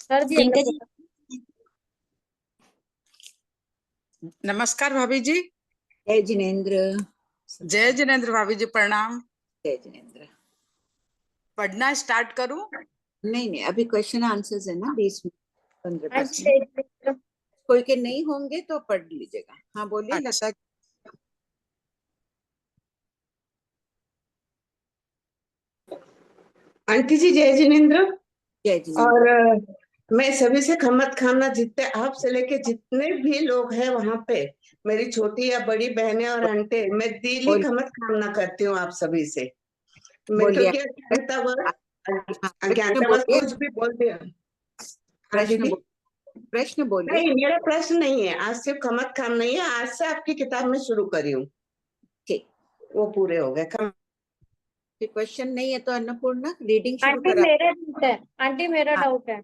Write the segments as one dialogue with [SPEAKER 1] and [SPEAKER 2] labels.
[SPEAKER 1] कर दिया
[SPEAKER 2] रीता जी,
[SPEAKER 3] नमस्कार भाभी जी।
[SPEAKER 4] जय जिनेन्द्र।
[SPEAKER 3] जय जिनेन्द्र भाभी जी, प्रणाम।
[SPEAKER 4] जय जिनेन्द्र।
[SPEAKER 3] पढ़ना स्टार्ट करूं?
[SPEAKER 4] नहीं नहीं, अभी क्वेश्चन आंसर्स है ना 20 मिनट 15-20 मिनट।
[SPEAKER 1] अच्छा,
[SPEAKER 4] कोई के नहीं होंगे तो पढ़ लीजिएगा। हाँ बोलिए
[SPEAKER 3] अच्छा।
[SPEAKER 4] लता जी।
[SPEAKER 5] आंटी जी जय जिनेन्द्र।
[SPEAKER 4] जय जिनेन्द्र।
[SPEAKER 5] और मैं सभी से खमत खाना, जितने आप से लेके जितने भी लोग हैं वहां पे, मेरी छोटी या बड़ी बहनें और आंटे, मैं दिली
[SPEAKER 4] बोल-
[SPEAKER 5] खमत खाना करती हूँ आप सभी से। मैं
[SPEAKER 4] बोलिए।
[SPEAKER 5] क्योंकि
[SPEAKER 4] हाँ, प्रश्न
[SPEAKER 5] अज्ञानतावश
[SPEAKER 4] बोलिए।
[SPEAKER 5] कुछ भी बोल दिया। हाँ
[SPEAKER 4] प्रश्न
[SPEAKER 5] दीदी।
[SPEAKER 4] प्रश्न बोलिए।
[SPEAKER 5] नहीं, मेरा प्रश्न नहीं है, आज सिर्फ खमत खान नहीं है, आज से आपकी किताब में शुरू करी हूँ।
[SPEAKER 4] ठीक,
[SPEAKER 5] वो पूरे हो गए।
[SPEAKER 4] फिर क्वेश्चन नहीं है तो अन्नपूर्णा रीडिंग शुरू
[SPEAKER 1] आंटी
[SPEAKER 4] करा।
[SPEAKER 1] मेरा डाउट है। आंटी मेरा
[SPEAKER 4] हाँ,
[SPEAKER 1] डाउट है।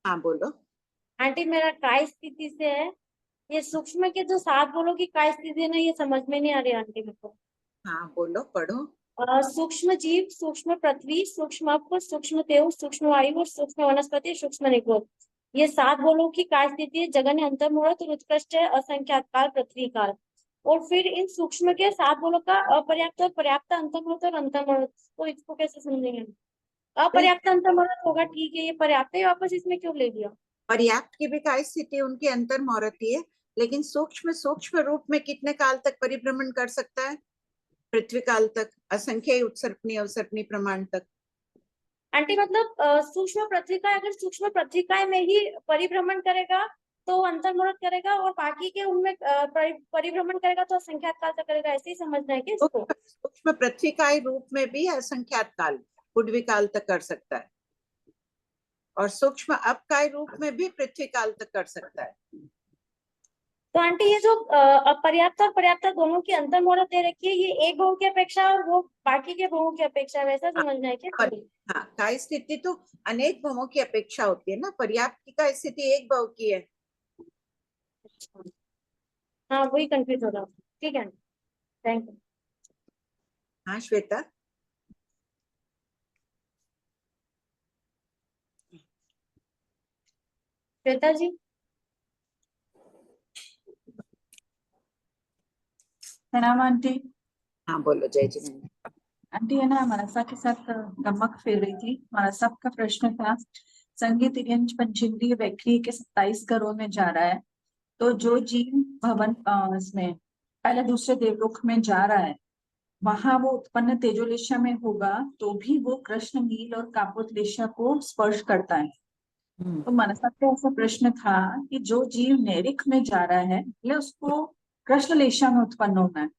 [SPEAKER 4] हाँ बोलो।
[SPEAKER 1] आंटी मेरा काय स्थिति से है। ये सूक्ष्म के जो 7 बोलो की काय स्थिति है ना, ये समझ में नहीं आ रही आंटी मेरे को।
[SPEAKER 4] हाँ बोलो, पढ़ो।
[SPEAKER 1] सूक्ष्म जीव, सूक्ष्म पृथ्वी, सूक्ष्म अप, सूक्ष्म तेज, सूक्ष्म वायु और सूक्ष्म वनस्पति, सूक्ष्म निग्रोध। ये 7 बोलों की काय स्थिति है। जगन्य, अंतर्मुहूर्त और उत्कृष्ट है, असंख्यात काल, पृथ्वी काल। और फिर इन सूक्ष्म के 7 बोलों का अपर्याप्त और पर्याप्त, अंतर्मुहूर्त और अंतर्मुहूर्त, तो इसको कैसे समझेंगे?
[SPEAKER 4] नहीं,
[SPEAKER 1] अपर्याप्त अंतर्मुहूर्त होगा, ठीक है, ये पर्याप्त है, वापस इसमें क्यों ले लिया?
[SPEAKER 4] पर्याप्त की भी काय स्थिति उनकी अंतर मौरती है, लेकिन सूक्ष्म सूक्ष्म रूप में कितने काल तक परिभ्रमण कर सकता है? पृथ्वी काल तक, असंख्य उत्सर्पणी अवसर्पणी प्रमाण तक।
[SPEAKER 1] आंटी मतलब सूक्ष्म पत्रिका, अगर सूक्ष्म पत्रिका में ही परिभ्रमण करेगा तो अंतर्मुहूर्त करेगा, और बाकी के उनमें परिभ्रमण करेगा तो असंख्यात काल तक करेगा, ऐसे ही समझना है क्या इसको?
[SPEAKER 4] सूक्ष्म पृथ्वी काय रूप में भी असंख्यात काल, पुडवी काल तक कर सकता है, और सूक्ष्म अपकाय रूप में भी पृथ्वी काल तक कर सकता है।
[SPEAKER 1] तो आंटी ये जो अपर्याप्त और पर्याप्त दोनों की अंतर्मुहूर्त दे रखी है, ये एक बहु की अपेक्षा और वो बाकी के बहु की अपेक्षा, वैसा समझना है क्या?
[SPEAKER 4] हाँ, काय स्थिति तो अनेक बहुओं की अपेक्षा होती है ना, पर्याप्त की काय स्थिति एक बहु की है।
[SPEAKER 1] हाँ, वही कंफ्यूज हो रहा हूँ। ठीक है, थैंक यू।
[SPEAKER 4] हाँ श्वेता।
[SPEAKER 1] श्वेता जी।
[SPEAKER 2] प्रणाम आंटी।
[SPEAKER 4] हाँ बोलो। जय जिनेन्द्र।
[SPEAKER 2] आंटी है ना, मनसा के साथ गमक फेर रही थी। मनसा का प्रश्न था, संगीत यंत्र पंचेंद्रिय वैक्रिय के 27 घरों में जा रहा है, तो जो जीव भवन इसमें पहले दूसरे देवलोक में जा रहा है, वहां वो उत्पन्न तेजोलेशा में होगा तो भी वो कृष्ण नील और कापोतलेशा को स्पर्श करता है। तो मनसा का ऐसा प्रश्न था कि जो जीव नैरिक में जा रहा है, मतलब उसको कृष्ण लेशा में उत्पन्न होना है।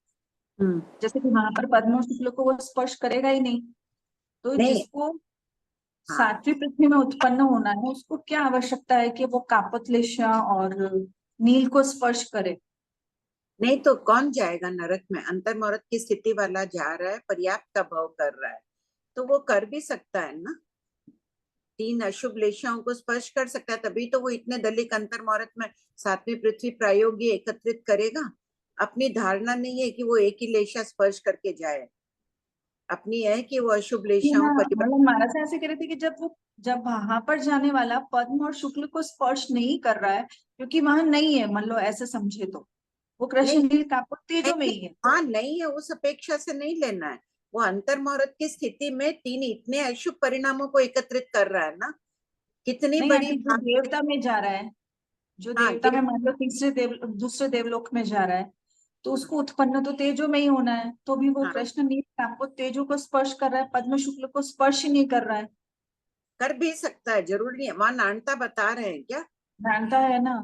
[SPEAKER 2] जैसे कि वहां पर पद्म और शुक्ल को वो स्पर्श करेगा ही नहीं, तो
[SPEAKER 4] नहीं।
[SPEAKER 2] जिसको
[SPEAKER 4] हाँ,
[SPEAKER 2] सातवीं पृथ्वी में उत्पन्न होना है उसको क्या आवश्यकता है कि वो कापोतलेशा और नील को स्पर्श करे?
[SPEAKER 4] नहीं तो कौन जाएगा नरक में? अंतर्मुहूर्त की स्थिति वाला जा रहा है, पर्याप्त का भाव कर रहा है, तो वो कर भी सकता है ना, 3 अशुभ लेशाओं को स्पर्श कर सकता है, तभी तो वो इतने दलित अंतर्मुहूर्त में 7वीं पृथ्वी प्रायोगी एकत्रित करेगा। अपनी धारणा नहीं है कि वो एक ही लेशा स्पर्श करके जाए, अपनी है कि वो अशुभ लेशाओं परिवर्तन।
[SPEAKER 2] मतलब महाराज ऐसे कह रहे थे कि जब वहां पर जाने वाला पद्म और शुक्ल को स्पर्श नहीं कर रहा है, क्योंकि वहां नहीं है, मान लो ऐसे समझे तो वो कृष्ण
[SPEAKER 4] नहीं,
[SPEAKER 2] नील कापोत तेजो में ही है।
[SPEAKER 4] हाँ नहीं है, उस अपेक्षा से नहीं लेना है। वो अंतर्मुहूर्त की स्थिति में 3 इतने अशुभ परिणामों को एकत्रित कर रहा है ना, कितनी
[SPEAKER 2] नहीं
[SPEAKER 4] बड़ी
[SPEAKER 2] आंटी, जो
[SPEAKER 4] बात।
[SPEAKER 2] देवता में जा रहा है, जो
[SPEAKER 4] हाँ
[SPEAKER 2] देवता में मान लो दूसरे देवलोक में जा रहा है, तो उसको उत्पन्न तो तेजो में ही होना है, तो भी वो
[SPEAKER 4] हाँ,
[SPEAKER 2] कृष्ण नील कापोत तेजो को स्पर्श कर रहा है, पद्म शुक्ल को स्पर्श ही नहीं कर रहा है।
[SPEAKER 4] कर भी सकता है, जरूरी नहीं है। वहां नानता बता रहे हैं क्या?
[SPEAKER 2] जानता है ना।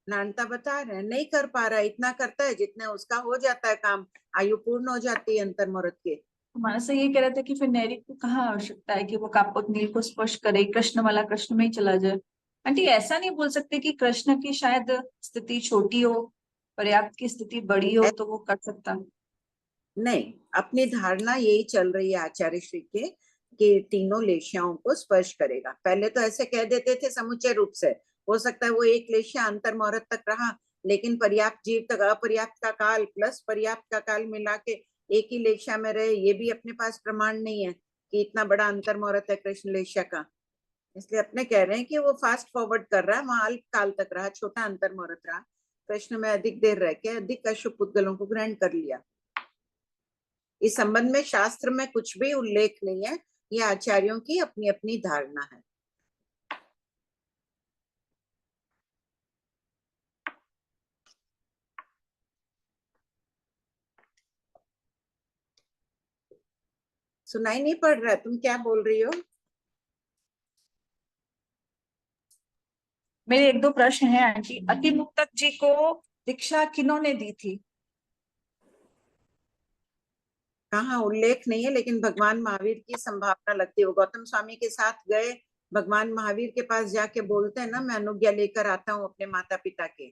[SPEAKER 4] नानता बता रहे हैं, नहीं कर पा रहा है, इतना करता है जितने उसका हो जाता है काम, आयु पूर्ण हो जाती है अंतर्मुहूर्त के।
[SPEAKER 2] हमारे से ये कह रहे थे कि फिर नैरिक को कहाँ आवश्यकता है कि वो कापोत नील को स्पर्श करे, कृष्ण वाला कृष्ण में ही चला जाए। आंटी ऐसा नहीं बोल सकते कि कृष्ण की शायद स्थिति छोटी हो, पर्याप्त की स्थिति बड़ी हो, तो वो कर सकता।
[SPEAKER 4] नहीं, अपनी धारणा यही चल रही है आचार्य श्री के, कि तीनों लेशियाओं को स्पर्श करेगा। पहले तो ऐसे कह देते थे समुच्चय रूप से, हो सकता है वो एक लेशिया अंतर्मुहूर्त तक रहा, लेकिन पर्याप्त जीव तक अपर्याप्त का काल प्लस पर्याप्त का काल मिला के एक ही लेशिया में रहे, ये भी अपने पास प्रमाण नहीं है कि इतना बड़ा अंतर्मुहूर्त है कृष्ण लेशिया का। इसलिए अपने कह रहे हैं कि वो फास्ट फॉरवर्ड कर रहा है, वहां अल्प काल तक रहा, छोटा अंतर मुहूर्त रहा, प्रश्न में अधिक देर रह के अधिक अशुभ पुद्गलों को ग्रहण कर लिया। इस संबंध में शास्त्र में कुछ भी उल्लेख नहीं है, ये आचार्यों की अपनी अपनी धारणा है। सुनाई नहीं पड़ रहा, तुम क्या बोल रही हो?
[SPEAKER 2] मेरे एक दो प्रश्न हैं आंटी। अतिमुक्तक जी को दीक्षा किन्होंने दी थी?
[SPEAKER 4] कहाँ उल्लेख नहीं है, लेकिन भगवान महावीर की संभावना लगती है। वो गौतम स्वामी के साथ गए, भगवान महावीर के पास जाके बोलते हैं ना, मैं अनुज्ञा लेकर आता हूँ अपने माता पिता के।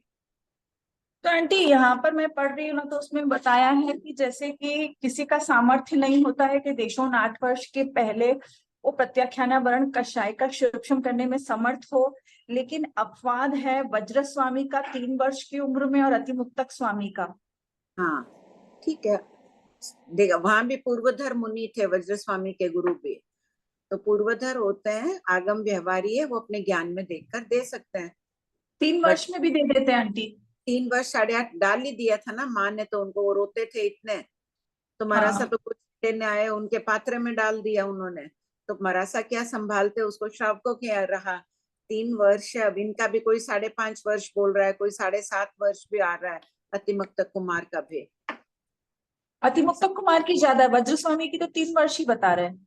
[SPEAKER 2] तो आंटी यहाँ पर मैं पढ़ रही हूँ ना, तो उसमें बताया है कि जैसे कि किसी का सामर्थ्य नहीं होता है कि देशों 8 वर्ष के पहले वो प्रत्याख्यानावरण कषाय का सूक्ष्म करने में समर्थ हो, लेकिन अपवाद है वज्र स्वामी का 3 वर्ष की उम्र में और अतिमुक्तक स्वामी का।
[SPEAKER 4] हाँ ठीक है, देखा वहां भी पूर्वधर मुनि थे, वज्र स्वामी के गुरु भी। तो पूर्वधर होते हैं, आगम व्यवहारी है, वो अपने ज्ञान में देखकर दे सकते हैं।
[SPEAKER 2] 3
[SPEAKER 4] बट
[SPEAKER 2] वर्ष में भी दे देते हैं आंटी।
[SPEAKER 4] 3 वर्ष 8.5 डाल ही दिया था ना माँ ने, तो उनको वो रोते थे इतने, तो मरासा
[SPEAKER 2] हाँ,
[SPEAKER 4] तो कुछ लेने आए, उनके पात्र में डाल दिया उन्होंने, तो मरासा क्या संभालते, उसको श्रावकों क्या रहा। 3 वर्ष, अब इनका भी कोई 5.5 वर्ष बोल रहा है, कोई 7.5 वर्ष भी आ रहा है, अतिमुक्त कुमार का भी।
[SPEAKER 2] अतिमुक्तक कुमार की ज्यादा है, वज्र स्वामी की तो 3 वर्ष ही बता रहे हैं।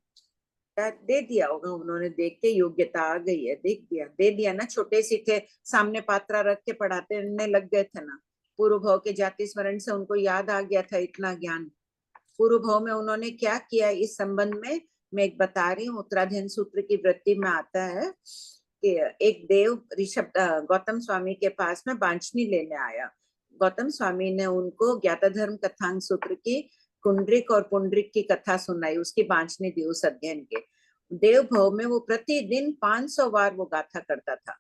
[SPEAKER 4] शायद दे दिया होगा उन्होंने, देख के योग्यता आ गई है, देख दिया, दे दिया ना। छोटे सी थे, सामने पात्रा रख के पढ़ाते लग गए थे ना, पूर्व भाव के जाति स्मरण से उनको याद आ गया था इतना ज्ञान। पूर्व भाव में उन्होंने क्या किया इस संबंध में मैं एक बता रही हूँ। उत्तराधीन सूत्र की वृत्ति में आता है कि एक देव ऋषभ गौतम स्वामी के पास में बांछनी लेने आया। गौतम स्वामी ने उनको ज्ञाताधर्म कथांग सूत्र की कुंडरिक और पुंडरिक की कथा सुनाई, उसकी बांछनी दी उस अध्ययन के। देव भाव में वो प्रतिदिन 500 बार वो गाथा करता था,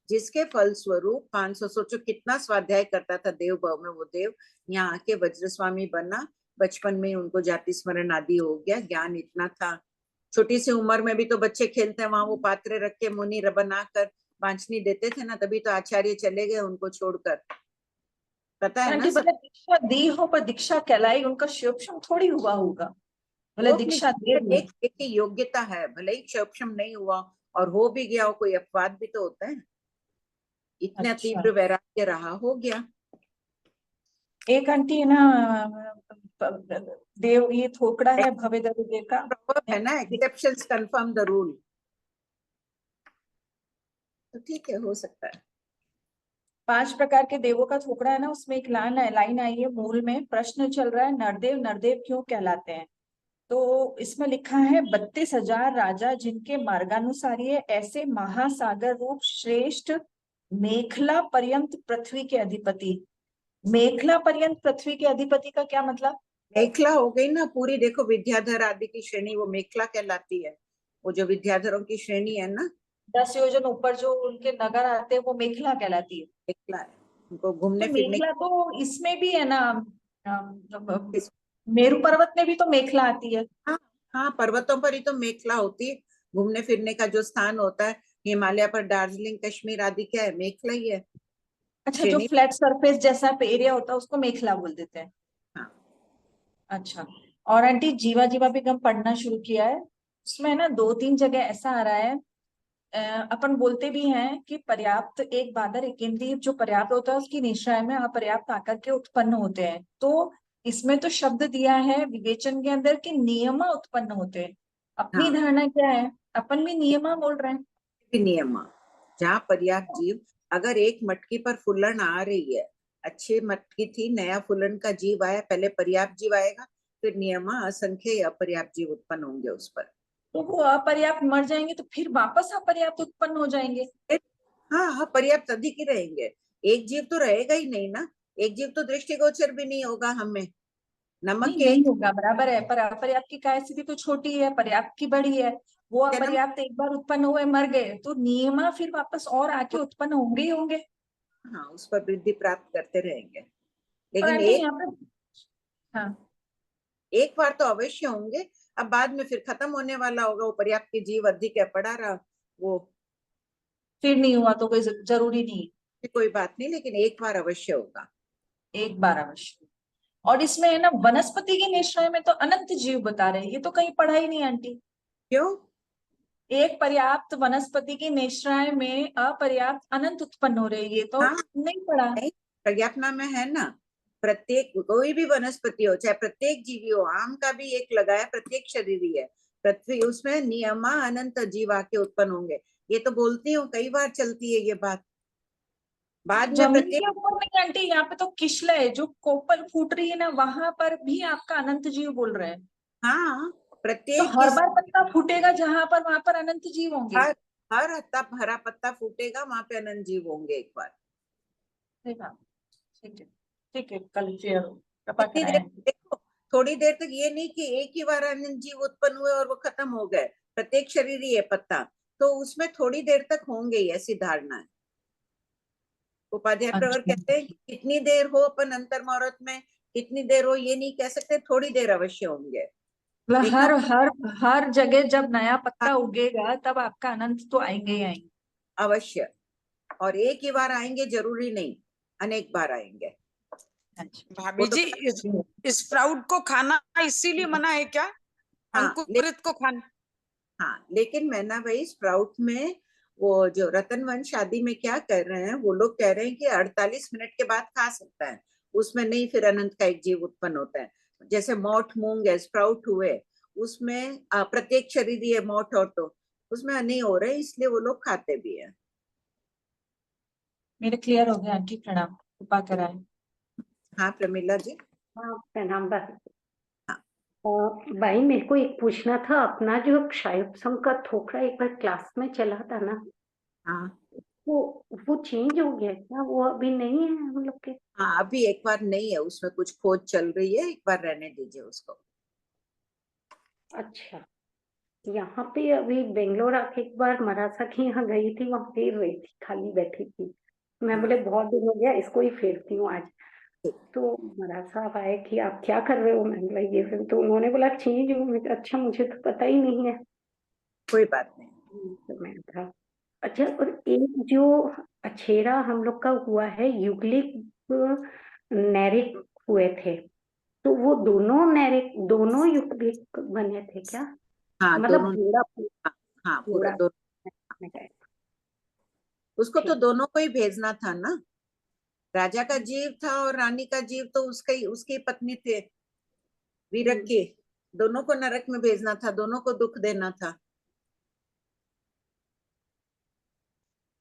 [SPEAKER 4] जिसके फलस्वरूप 500, सोचो कितना स्वाध्याय करता था देव भाव में वो देव। यहाँ आके वज्र स्वामी बना, बचपन में उनको जाति स्मरण आदि हो गया, ज्ञान इतना था। छोटी सी उम्र में भी तो बच्चे खेलते हैं, वहां वो पात्र रख के मुनि बनाकर बांछनी देते थे ना, तभी तो आचार्य चले गए उनको छोड़कर, पता है ना
[SPEAKER 2] आंटी
[SPEAKER 4] सब।
[SPEAKER 2] बोले दीक्षा दी हो पर दीक्षा कहलाई, उनका शिवक्षम थोड़ी हुआ होगा। बोले
[SPEAKER 4] वो अपने
[SPEAKER 2] दीक्षा दे दी।
[SPEAKER 4] एक एक ही योग्यता है, भले ही क्षम नहीं हुआ और हो भी गया हो, कोई अपवाद भी तो होता है। इतना
[SPEAKER 2] अच्छा,
[SPEAKER 4] तीव्र वैराग्य रहा, हो गया।
[SPEAKER 2] एक आंटी है ना, देव ये थोकड़ा है भव्य देव का।
[SPEAKER 4] प्रॉब्लम है ना, एक्सेप्शंस कंफर्म द रूल, तो ठीक है, हो सकता है।
[SPEAKER 2] 5 प्रकार के देवों का थोकड़ा है ना, उसमें एक लाइन आई है मूल में, प्रश्न चल रहा है नरदेव नरदेव क्यों कहलाते हैं। तो इसमें लिखा है 32,000 राजा जिनके मार्गानुसार ये ऐसे महासागर रूप श्रेष्ठ मेखला पर्यंत पृथ्वी के अधिपति। मेखला पर्यंत पृथ्वी के अधिपति का क्या मतलब?
[SPEAKER 4] मेखला हो गई ना पूरी, देखो विद्याधर आदि की श्रेणी वो मेखला कहलाती है। वो जो विद्याधरों की श्रेणी है ना,
[SPEAKER 2] 10 योजन ऊपर जो उनके नगर आते हैं वो मेखला कहलाती है।
[SPEAKER 4] मेखला है, उनको
[SPEAKER 2] तो
[SPEAKER 4] घूमने फिरने
[SPEAKER 2] मेखला तो इसमें भी है ना,
[SPEAKER 4] की।
[SPEAKER 2] मेरू पर्वत में भी तो मेखला आती है।
[SPEAKER 4] हाँ हाँ, पर्वतों पर ही तो मेखला होती है, घूमने फिरने का जो स्थान होता है। हिमालय पर दार्जिलिंग कश्मीर आदि क्या है, मेखला ही है
[SPEAKER 2] अच्छा, जो
[SPEAKER 4] श्रेणी।
[SPEAKER 2] फ्लैट सरफेस जैसा एरिया होता है उसको मेखला बोल देते हैं।
[SPEAKER 4] हाँ
[SPEAKER 2] अच्छा। और आंटी जीवा जीवा भी हम पढ़ना शुरू किया है, उसमें ना 2-3 जगह ऐसा आ रहा है, अपन बोलते भी हैं कि पर्याप्त एक बादर एक इंद्रिय जो पर्याप्त होता है उसकी निश्चय में अपर्याप्त आकर के उत्पन्न होते हैं। तो इसमें तो शब्द दिया है विवेचन के अंदर कि नियम उत्पन्न होते हैं। अपनी
[SPEAKER 4] हाँ,
[SPEAKER 2] धारणा क्या है? अपन भी नियम बोल रहे हैं।
[SPEAKER 4] नियम, जहाँ पर्याप्त जीव, अगर एक मटकी पर फुलन आ रही है, अच्छी मटकी थी, नया फुलन का जीव आया, पहले पर्याप्त जीव आएगा, फिर नियमा असंख्य अपर्याप्त जीव उत्पन्न होंगे उस पर।
[SPEAKER 2] तो वो अपर्याप्त मर जाएंगे तो फिर वापस अपर्याप्त उत्पन्न हो जाएंगे।
[SPEAKER 4] हाँ हाँ, पर्याप्त अधिक ही रहेंगे, एक जीव तो रहेगा ही नहीं ना, एक जीव तो दृष्टिगोचर भी नहीं होगा हमें। नमक
[SPEAKER 2] नहीं
[SPEAKER 4] के
[SPEAKER 2] नहीं
[SPEAKER 4] एक
[SPEAKER 2] होगा, बराबर है, पर अपर्याप्त की काय स्थिति तो छोटी है, पर्याप्त की बड़ी है। वो
[SPEAKER 4] जन्म,
[SPEAKER 2] अपर्याप्त एक बार उत्पन्न हुए मर गए तो नियमा फिर वापस और आके उत्पन्न होंगे ही होंगे।
[SPEAKER 4] हाँ उस पर वृद्धि प्राप्त करते रहेंगे,
[SPEAKER 2] और
[SPEAKER 4] लेकिन
[SPEAKER 2] आंटी
[SPEAKER 4] एक
[SPEAKER 2] यहाँ पे, हाँ,
[SPEAKER 4] एक बार तो अवश्य होंगे। अब बाद में फिर खत्म होने वाला होगा, वो पर्याप्त के जीव अधिक है, पड़ा रहा वो
[SPEAKER 2] फिर नहीं हुआ तो कोई जरूरी नहीं है,
[SPEAKER 4] कोई बात नहीं, लेकिन एक बार अवश्य होगा।
[SPEAKER 2] एक बार अवश्य। और इसमें है ना वनस्पति की निश्चय में तो अनंत जीव बता रहे हैं, ये तो कहीं पढ़ा ही नहीं आंटी।
[SPEAKER 4] क्यों?
[SPEAKER 2] एक पर्याप्त वनस्पति की निश्चय में अपर्याप्त अनंत उत्पन्न हो रहे हैं, ये तो
[SPEAKER 4] हाँ,
[SPEAKER 2] नहीं पढ़ा।
[SPEAKER 4] नहीं, प्रज्ञापना में है ना, प्रत्येक कोई भी वनस्पति हो, चाहे प्रत्येक जीवी हो, आम का भी एक लगा है, प्रत्येक शरीरी है पृथ्वी, उसमें नियमा अनंत जीव आके उत्पन्न होंगे। ये तो बोलती हूँ, कई बार चलती है ये बात। बाद में
[SPEAKER 2] जमीन
[SPEAKER 4] प्रत्येक,
[SPEAKER 2] के ऊपर नहीं आंटी, यहाँ पे तो किशलय जो कोपल फूट रही है ना, वहां पर भी आपका अनंत जीव बोल रहे हैं।
[SPEAKER 4] हाँ,
[SPEAKER 2] तो
[SPEAKER 4] प्रत्येक
[SPEAKER 2] हर बार पत्ता फूटेगा जहां पर, वहां पर अनंत जीव होंगे।
[SPEAKER 4] हर हर हत्ता हरा पत्ता फूटेगा, वहां पे अनंत जीव होंगे एक बार।
[SPEAKER 2] ठीक है, ठीक है, ठीक है, कल फिर कृपा
[SPEAKER 4] कितनी
[SPEAKER 2] कराएं
[SPEAKER 4] देर,
[SPEAKER 2] आंटी।
[SPEAKER 4] देखो, थोड़ी देर तक ये नहीं कि एक ही बार अनंत जीव उत्पन्न हुए और वो खत्म हो गए, प्रत्येक शरीर ही है पत्ता, तो उसमें थोड़ी देर तक होंगे ही, ऐसी धारणा है। उपाध्याय प्रवर
[SPEAKER 2] अच्छा,
[SPEAKER 4] कहते हैं कि कितनी देर हो अपन अंतर मुहूर्त में, कितनी देर हो ये नहीं कह सकते, थोड़ी देर अवश्य होंगे।
[SPEAKER 2] मतलब
[SPEAKER 4] देखना
[SPEAKER 2] हर हर हर जगह जब नया पत्ता उगेगा तब आपका अनंत तो आएंगे ही आएंगे।
[SPEAKER 4] अवश्य, और एक ही बार आएंगे जरूरी नहीं, अनेक बार आएंगे।
[SPEAKER 2] अच्छा,
[SPEAKER 3] भाभी
[SPEAKER 4] वो तो
[SPEAKER 3] जी, स्प्राउट को खाना इसीलिए मना है क्या?
[SPEAKER 4] हाँ
[SPEAKER 3] अंकुरित को खाना?
[SPEAKER 4] हाँ, लेकिन मैं ना भाई स्प्राउट में, वो जो रतनवन शादी में क्या कर रहे हैं, वो लोग कह रहे हैं कि 48 मिनट के बाद खा सकता है, उसमें नहीं फिर अनंत का एक जीव उत्पन्न होता है। जैसे मोठ मूंग है, स्प्राउट हुए, उसमें प्रत्येक शरीरी है मोठ, और तो उसमें नहीं हो रहे, इसलिए वो लोग खाते भी है।
[SPEAKER 2] मेरे क्लियर हो गया आंटी, प्रणाम, कृपा कराएं।
[SPEAKER 4] हाँ प्रमिला जी।
[SPEAKER 6] हाँ प्रणाम भाई।
[SPEAKER 4] हाँ
[SPEAKER 6] भाई मेरे को एक पूछना था, अपना जो क्षायोत्सव का थोकरा एक बार क्लास में चला था ना,
[SPEAKER 4] हाँ
[SPEAKER 6] वो चेंज हो गया क्या? वो अभी नहीं है हम लोग के?
[SPEAKER 4] हाँ, अभी एक बार नहीं है, उसमें कुछ खोज चल रही है, एक बार रहने दीजिए उसको।
[SPEAKER 6] अच्छा, यहाँ पे अभी बेंगलोर आके एक बार मराठा के यहाँ गई थी, वहाँ फेर रही थी, खाली बैठी थी। मैं बोले
[SPEAKER 4] हाँ,
[SPEAKER 6] बहुत दिन हो गया, इसको ही फेरती हूँ आज। तो महाराज साहब आए कि आप क्या कर रहे हो, मैंने बोला ये फिर, तो उन्होंने बोला चेंज हूँ। मैं कहा, अच्छा मुझे तो पता ही नहीं है।
[SPEAKER 4] कोई बात नहीं।
[SPEAKER 6] तो मैं था। अच्छा, और एक जो अछेरा हम लोग का हुआ है, युगलिक नैरिक हुए थे, तो वो दोनों नैरिक, दोनों युगलिक बने थे क्या?
[SPEAKER 4] हाँ
[SPEAKER 6] मतलब
[SPEAKER 4] दोनों,
[SPEAKER 6] जोड़ा
[SPEAKER 4] हाँ, हाँ पूरा
[SPEAKER 6] जोड़ा
[SPEAKER 4] दोनों,
[SPEAKER 6] में गए।
[SPEAKER 4] उसको तो
[SPEAKER 6] ठीक।
[SPEAKER 4] दोनों को ही भेजना था ना, राजा का जीव था और रानी का जीव तो उसका ही, उसकी पत्नी थे वीरक की, दोनों को नरक में भेजना था, दोनों को दुख देना था।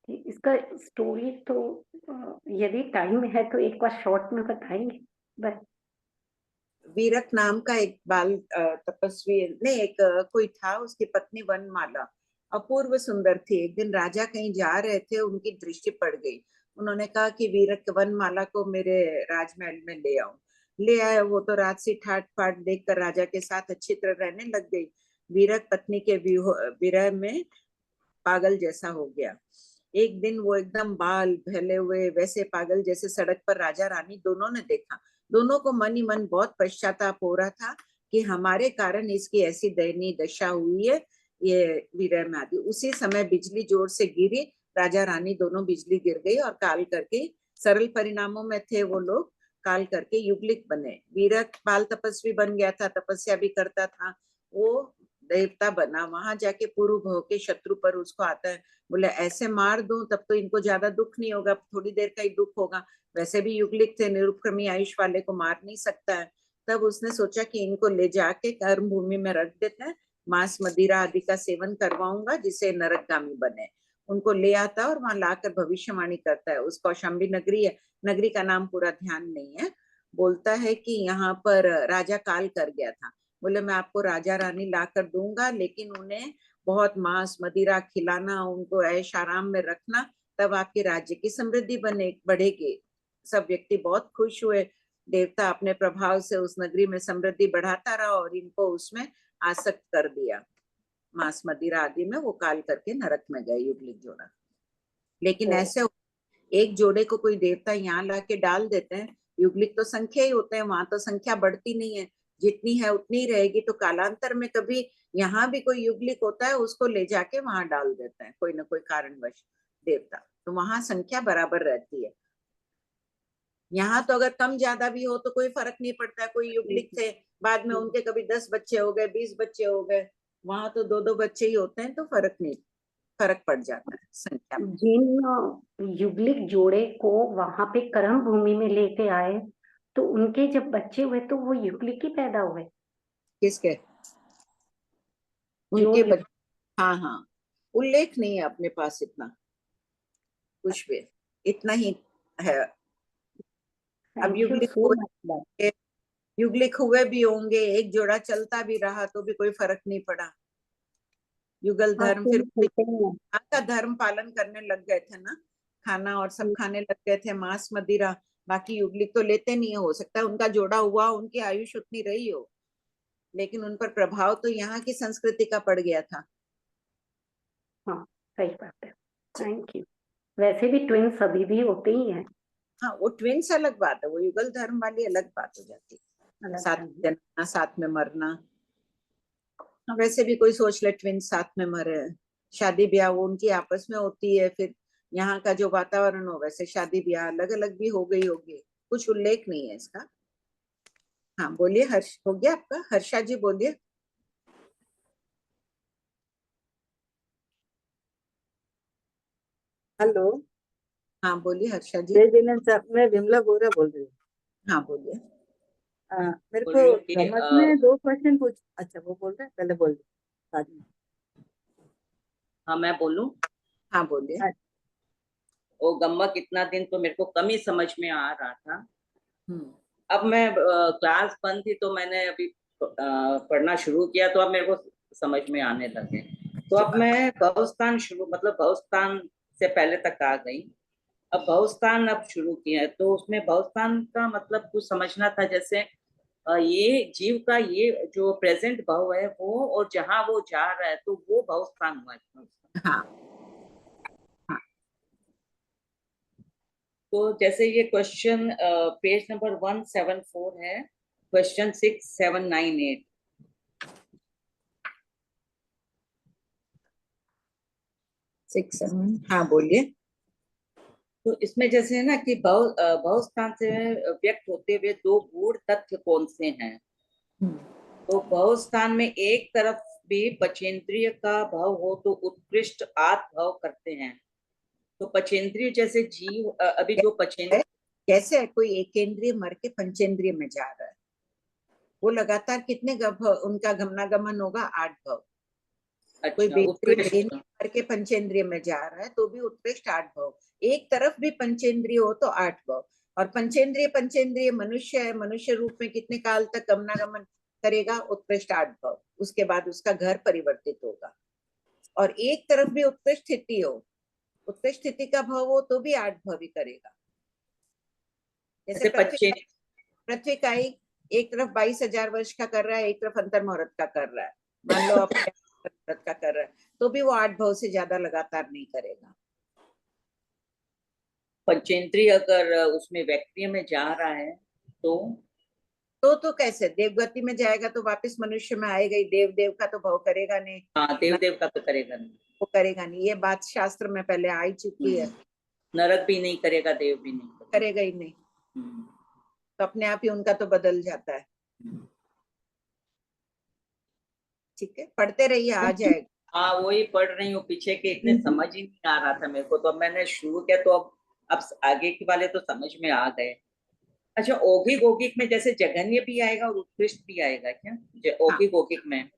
[SPEAKER 6] इसका स्टोरी तो यदि टाइम है तो एक बार शॉर्ट में बताएंगे बस।
[SPEAKER 4] वीरक नाम का एक बाल तपस्वी, नहीं एक कोई था, उसकी पत्नी वनमाला अपूर्व सुंदर थी। एक दिन राजा कहीं जा रहे थे, उनकी दृष्टि पड़ गई, उन्होंने कहा कि वीरक वनमाला को मेरे राजमहल में ले आओ। ले आए, वो तो राजसी ठाट फाट देखकर राजा के साथ अच्छी तरह रहने लग गई। वीरक पत्नी के विरह में पागल जैसा हो गया। एक दिन वो एकदम बाल फैले हुए वैसे पागल जैसे सड़क पर राजा रानी दोनों ने देखा। दोनों को मन ही मन बहुत पश्चाताप हो रहा था कि हमारे कारण इसकी ऐसी दयनीय दशा हुई है, ये विरह में आदि। उसी समय बिजली जोर से गिरी, राजा रानी दोनों बिजली गिर गई और काल करके, सरल परिणामों में थे वो लोग, काल करके युगलिक बने। वीरक बाल तपस्वी बन गया था, तपस्या भी करता था, वो देवता बना। वहां जाके पूर्व भव के शत्रु पर उसको आता है, बोले ऐसे मार दूं तब तो इनको ज्यादा दुख नहीं होगा, थोड़ी देर का ही दुख होगा, वैसे भी युगलिक थे, निरुपक्रमी आयुष वाले को मार नहीं सकता है। तब उसने सोचा कि इनको ले जाके कर्म भूमि में रख देते हैं, मांस मदिरा आदि का सेवन करवाऊंगा जिससे नरकगामी बने। उनको ले आता और वहां लाकर भविष्यवाणी करता है। उसको कौशाम्बी नगरी है, नगरी का नाम पूरा ध्यान नहीं है। बोलता है कि यहाँ पर राजा काल कर गया था, बोले मैं आपको राजा रानी ला कर दूंगा, लेकिन उन्हें बहुत मांस मदिरा खिलाना, उनको ऐश आराम में रखना, तब आपके राज्य की समृद्धि बने बढ़ेगी। सब व्यक्ति बहुत खुश हुए। देवता अपने प्रभाव से उस नगरी में समृद्धि बढ़ाता रहा और इनको उसमें आसक्त कर दिया। मांस मदिरा आदि में वो काल करके नरक में गए युगलिक जोड़ा। लेकिन ऐसे एक जोड़े को कोई देवता यहाँ ला के डाल देते हैं, युगलिक तो संख्या ही होते हैं, वहां तो संख्या बढ़ती नहीं है, जितनी है उतनी रहेगी। तो कालांतर में कभी यहाँ भी कोई युगलिक होता है, उसको ले जाके वहां डाल देते हैं कोई ना कोई कारणवश। देवता, तो वहां संख्या बराबर रहती है। यहाँ तो अगर कम ज्यादा भी हो तो कोई फर्क नहीं पड़ता है। कोई युगलिक थे, बाद में उनके कभी 10 बच्चे हो गए, 20 बच्चे हो गए, वहां तो 2-2 बच्चे ही होते हैं, तो फर्क पड़ जाता है संख्या में।
[SPEAKER 6] जिन युगलिक जोड़े को वहां पे कर्म भूमि में लेके आए, तो उनके जब बच्चे हुए तो वो युगलिक ही पैदा हुए।
[SPEAKER 4] किसके?
[SPEAKER 6] जो
[SPEAKER 4] उनके बच्चे? हाँ हाँ, उल्लेख नहीं है अपने पास इतना कुछ भी, इतना ही है। अब
[SPEAKER 6] थैंक यू सो मच।
[SPEAKER 4] युगलिक हुए भी होंगे, एक जोड़ा चलता भी रहा तो भी कोई फर्क नहीं पड़ा। युगल धर्म फिर यहाँ का धर्म पालन करने लग गए थे ना, खाना और सब खाने लग गए थे, मांस मदिरा। बाकी युगलिक तो लेते नहीं है, हो सकता है उनका जोड़ा हुआ, उनकी आयुष उतनी रही हो, लेकिन उन पर प्रभाव तो यहाँ की संस्कृति का पड़ गया था।
[SPEAKER 6] हाँ, सही बात है। Thank you. वैसे भी ट्विन्स अभी भी होते ही हैं।
[SPEAKER 4] हाँ, वो ट्विंस अलग बात है, वो युगल धर्म वाली अलग बात हो जाती है,
[SPEAKER 6] अलग
[SPEAKER 4] साथ
[SPEAKER 6] है।
[SPEAKER 4] में जन्मना, साथ में मरना। हाँ, वैसे भी कोई सोच ले ट्विंस साथ में मरे, शादी ब्याह वो उनकी आपस में होती है, फिर यहाँ का जो वातावरण हो वैसे शादी ब्याह अलग अलग भी हो गई होगी, कुछ उल्लेख नहीं है इसका। हाँ बोलिए, हर्ष हो गया आपका? हर्षा जी बोलिए।
[SPEAKER 7] हेलो।
[SPEAKER 4] हाँ बोलिए हर्षा जी।
[SPEAKER 7] जय जिनेन्द्र साहब, मैं विमला बोरा बोल रही हूँ।
[SPEAKER 4] हाँ बोलिए।
[SPEAKER 7] मेरे
[SPEAKER 8] बोल
[SPEAKER 7] को
[SPEAKER 8] रही हूँ कि
[SPEAKER 7] गम्मत में 2 क्वेश्चन पूछ। अच्छा, वो बोल रहे हैं, पहले बोल बाद में।
[SPEAKER 8] हाँ मैं बोलूं।
[SPEAKER 4] हाँ बोलिए।
[SPEAKER 7] हाँ,
[SPEAKER 8] वो गम्मक इतना दिन तो मेरे को कम ही समझ में आ रहा था।
[SPEAKER 4] हम्म,
[SPEAKER 8] अब मैं क्लास बंद थी तो मैंने अभी पढ़ना शुरू किया, तो अब मेरे को समझ में आने लगे। तो अब मैं भवस्थान शुरू, मतलब भवस्थान से पहले तक आ गई। अब भवस्थान अब शुरू किया है, तो उसमें भवस्थान का मतलब कुछ समझना था। जैसे ये जीव का ये जो प्रेजेंट भाव है वो, और जहाँ वो जा रहा है तो वो भवस्थान हुआ है।
[SPEAKER 4] हाँ
[SPEAKER 8] तो जैसे ये क्वेश्चन पेज नंबर 174 है, क्वेश्चन 6798।
[SPEAKER 4] 6-7, हाँ बोलिए।
[SPEAKER 8] तो इसमें जैसे है ना कि भव स्थान से व्यक्त होते हुए 2 गूढ़ तथ्य कौन से हैं। तो भव स्थान में एक तरफ भी पचेंद्रिय का भाव हो तो उत्कृष्ट आत्म भाव करते हैं। तो पचेंद्रिय जैसे जीव अभी जो पचेंद्रिय,
[SPEAKER 4] कैसे है कोई एक केंद्रीय मर के पंचेंद्रिय में जा रहा है, वो लगातार कितने उनका गमनागमन होगा? 8 भव। कोई
[SPEAKER 8] अच्छा उत्कृष्ट,
[SPEAKER 4] करके पंचेंद्रिय में जा रहा है तो भी उत्कृष्ट 8 भव। एक तरफ भी पंचेंद्रिय हो तो 8 भव। और पंचेंद्रिय पंचेंद्रिय मनुष्य है, मनुष्य रूप में कितने काल तक गमनागमन करेगा? उत्कृष्ट 8 भव। उसके बाद उसका घर परिवर्तित होगा। और एक तरफ भी उत्कृष्ट स्थिति हो, उत्कृष्ट स्थिति का भाव हो तो भी 8 भव ही करेगा। जैसे पृथ्वी का एक तरफ 22,000 वर्ष का कर रहा है, एक तरफ अंतर मुहूर्त का कर रहा है, मान लो अपने का कर रहा है, तो भी वो 8 भव से ज्यादा लगातार नहीं करेगा।
[SPEAKER 8] पंचेंद्रिय अगर उसमें व्यक्ति में जा रहा है तो
[SPEAKER 4] कैसे देवगति में जाएगा तो वापस मनुष्य में आएगा ही, देव देव का तो भव करेगा नहीं।
[SPEAKER 8] हाँ, देव का तो करेगा नहीं,
[SPEAKER 4] वो करेगा नहीं, ये बात शास्त्र में पहले आ चुकी है।
[SPEAKER 8] नरक भी नहीं करेगा, देव भी नहीं
[SPEAKER 4] करेगा ही नहीं, तो अपने आप ही उनका तो बदल जाता है। ठीक है, पढ़ते रहिए, आ जाएगा।
[SPEAKER 8] हाँ वही पढ़ रही हूँ, पीछे के इतने समझ ही नहीं आ रहा था मेरे को, तो अब मैंने शुरू किया, तो अब आगे के वाले तो समझ में आ गए। अच्छा, औगिक औगिक में जैसे जघन्य भी आएगा और उत्कृष्ट भी आएगा क्या? औगिक औगिक में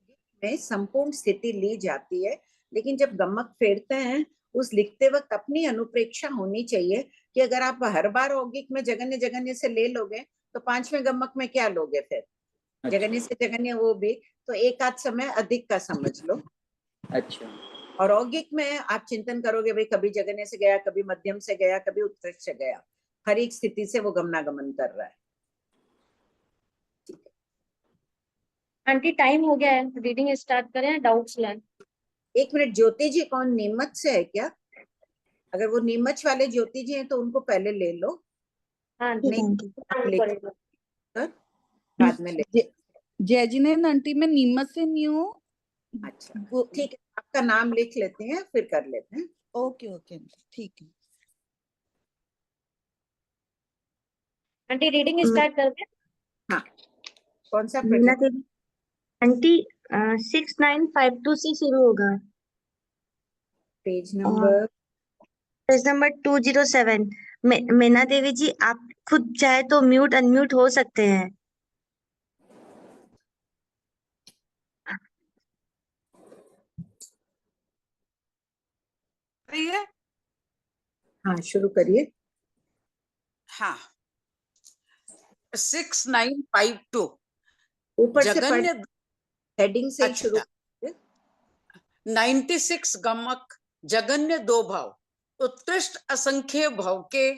[SPEAKER 4] संपूर्ण स्थिति ली जाती है, लेकिन जब गमक फेरते हैं उस लिखते वक्त अपनी अनुप्रेक्षा होनी चाहिए कि अगर आप हर बार औगिक में जगन्य जगन्य से ले लोगे तो 5वें गमक में क्या लोगे फिर?
[SPEAKER 8] अच्छा।
[SPEAKER 4] जगन्य से जगन्य वो भी तो एक आध समय अधिक का समझ लो।
[SPEAKER 8] अच्छा।
[SPEAKER 4] और औगिक में आप चिंतन करोगे भाई कभी जगन्य से गया, कभी मध्यम से गया, कभी उत्कृष्ट से गया, हर एक स्थिति से वो गमनागमन कर रहा है।
[SPEAKER 1] आंटी टाइम हो गया है, रीडिंग स्टार्ट करें, डाउट्स लें।
[SPEAKER 4] 1 मिनट, ज्योति जी कौन नीमच से है क्या? अगर वो नीमच वाले ज्योति जी हैं तो उनको पहले ले लो।
[SPEAKER 1] हाँ
[SPEAKER 4] नहीं बाद में ले।
[SPEAKER 9] जय जिनेन्द्र आंटी, मैं नीमच से नहीं हूँ।
[SPEAKER 4] अच्छा ठीक है, आपका नाम लिख लेते हैं फिर कर लेते हैं।
[SPEAKER 9] ओके ओके ठीक है।
[SPEAKER 1] आंटी रीडिंग स्टार्ट कर दे।
[SPEAKER 4] हाँ, कौन सा
[SPEAKER 10] मीना
[SPEAKER 4] प्रोजेक्ट?
[SPEAKER 10] देवी आंटी 6952 से शुरू होगा,
[SPEAKER 4] पेज
[SPEAKER 10] और
[SPEAKER 4] number
[SPEAKER 10] page number 207। Meena Devi जी, आप खुद चाहे तो म्यूट अनम्यूट हो सकते हैं।
[SPEAKER 3] रही है।
[SPEAKER 4] हाँ, शुरू करिए।
[SPEAKER 3] हाँ, 6952
[SPEAKER 4] ऊपर से पढ़,
[SPEAKER 3] जगन्य।
[SPEAKER 4] हेडिंग से ही शुरू
[SPEAKER 3] अच्छा,
[SPEAKER 4] करिए।
[SPEAKER 3] 96 गमक जगन्य दो भाव, उत्कृष्ट असंख्य भाव के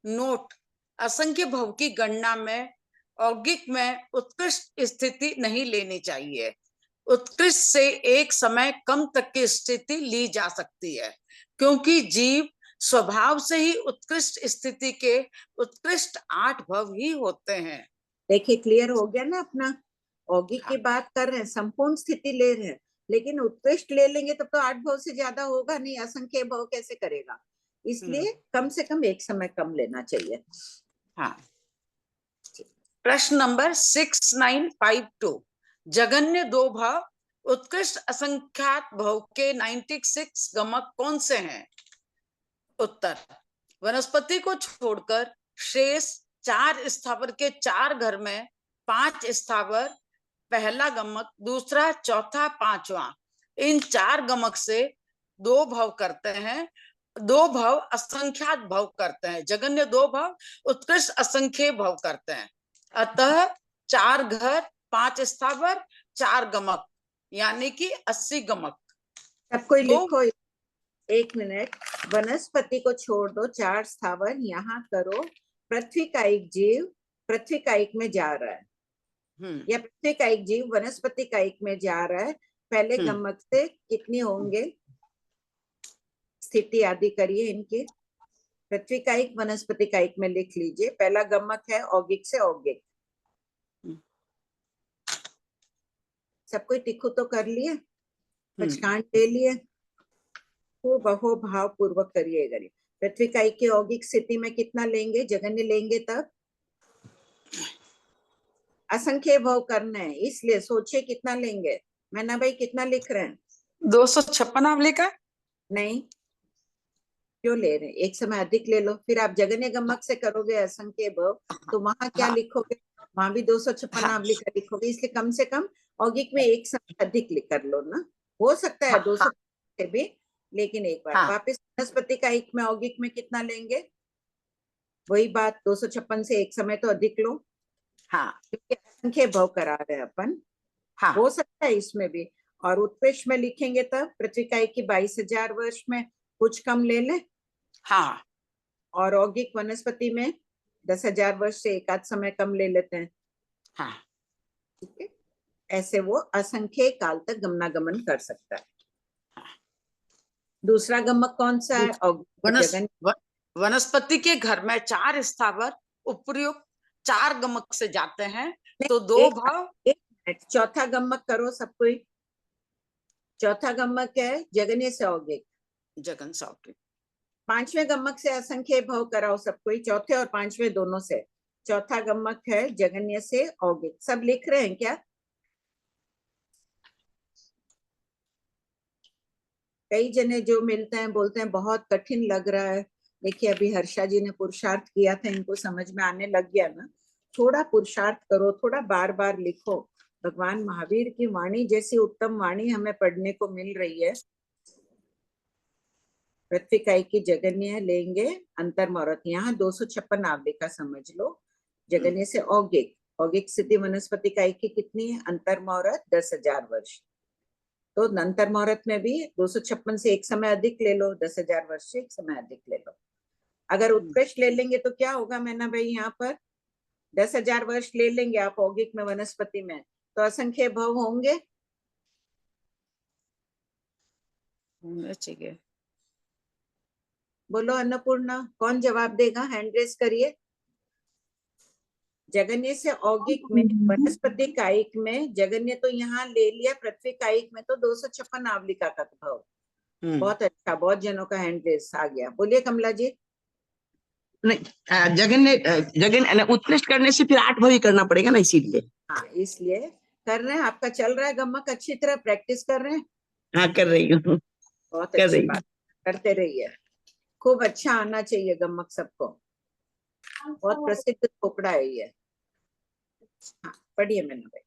[SPEAKER 3] नोट। असंख्य भाव की गणना में औगिक में उत्कृष्ट स्थिति नहीं लेनी चाहिए। उत्कृष्ट से एक समय कम तक की स्थिति ली जा सकती है, क्योंकि जीव स्वभाव से ही उत्कृष्ट स्थिति के उत्कृष्ट 8 भाव ही होते हैं।
[SPEAKER 4] देखिए, क्लियर हो गया ना अपना। औगिक की बात कर रहे हैं, संपूर्ण स्थिति ले रहे हैं, लेकिन उत्कृष्ट ले लेंगे तब तो 8 भाव से ज्यादा होगा नहीं, असंख्य भाव कैसे करेगा? इसलिए कम से कम एक समय कम लेना चाहिए।
[SPEAKER 3] हाँ, प्रश्न नंबर 6952 जगन्य दो भाव उत्कृष्ट असंख्यात भाव के 96 गमक कौन से हैं? उत्तर, वनस्पति को छोड़कर शेष 4 स्थावर के 4 घर में 5 स्थावर पहला गमक, दूसरा, चौथा, पांचवा, इन 4 गमक से 2 भाव करते हैं, 2 भाव असंख्यात भाव करते हैं। जगन्य 2 भाव उत्कृष्ट असंख्य भाव करते हैं। अतः 4 घर, 5 स्थावर, 4 गमक, यानी कि 80 गमक।
[SPEAKER 4] सब कोई
[SPEAKER 3] तो
[SPEAKER 4] लिखो, 1 मिनट। वनस्पति को छोड़ दो, 4 स्थावर यहाँ करो। पृथ्वी का एक जीव पृथ्वी का एक में जा रहा है, या पृथ्वी का एक जीव वनस्पति का एक में जा रहा है। पहले गमक से कितनी होंगे, स्थिति आदि करिए इनकी। पृथ्वी का एक वनस्पति का एक में लिख लीजिए। पहला गमक है औगिक से औगिक। सब कोई टिक्कू तो कर लिए, पचकान ले लिए, खूब अहो भाव पूर्वक करिएगा। पृथ्वी का एक के औगिक स्थिति में कितना लेंगे, जगन्य लेंगे तब असंख्य भाव करना है, इसलिए सोचिए कितना लेंगे। मैना भाई कितना लिख रहे हैं?
[SPEAKER 3] 256 आप लिखा?
[SPEAKER 4] नहीं, क्यों ले रहे हैं? एक समय अधिक ले लो, फिर आप जगन्य गमक से करोगे असंख्य भाव, तो वहां क्या लिखोगे? वहां भी 256 आप लिखोगे, इसलिए कम से कम औगिक में एक समय अधिक लिख कर लो ना। हो सकता है 200 से भी, लेकिन एक बार वापस वनस्पति का एक में औगिक में कितना लेंगे? वही बात, 256 से एक समय तो अधिक लो।
[SPEAKER 3] हाँ,
[SPEAKER 4] क्योंकि असंख्य भाव करा रहे हैं अपन।
[SPEAKER 3] हाँ,
[SPEAKER 4] हो सकता है इसमें भी। और उत्कृष्ट में लिखेंगे तब पृथ्वी का एक की 22,000 वर्ष में कुछ कम ले ले।
[SPEAKER 3] हाँ,
[SPEAKER 4] और औगिक वनस्पति में 10,000 वर्ष से एक आध समय कम ले लेते हैं।
[SPEAKER 3] हाँ,
[SPEAKER 4] ठीक है, ऐसे वो असंख्य काल तक गमनागमन कर सकता है। दूसरा गमक कौन सा है?
[SPEAKER 3] वनस्पति के घर में 4 स्थावर उपयुक्त 4 गमक से जाते हैं, तो 2 भाव।
[SPEAKER 4] एक मिनट, चौथा गमक करो सब कोई। चौथा गमक है जगन्य से औगिक।
[SPEAKER 3] जगन से औगिक।
[SPEAKER 4] 5वें गमक से असंख्य भाव कराओ सब कोई, चौथे और 5वें दोनों से। चौथा गमक है जगन्य से औगिक। सब लिख रहे हैं क्या? कई जने जो मिलते हैं बोलते हैं बहुत कठिन लग रहा है। देखिए, अभी हर्षा जी ने पुरुषार्थ किया था, इनको समझ में आने लग गया ना। थोड़ा पुरुषार्थ करो, थोड़ा बार बार लिखो। भगवान महावीर की वाणी जैसी उत्तम वाणी हमें पढ़ने को मिल रही है। पृथ्वी काई की जगन्य लेंगे, अंतर मुहूर्त यहाँ 256 आवली का समझ लो। जगन्य से औगिक, औगिक स्थिति वनस्पति काई की कितनी है? अंतर मुहूर्त 10,000 वर्ष। तो अंतर मुहूर्त में भी 256 से एक समय अधिक ले लो, 10,000 वर्ष से एक समय अधिक ले लो। अगर उत्कृष्ट ले लेंगे तो क्या होगा मैना भाई? यहाँ पर 10,000 वर्ष ले लेंगे आप औगिक में वनस्पति में, तो असंख्य भाव होंगे।
[SPEAKER 3] चाहिए।
[SPEAKER 4] बोलो अन्नपूर्णा, कौन जवाब देगा? हैंड रेस करिए। जगन्य से औगिक में वनस्पति कायिक में, जगन्य तो यहाँ ले लिया, पृथ्वी कायिक में तो 256 आवलिका का भाव। बहुत अच्छा, बहुत जनों का हैंड रेस आ गया। बोलिए कमला जी।
[SPEAKER 11] नहीं, जगन उत्कृष्ट करने से फिर 8 भवी करना पड़ेगा ना, इसीलिए।
[SPEAKER 4] हाँ, इसलिए कर रहे हैं। आपका चल रहा है गमक, अच्छी तरह प्रैक्टिस कर रहे हैं।
[SPEAKER 11] हाँ, कर रही हूँ।
[SPEAKER 4] बहुत
[SPEAKER 11] कर
[SPEAKER 4] अच्छी
[SPEAKER 11] रही
[SPEAKER 4] बात, करते रहिए। खूब अच्छा आना चाहिए गमक सबको। बहुत प्रसिद्ध थोपड़ा है ये। हाँ, पढ़िए मैंने भाई।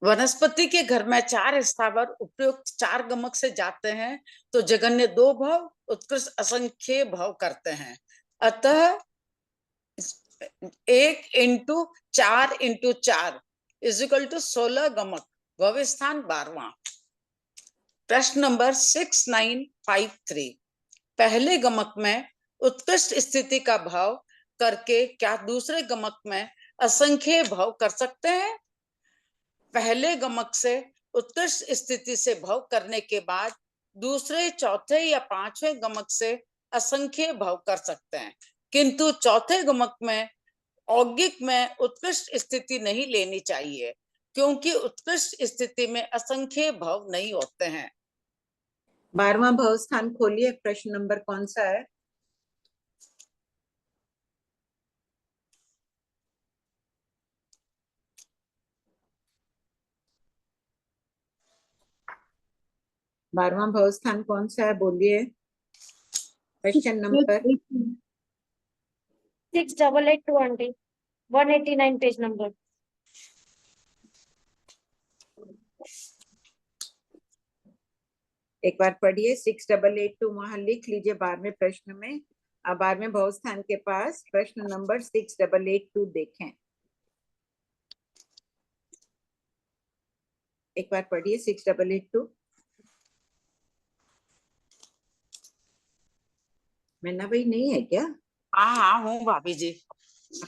[SPEAKER 3] वनस्पति के घर में 4 स्थावर उपयुक्त 4 गमक से जाते हैं तो जगन्य 2 भव उत्कृष्ट असंख्य भव करते हैं। अतः 1 × 4 × 4 = 16 गमक। भव स्थान 12वां। प्रश्न नंबर 6953। पहले गमक में उत्कृष्ट स्थिति का भाव करके क्या दूसरे गमक में असंख्य भाव कर सकते हैं? पहले गमक से उत्कृष्ट स्थिति से भाव करने के बाद दूसरे, चौथे या 5वें गमक से असंख्य भाव कर सकते हैं, किंतु चौथे गमक में औगिक में उत्कृष्ट स्थिति नहीं लेनी चाहिए, क्योंकि उत्कृष्ट स्थिति में असंख्य भाव नहीं होते हैं।
[SPEAKER 4] 12वां भव स्थान खोलिए। प्रश्न नंबर कौन सा है? बारहवां भव स्थान कौन सा है? बोलिए। Question number
[SPEAKER 1] 6882 aunty, 189 page number.
[SPEAKER 4] एक बार पढ़िए। 6882 वहां लिख लीजिए 12वें प्रश्न में। अब 12वें भव स्थान के पास प्रश्न नंबर 6882 देखें। एक बार पढ़िए 6882। मैना भाई नहीं है क्या?
[SPEAKER 3] हाँ हाँ हूँ भाभी जी।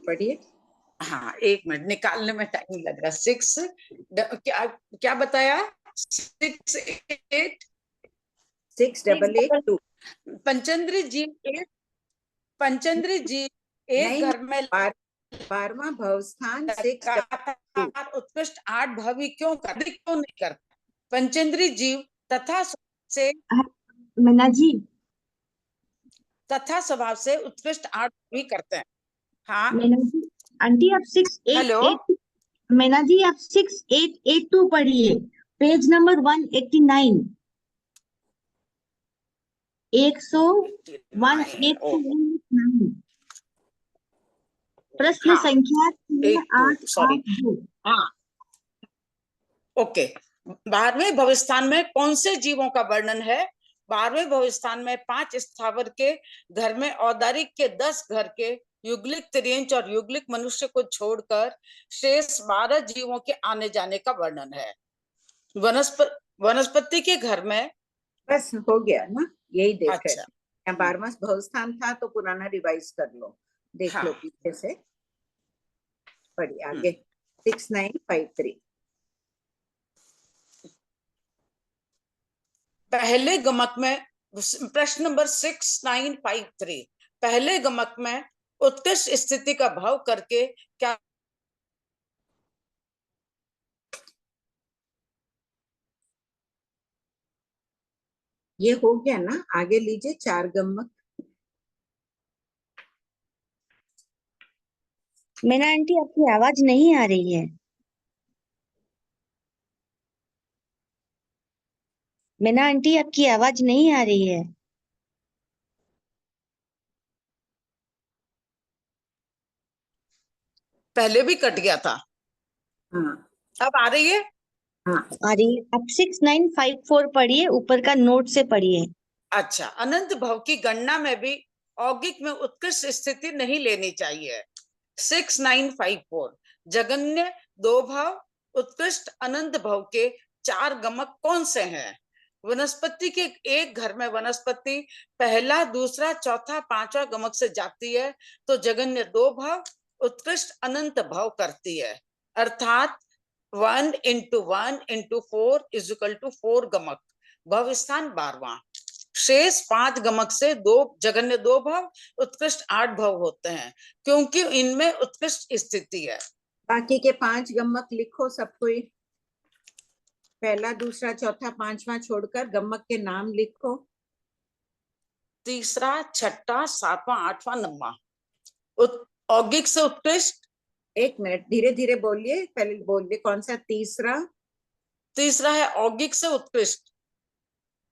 [SPEAKER 4] पढ़िए।
[SPEAKER 3] हाँ, 1 मिनट निकालने में टाइम लग रहा। 6 क्या क्या बताया?
[SPEAKER 4] 6882।
[SPEAKER 3] पंचेंद्री जी एक
[SPEAKER 4] नहीं,
[SPEAKER 3] घर में
[SPEAKER 4] 12वां भव स्थान 682।
[SPEAKER 3] उत्कृष्ट 8 भवी क्यों नहीं करता? पंचेंद्री जीव तथा से
[SPEAKER 10] मीना जी,
[SPEAKER 3] तथा स्वभाव से उत्कृष्ट 8 भी करते हैं। हाँ
[SPEAKER 10] मीना जी, आंटी आप 688, मीना जी आप 6882 पढ़िए, पेज नंबर 189। 189 प्रश्न
[SPEAKER 3] हाँ,
[SPEAKER 10] संख्या
[SPEAKER 3] सॉरी।
[SPEAKER 10] 6882।
[SPEAKER 3] हाँ ओके। 12वें भवस्थान में कौन से जीवों का वर्णन है? 12वें भवस्थान में 5 स्थावर के घर में औदारिक के 10 घर के युगलिक त्रियंच और युगलिक मनुष्य को छोड़कर शेष 12 जीवों के आने जाने का वर्णन है। वनस्पति के घर में
[SPEAKER 4] बस हो गया ना, यही देख रहे
[SPEAKER 3] अच्छा।
[SPEAKER 4] थे। यहाँ 12वां भव स्थान था तो पुराना रिवाइज कर लो, देख लो पीछे से। पढ़िए आगे। 6953।
[SPEAKER 3] पहले गमक में प्रश्न नंबर 6953। पहले गमक में उत्कृष्ट स्थिति का भाव करके क्या
[SPEAKER 4] ये हो गया ना? आगे लीजिए 4 गमक।
[SPEAKER 10] मीना आंटी आपकी आवाज नहीं आ रही है। मीना आंटी आपकी आवाज नहीं आ रही है।
[SPEAKER 3] पहले भी कट गया था।
[SPEAKER 4] हाँ
[SPEAKER 3] अब आ रही है?
[SPEAKER 4] हाँ
[SPEAKER 10] आ रही है। आप 6954 पढ़िए, ऊपर का नोट से पढ़िए।
[SPEAKER 3] अच्छा। अनंत भाव की गणना में भी औगिक में उत्कृष्ट स्थिति नहीं लेनी चाहिए। 6954। जगन्य 2 भाव उत्कृष्ट अनंत भाव के 4 गमक कौन से हैं? वनस्पति के एक घर में वनस्पति पहला, दूसरा, चौथा, 5वां गमक से जाती है तो जगन्य 2 भाव उत्कृष्ट अनंत भाव करती है, अर्थात 1 × 1 × 4 = 4 गमक। भव स्थान 12वां। शेष 5 गमक से 2 जगन्य 2 भाव उत्कृष्ट 8 भाव होते हैं, क्योंकि इनमें उत्कृष्ट स्थिति है।
[SPEAKER 4] बाकी के 5 गमक लिखो सब कोई। पहला, दूसरा, चौथा, पांचवा छोड़कर गमक के नाम लिखो।
[SPEAKER 3] तीसरा, छठा, सातवां, आठवां, नौवां। औगिक से उत्कृष्ट।
[SPEAKER 4] एक मिनट, धीरे धीरे बोलिए, पहले बोलिए कौन सा। तीसरा,
[SPEAKER 3] तीसरा है औगिक से उत्कृष्ट।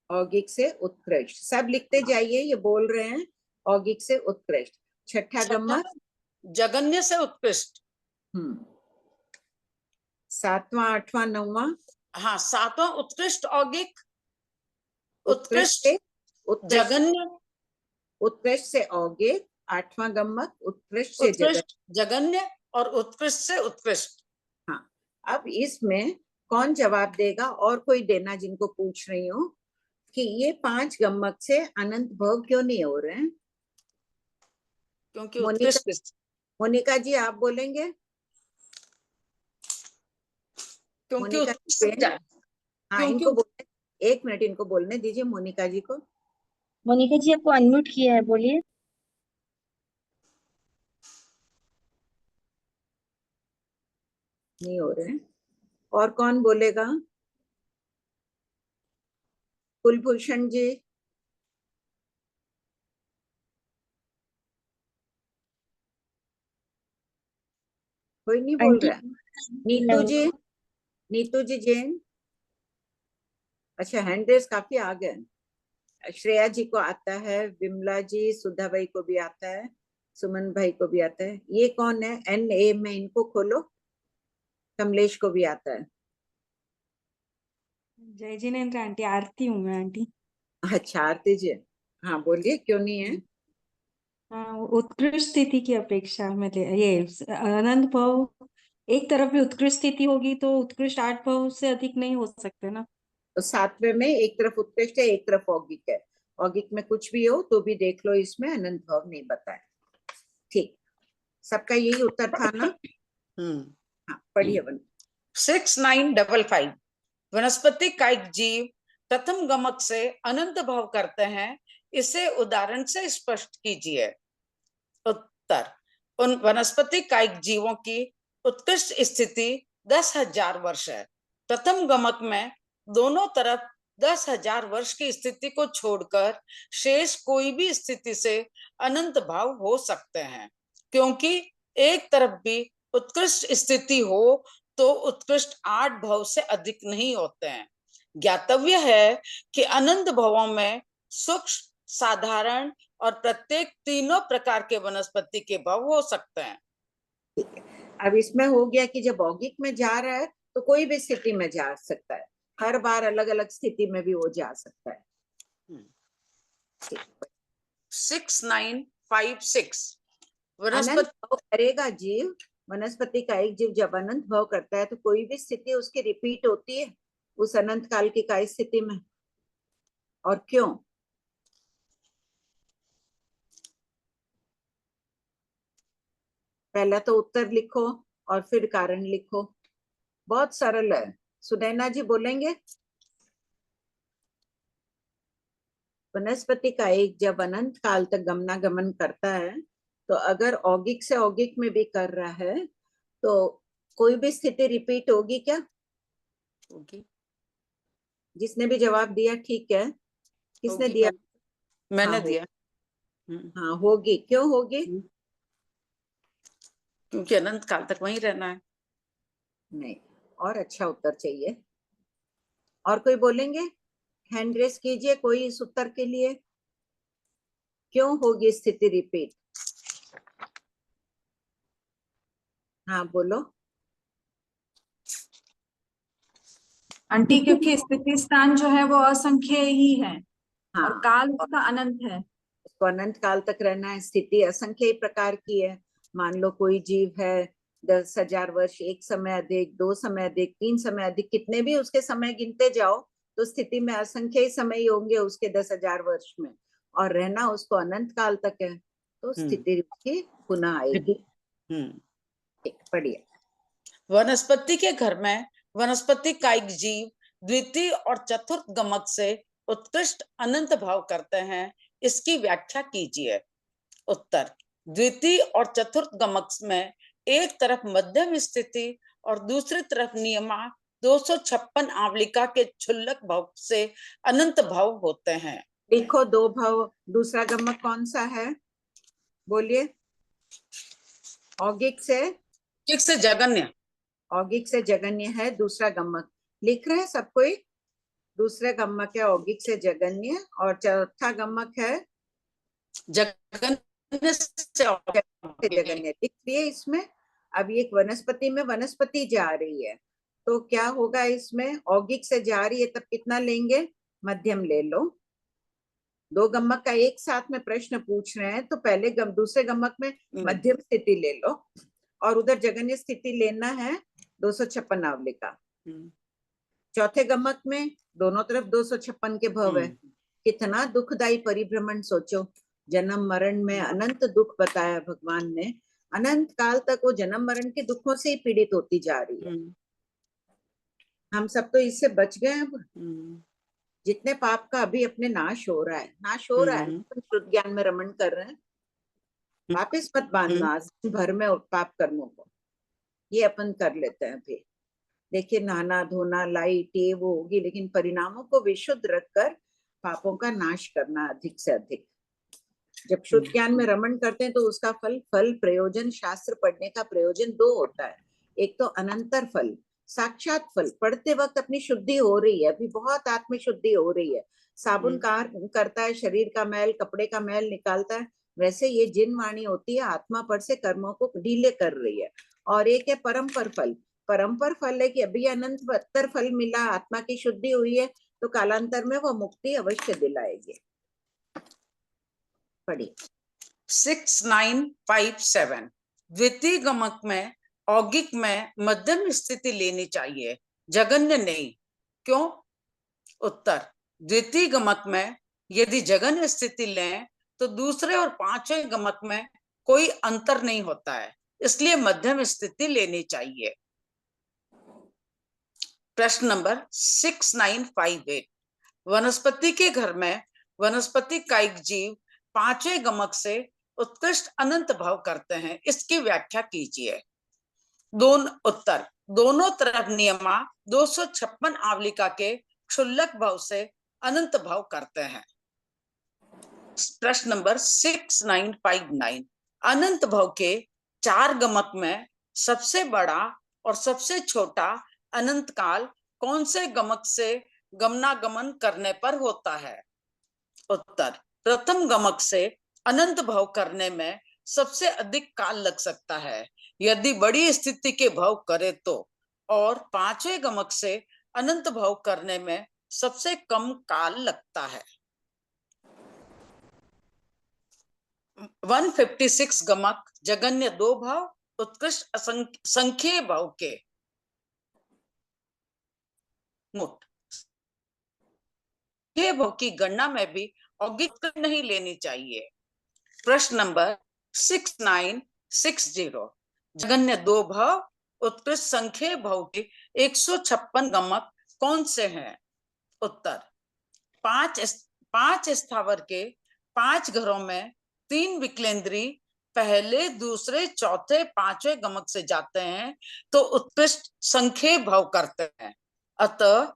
[SPEAKER 4] औगिक से उत्कृष्ट, सब लिखते जाइए, ये बोल रहे हैं औगिक से उत्कृष्ट। छठा गमक
[SPEAKER 3] जगन्य से उत्कृष्ट।
[SPEAKER 4] सातवां, आठवां, नौवां।
[SPEAKER 3] हाँ, सातवां उत्कृष्ट औगिक,
[SPEAKER 4] उत्कृष्ट से
[SPEAKER 3] जगन्य,
[SPEAKER 4] उत्कृष्ट से औगिक, आठवां गमक उत्कृष्ट से
[SPEAKER 3] उत्कृष्ट जगन्य और उत्कृष्ट से उत्कृष्ट।
[SPEAKER 4] हाँ, अब इसमें कौन जवाब देगा, और कोई देना जिनको पूछ रही हूँ कि ये 5 गमक से अनंत भव क्यों नहीं हो रहे हैं?
[SPEAKER 3] क्योंकि उत्कृष्ट।
[SPEAKER 4] मोनिका जी आप बोलेंगे?
[SPEAKER 3] क्योंकि
[SPEAKER 4] मोनिका जी, हाँ इनको बोलने, एक मिनट इनको बोलने दीजिए मोनिका जी को।
[SPEAKER 10] मोनिका जी आपको अनम्यूट किया है, बोलिए।
[SPEAKER 4] नहीं हो रहे हैं। और कौन बोलेगा? कुलभूषण जी, कोई नहीं बोल
[SPEAKER 10] आंटी
[SPEAKER 4] रहा है। नीतू जी, नीतू जी जैन, अच्छा हैंड रेस काफी आ गए। श्रेया जी को आता है, विमला जी, सुधा भाई को भी आता है, सुमन भाई को भी आता है। ये कौन है? NA में इनको खोलो, कमलेश को भी आता है।
[SPEAKER 12] जय जिनेन्द्र आंटी, आरती हूँ मैं आंटी।
[SPEAKER 4] अच्छा आरती जी, हाँ बोलिए क्यों नहीं है?
[SPEAKER 12] हाँ, उत्कृष्ट स्थिति की अपेक्षा में ये अनंत भाव, एक तरफ भी उत्कृष्ट स्थिति होगी तो उत्कृष्ट 8 भाव से अधिक नहीं हो सकते ना।
[SPEAKER 4] तो 7वें में एक तरफ उत्कृष्ट है, एक तरफ औगिक है। औगिक में कुछ भी हो तो भी देख लो, इसमें अनंत भाव नहीं बताए। ठीक, सबका यही उत्तर था ना? हाँ पढ़िए।
[SPEAKER 3] 6955 वनस्पति कायिक जीव प्रथम गमक से अनंत भाव करते हैं, इसे उदाहरण से स्पष्ट कीजिए। उत्तर, उन वनस्पति कायिक जीवों की उत्कृष्ट स्थिति 10,000 वर्ष है। प्रथम गमक में दोनों तरफ 10,000 वर्ष की स्थिति को छोड़कर शेष कोई भी स्थिति से अनंत भाव हो सकते हैं, क्योंकि एक तरफ भी उत्कृष्ट स्थिति हो तो उत्कृष्ट 8 भाव से अधिक नहीं होते हैं। ज्ञातव्य है कि अनंत भावों में सूक्ष्म, साधारण और प्रत्येक तीनों प्रकार के वनस्पति के भाव हो सकते हैं।
[SPEAKER 4] अब इसमें हो गया कि जब औगिक में जा रहा है तो कोई भी स्थिति में जा सकता है, हर बार अलग अलग स्थिति में भी वो जा सकता है।
[SPEAKER 3] 6956
[SPEAKER 4] अनंत भाव करेगा जीव, वनस्पति का एक जीव जब अनंत भाव करता है तो कोई भी स्थिति उसकी रिपीट होती है उस अनंत काल की काय स्थिति में, और क्यों? पहला तो उत्तर लिखो और फिर कारण लिखो, बहुत सरल है। सुनैना जी बोलेंगे? वनस्पति का एक जब अनंत काल तक गमनागमन करता है तो अगर औगिक से औगिक में भी कर रहा है तो कोई भी स्थिति रिपीट होगी क्या?
[SPEAKER 3] होगी।
[SPEAKER 4] जिसने भी जवाब दिया ठीक है, किसने दिया?
[SPEAKER 3] मैंने
[SPEAKER 4] हाँ,
[SPEAKER 3] दिया।
[SPEAKER 4] हाँ होगी। क्यों होगी?
[SPEAKER 3] क्योंकि अनंत काल तक वहीं रहना है।
[SPEAKER 4] नहीं, और अच्छा उत्तर चाहिए। और कोई बोलेंगे? हैंड रेस कीजिए कोई इस उत्तर के लिए। क्यों होगी स्थिति रिपीट? हाँ बोलो
[SPEAKER 2] आंटी, क्योंकि स्थिति स्थान जो है वो असंख्य ही है।
[SPEAKER 4] हाँ,
[SPEAKER 2] और काल उसका अनंत है।
[SPEAKER 4] उसको अनंत काल तक रहना है। स्थिति असंख्य प्रकार की है। मान लो कोई जीव है 10,000 वर्ष, एक समय अधिक, 2 समय अधिक, 3 समय अधिक, कितने भी उसके समय गिनते जाओ तो स्थिति में असंख्य ही समय ही होंगे उसके 10,000 वर्ष में, और रहना उसको अनंत काल तक है, तो स्थिति उसकी पुनः आएगी। पढ़िए।
[SPEAKER 3] वनस्पति के घर में वनस्पति कायिक जीव द्वितीय और चतुर्थ गमक से उत्कृष्ट अनंत भाव करते हैं, इसकी व्याख्या कीजिए। उत्तर, द्वितीय और चतुर्थ गमक में एक तरफ मध्यम स्थिति और दूसरी तरफ 256 आवलिका के क्षुल्लक भाव से अनंत भाव होते हैं।
[SPEAKER 4] लिखो दो भाव। दूसरा गमक कौन सा है, बोलिए। औगिक से
[SPEAKER 3] जगन्य।
[SPEAKER 4] औगिक से जगन्य है दूसरा गमक। लिख रहे हैं सब कोई? दूसरा गमक है औगिक से जगन्य, और चौथा गमक है
[SPEAKER 3] जगन्य से
[SPEAKER 4] जगन्य। लिख दिए इसमें। अब ये वनस्पति में वनस्पति जा रही है, तो क्या होगा इसमें? औगिक से जा रही है, तब कितना लेंगे? मध्यम ले लो। दो गमक का एक साथ में प्रश्न पूछ रहे हैं, तो पहले दूसरे गमक में मध्यम स्थिति ले लो, और उधर जगन्य स्थिति लेना है 256 आवलिका। चौथे गमक में दोनों तरफ 256 के भव है। कितना दुखदाई परिभ्रमण सोचो। जन्म मरण में अनंत दुख बताया भगवान ने। अनंत काल तक वो जन्म मरण के दुखों से ही पीड़ित होती जा रही है। हम सब तो इससे बच गए अब। जितने पाप का अभी अपने नाश हो रहा है, तो शुद्ध ज्ञान में रमण कर रहे हैं। वापिस मत बांधना आज भर में पाप कर्मों को। ये अपन कर लेते हैं। अभी देखिए, नहाना धोना लाइट ये वो होगी, लेकिन परिणामों को विशुद्ध रखकर पापों का नाश करना अधिक से अधिक। जब शुद्ध ज्ञान में रमण करते हैं तो उसका फल प्रयोजन, शास्त्र पढ़ने का प्रयोजन दो होता है। एक तो अनंतर फल, साक्षात फल। पढ़ते वक्त अपनी शुद्धि हो रही है, अभी बहुत आत्म शुद्धि हो रही है। साबुन कार्य करता है, शरीर का मैल कपड़े का मैल निकालता है, वैसे ये जिन वाणी होती है आत्मा पर से कर्मों को ढीले कर रही है। और एक है परम्पर फल। परम्पर फल है कि अभी अनंतर फल मिला, आत्मा की शुद्धि हुई है, तो कालांतर में वो मुक्ति अवश्य दिलाएगी। पढ़िए
[SPEAKER 3] 6957। द्वितीय गमक में औगिक में मध्यम स्थिति लेनी चाहिए, जगन्य नहीं। क्यों? उत्तर, द्वितीय गमक में यदि जगन्य स्थिति लें तो दूसरे और पांचवें गमक में कोई अंतर नहीं होता है, इसलिए मध्यम स्थिति लेनी चाहिए। प्रश्न नंबर 6958। वनस्पति के घर में वनस्पति कायिक जीव पांचवें गमक से उत्कृष्ट अनंत भाव करते हैं, इसकी व्याख्या कीजिए। उत्तर, दोनों तरफ नियमा 256 आवलिका के क्षुल्लक भाव से अनंत भाव करते हैं। प्रश्न नंबर 6959। अनंत भाव के 4 गमक में सबसे बड़ा और सबसे छोटा अनंत काल कौन से गमक से गमनागमन करने पर होता है? उत्तर, प्रथम गमक से अनंत भाव करने में सबसे अधिक काल लग सकता है यदि बड़ी स्थिति के भाव करे तो, और पांचवें गमक से अनंत भाव करने में सबसे कम काल लगता है। 156 गमक जगन्य 2 भाव उत्कृष्ट संख्येय भाव के मुठ भाव की गणना में भी औगिक नहीं लेनी चाहिए। प्रश्न नंबर 6960। जगन्य 2 भाव उत्कृष्ट संख्येय भाव के 156 गमक कौन से हैं? उत्तर, 5 स्थावर के 5 घरों में 3 विकलेंद्री पहले दूसरे चौथे पांचवें गमक से जाते हैं तो उत्कृष्ट संख्येय भाव करते हैं। अतः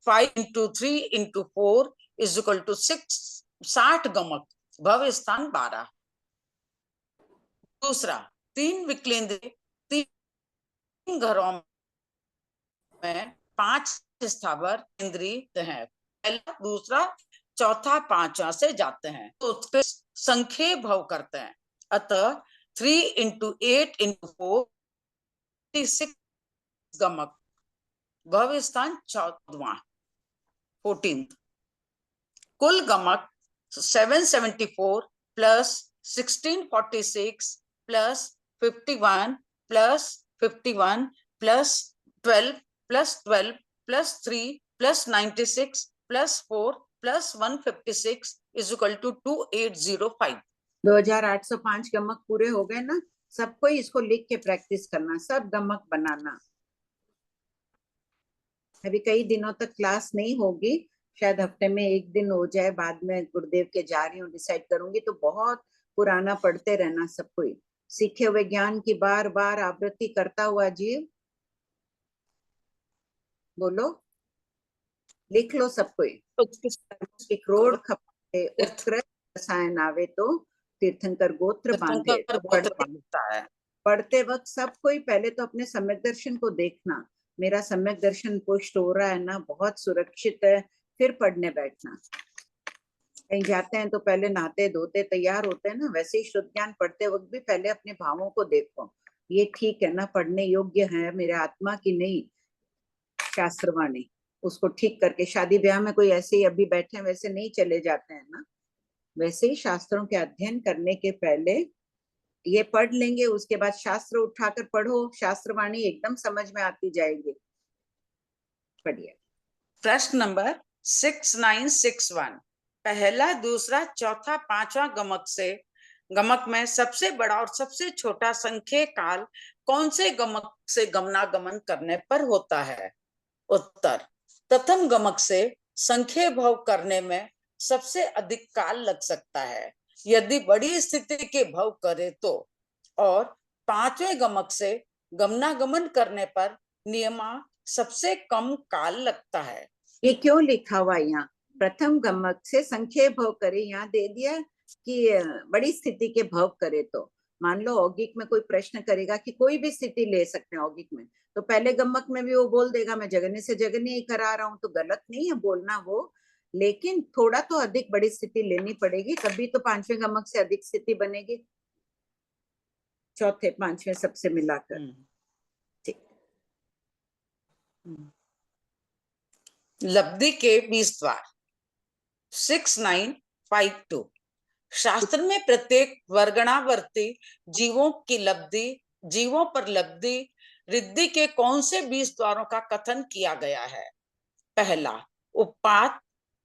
[SPEAKER 3] 5 into 3 into 4 is equal to 60 गमक, भव स्थान 12। दूसरा, 3 विकलेंद्री 3 घरों में 5 स्थावर इंद्री हैं, पहला दूसरा चौथा पांचवा से जाते हैं तो उत्कृष्ट संख्येय भाव करते हैं। अतः 3 into 8 into 4 36 गमक, भव स्थान 14वां 14th। कुल गमक 774 plus 1646 plus 51 plus 51 plus 12 plus 12 plus 3 plus 96 plus 4 plus 156 is equal to 2805।
[SPEAKER 4] 2805 गमक पूरे हो गए ना? सबको इसको लिख के प्रैक्टिस करना, सब गमक बनाना। अभी कई दिनों तक क्लास नहीं होगी, शायद हफ्ते में 1 दिन हो जाए, बाद में गुरुदेव के जा रही हूँ डिसाइड करूंगी, तो बहुत पुराना पढ़ते रहना सबको ही। सीखे हुए ज्ञान की बार बार आवृत्ति करता हुआ जीव बोलो, लिख लो सब कोई। क्रोध खपाते उत्कृष्ट रसायन आवे तो तीर्थंकर गोत्र बांधे।
[SPEAKER 3] तीर्थंकर गोत्र बांधता है।
[SPEAKER 4] पढ़ते वक्त सब कोई पहले तो अपने सम्यक दर्शन को देखना, मेरा सम्यक दर्शन पुष्ट हो रहा है ना, बहुत सुरक्षित है, फिर पढ़ने बैठना। कहीं जाते हैं तो पहले नहाते धोते तैयार होते हैं ना, वैसे ही शुद्ध ज्ञान पढ़ते वक्त भी पहले अपने भावों को देखो, ये ठीक है ना, पढ़ने योग्य है मेरे आत्मा की नहीं शास्त्रवाणी, उसको ठीक करके। शादी ब्याह में कोई ऐसे ही अभी बैठे हैं वैसे नहीं चले जाते हैं ना, वैसे ही शास्त्रों के अध्ययन करने के पहले ये पढ़ लेंगे, उसके बाद शास्त्र उठाकर पढ़ो, शास्त्रवाणी एकदम समझ में आती जाएगी। पढ़िए।
[SPEAKER 3] प्रश्न नंबर 6961, पहला दूसरा चौथा पांचवा गमक में सबसे बड़ा और सबसे छोटा संख्य काल कौन से गमक से गमनागमन करने पर होता है? उत्तर, प्रथम गमक से संख्य भव करने में सबसे अधिक काल लग सकता है यदि बड़ी स्थिति के भव करे तो, और पांचवें गमक से गमनागमन करने पर नियमा सबसे कम काल लगता है।
[SPEAKER 4] ये क्यों लिखा हुआ यहाँ? प्रथम गमक से संख्य भव करे, यहाँ दे दिया कि बड़ी स्थिति के भव करे तो। मान लो औगिक में कोई प्रश्न करेगा कि कोई भी स्थिति ले सकते हैं औगिक में, तो पहले गमक में भी वो बोल देगा मैं जगन्य से जगन्य ही करा रहा हूँ, तो गलत नहीं है बोलना वो, लेकिन थोड़ा तो अधिक बड़ी स्थिति लेनी पड़ेगी, तभी तो पांचवें गमक से अधिक स्थिति बनेगी, चौथे पांचवें सबसे मिलाकर। ठीक।
[SPEAKER 3] लब्धि के 20 द्वार। 6952, शास्त्र में प्रत्येक वर्गणावर्ती जीवों पर लब्धि रिद्धि के कौन से 20 द्वारों का कथन किया गया है? पहला, उत्पात,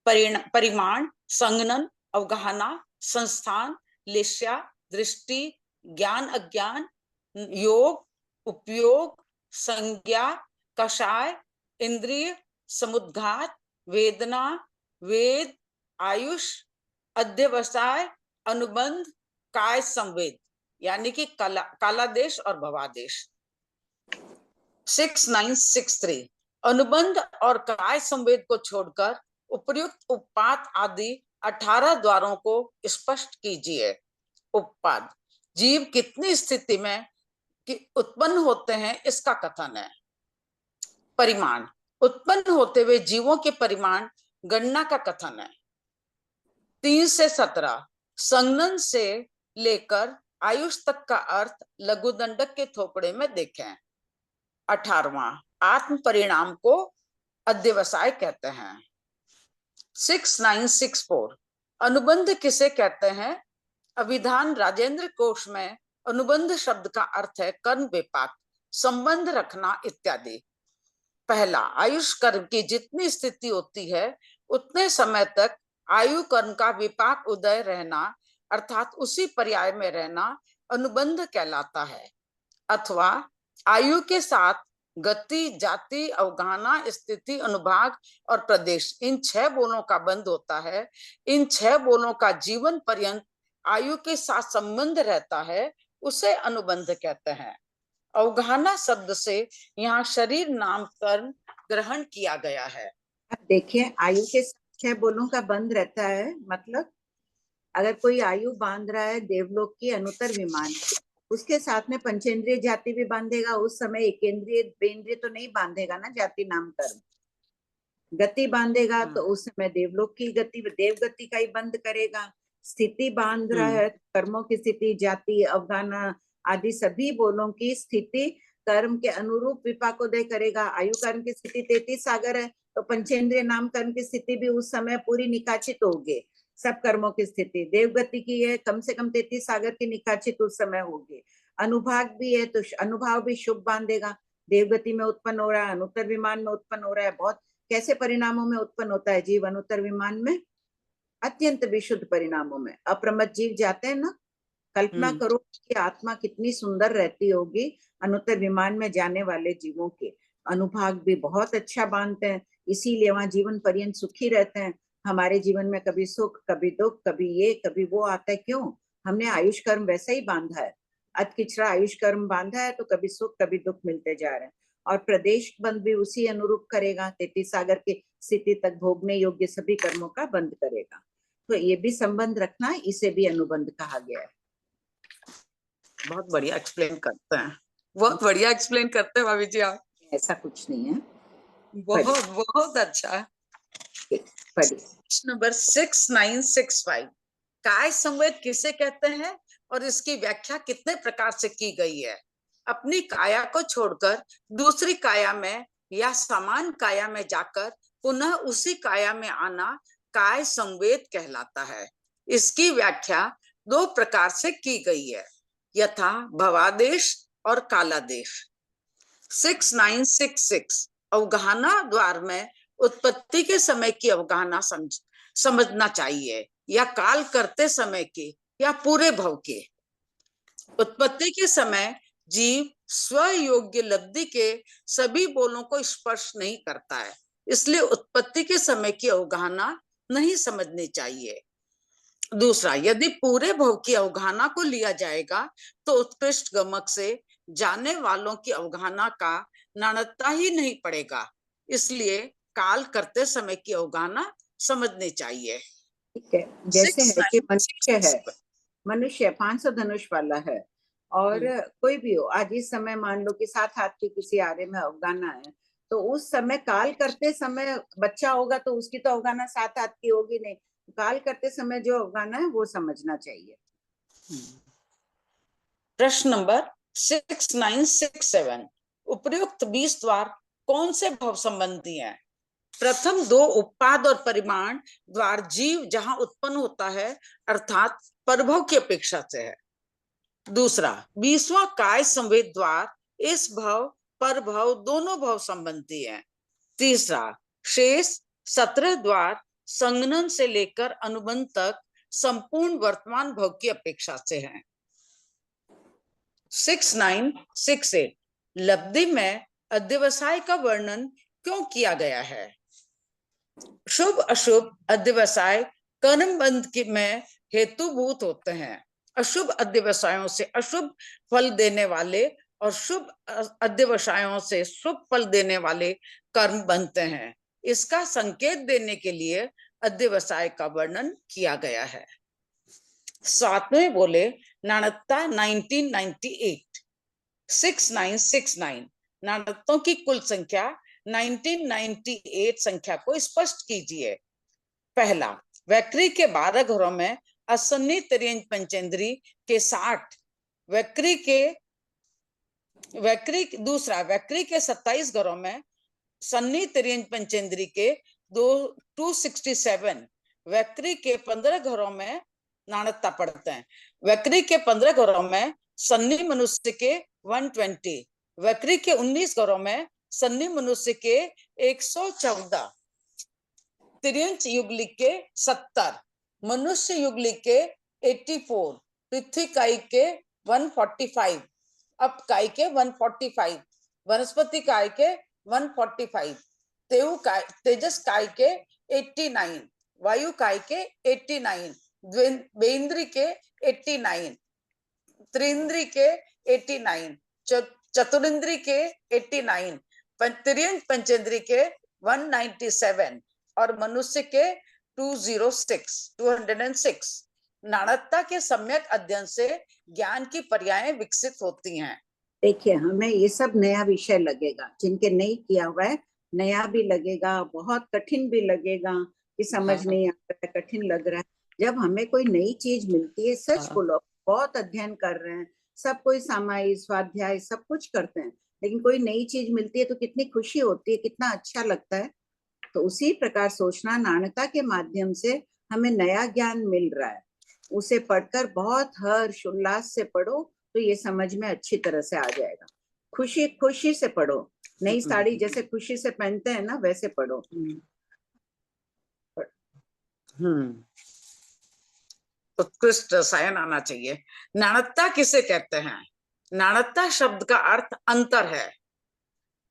[SPEAKER 3] परिमाण, संगनन, अवगाहना, संस्थान, लिस्या, दृष्टि, ज्ञान अज्ञान, योग, उपयोग, संज्ञा, कषाय, इंद्रिय, समुद्घात, वेदना, वेद, आयुष, अध्यवसाय, अनुबंध, काय संवेद, यानी कि कालादेश और भवादेश। 6963, अनुबंध और काय संवेद को छोड़कर उपर्युक्त उत्पात आदि 18 द्वारों को स्पष्ट कीजिए। उत्पाद, जीव कितनी स्थिति में उत्पन्न होते हैं इसका कथन है। परिमाण, उत्पन्न होते हुए जीवों के परिमाण गणना का कथन है। 3 से 17, संगनन से लेकर आयुष तक का अर्थ लघुदंडक के थोपड़े में देखें। 18वां, आत्म परिणाम को अध्यवसाय कहते हैं। 6964, अनुबंध किसे कहते हैं? अभिधान राजेंद्र कोश में अनुबंध शब्द का अर्थ है कर्म विपाक, संबंध रखना इत्यादि। पहला, आयुष कर्म की जितनी स्थिति होती है उतने समय तक आयु कर्म का विपाक उदय रहना अर्थात उसी पर्याय में रहना अनुबंध कहलाता है, अथवा आयु के साथ गति, जाति, अवगाहना, स्थिति, अनुभाग और प्रदेश, इन 6 बोलों का बंध होता है। इन 6 बोलों का जीवन पर्यंत आयु के साथ संबंध रहता है, उसे अनुबंध कहते हैं। अवगाहना शब्द से यहाँ शरीर नाम कर्म ग्रहण किया गया है।
[SPEAKER 4] देखिए, आयु के 6 बोलों का बंध रहता है, मतलब अगर कोई आयु बांध रहा है देवलोक की अनुत्तर विमान, उसके साथ में पंचेंद्रिय जाति भी बांधेगा, उस समय एकेंद्रिय द्विंद्रिय तो नहीं बांधेगा ना, जाति नाम कर्म। गति बांधेगा तो उस समय देवलोक की गति, देव गति का ही बंद करेगा। स्थिति बांध रहा है, कर्मों की स्थिति, जाति, अवगाहना आदि सभी बोलों की स्थिति कर्म के अनुरूप विपाकोदय करेगा। आयु कर्म की स्थिति 33 सागर है, तो पंचेंद्रिय नाम कर्म की स्थिति भी उस समय पूरी निकाचित होगी। सब कर्मों की स्थिति देवगति की है, कम से कम 33 सागर की निकाचित उस समय होगी। अनुभाग भी है तो अनुभाव भी शुभ बांधेगा, देवगति में उत्पन्न हो रहा है, अनुत्तर विमान में उत्पन्न हो रहा है। बहुत कैसे परिणामों में उत्पन्न होता है जीव अनुत्तर विमान में? अत्यंत विशुद्ध परिणामों में। अप्रमत जीव जाते हैं ना, कल्पना करो कि आत्मा कितनी सुंदर रहती होगी अनुत्तर विमान में जाने वाले जीवों के। अनुभाग भी बहुत अच्छा बांधते हैं, इसीलिए वहां जीवन पर्यंत सुखी रहते हैं। हमारे जीवन में कभी सुख, कभी दुख, कभी ये कभी वो आता है। क्यों? हमने आयुष कर्म वैसा ही बांधा है, अतकिचरा आयुष कर्म बांधा है, तो कभी सुख कभी दुख मिलते जा रहे हैं। और प्रदेश बंद भी उसी अनुरूप करेगा, 33 सागर की स्थिति तक भोगने योग्य सभी कर्मों का बंद करेगा। तो ये भी संबंध रखना, इसे भी अनुबंध कहा गया है।
[SPEAKER 3] बहुत बढ़िया एक्सप्लेन करते हैं, बहुत बढ़िया एक्सप्लेन करते हैं भाभी जी आप।
[SPEAKER 4] ऐसा कुछ नहीं है,
[SPEAKER 3] बहुत बहुत अच्छा।
[SPEAKER 4] पढ़िए।
[SPEAKER 3] नंबर 6965, काय संवेद किसे कहते हैं और इसकी व्याख्या कितने प्रकार से की गई है? अपनी काया को छोड़कर दूसरी काया में या समान काया में जाकर पुनः उसी काया में आना काय संवेद कहलाता है। इसकी व्याख्या दो प्रकार से की गई है, यथा भवादेश और कालादेश। 6966, अवगाहना द्वार में उत्पत्ति के समय की अवगाहना समझना चाहिए, या काल करते समय की या पूरे भव की। उत्पत्ति के समय जीव स्वयोग्य लब्धि के सभी बोलों को स्पर्श नहीं करता है, इसलिए उत्पत्ति के समय की अवगाहना नहीं समझनी चाहिए। दूसरा, यदि पूरे भव की अवगाहना को लिया जाएगा तो उत्कृष्ट गमक से जाने वालों की अवगाहना का नाणत्ता ही नहीं पड़ेगा, इसलिए काल करते समय की अवगाहना समझनी चाहिए।
[SPEAKER 4] ठीक है, जैसे है कि मनुष्य है, मनुष्य 500 धनुष वाला है, और कोई भी हो, आज इस समय मान लो कि 7 हाथ की किसी आरे में अवगाहना है, तो उस समय काल करते समय बच्चा होगा तो उसकी तो अवगाहना 7 हाथ की होगी नहीं, काल करते समय जो अवगाहना है वो समझना चाहिए।
[SPEAKER 3] प्रश्न नंबर 6967, उपर्युक्त 20 द्वार कौन से भव संबंधी हैं? प्रथम 2 उत्पाद और परिमाण द्वार जीव जहां उत्पन्न होता है अर्थात परभव की अपेक्षा से है। दूसरा, 20वां काय संवेद द्वार इस भव पर भव दोनों भव संबंधी है। तीसरा, शेष 17 द्वार संगनन से लेकर अनुबंध तक संपूर्ण वर्तमान भव की अपेक्षा से है। 6968, लब्धि में अध्यवसाय का वर्णन क्यों किया गया है? शुभ अशुभ अध्यवसाय कर्म बंध में हेतुभूत होते हैं। अशुभ अध्यवसायों से अशुभ फल देने वाले और शुभ अध्यवसायों से शुभ फल देने वाले कर्म बनते हैं। इसका संकेत देने के लिए अध्यवसाय का वर्णन किया गया है। 7वें बोले नाणत्ता 1998। 6969, नाणत्तों की कुल संख्या 1998 संख्या को स्पष्ट कीजिए। पहला, वैक्री के 12 घरों में असन्नी तिर्यंज पंचेंद्री के 60, दूसरा वैक्री के 27 घरों में सन्नी तिर्यंज पंचेंद्री के 267, वैक्री के 15 घरों में नाणत्ता पढ़ते हैं। वैक्री के 15 घरों में सन्नी मनुष्य के 120, वैक्री के 19 घरों में सन्नी मनुष्य के 114, तिर्यंच युगलिक के 70, मनुष्य युगलिक के 84, पृथ्वी काई के 145, अप काय के 145, वनस्पति काय के 145, तेजस काय के 89, वायु काय के 89, द्वेंद्री के 89, त्रिंद्री के 89, चतुरिंद्री के 89, तिर्यंच पंचेंद्री के 197 और मनुष्य के 206। नाणत्ता के सम्यक अध्ययन से ज्ञान की पर्यायें विकसित होती हैं।
[SPEAKER 4] देखिए, हमें ये सब नया विषय लगेगा, जिनके नहीं किया हुआ है नया भी लगेगा, बहुत कठिन भी लगेगा कि समझ नहीं आ रहा है, कठिन लग रहा है। जब हमें कोई नई चीज मिलती है, सच बोलो, बहुत अध्ययन कर रहे हैं, सब कोई सामायिक स्वाध्याय सब कुछ करते हैं, लेकिन कोई नई चीज मिलती है तो कितनी खुशी होती है, कितना अच्छा लगता है। तो उसी प्रकार सोचना, नाणकता के माध्यम से हमें नया ज्ञान मिल रहा है, उसे पढ़कर बहुत हर्ष उल्लास से पढ़ो तो ये समझ में अच्छी तरह से आ जाएगा। खुशी खुशी से पढ़ो, नई साड़ी जैसे खुशी से पहनते हैं ना, वैसे पढ़ो।
[SPEAKER 3] उत्कृष्ट रसायन आना चाहिए। नाणत्ता किसे कहते हैं? नाणत्ता शब्द का अर्थ अंतर है।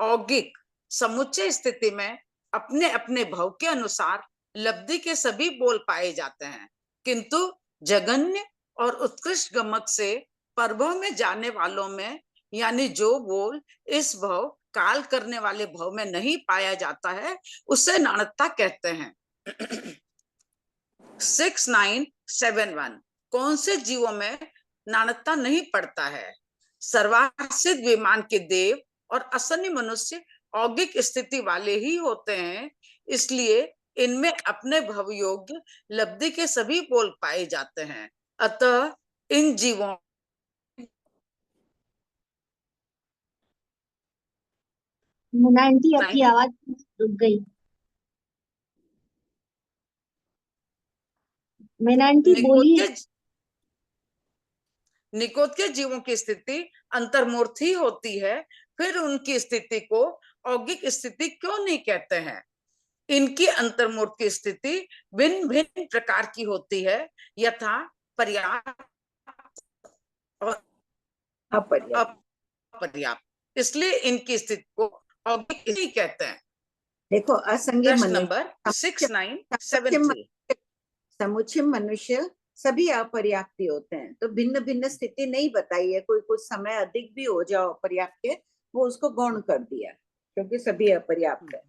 [SPEAKER 3] औगिक समुच्चय स्थिति में अपने अपने भव के अनुसार लब्धि के सभी बोल पाए जाते हैं, किंतु जगन्य और उत्कृष्ट गमक से परभव में जाने वालों में, यानी जो बोल इस भव काल करने वाले भव में नहीं पाया जाता है, उसे नाणत्ता कहते हैं। 6971 कौन से जीवों में नाणत्ता नहीं पड़ता है? सर्वासित विमान के देव और असन्नी मनुष्य औगिक स्थिति वाले ही होते हैं, इसलिए इनमें अपने भवयोग्य लब्धि के सभी बोल पाए जाते हैं। अतः इन जीवों
[SPEAKER 10] आंटी आपकी आवाज रुक गई। मैना आंटी बोलिए।
[SPEAKER 3] निकोद के जीवों की स्थिति अंतर्मूर्त ही होती है, फिर उनकी स्थिति को औगिक स्थिति क्यों नहीं कहते हैं? इनकी अंतर्मूर्त की स्थिति भिन्न भिन्न प्रकार की होती है, यथा पर्याप्त और अपर्याप्त, इसलिए इनकी स्थिति को औगिक नहीं कहते हैं।
[SPEAKER 4] देखो असंगी
[SPEAKER 3] प्रश्न
[SPEAKER 4] मनुष्य
[SPEAKER 3] नंबर 6973
[SPEAKER 4] समुचिम मनुष्य सभी अपर्याप्ति होते हैं, तो भिन्न भिन्न स्थिति नहीं बताई है। कोई कुछ समय अधिक भी हो जाओ अपर्याप्त के, वो उसको गौण कर दिया, क्योंकि सभी अपर्याप्त है।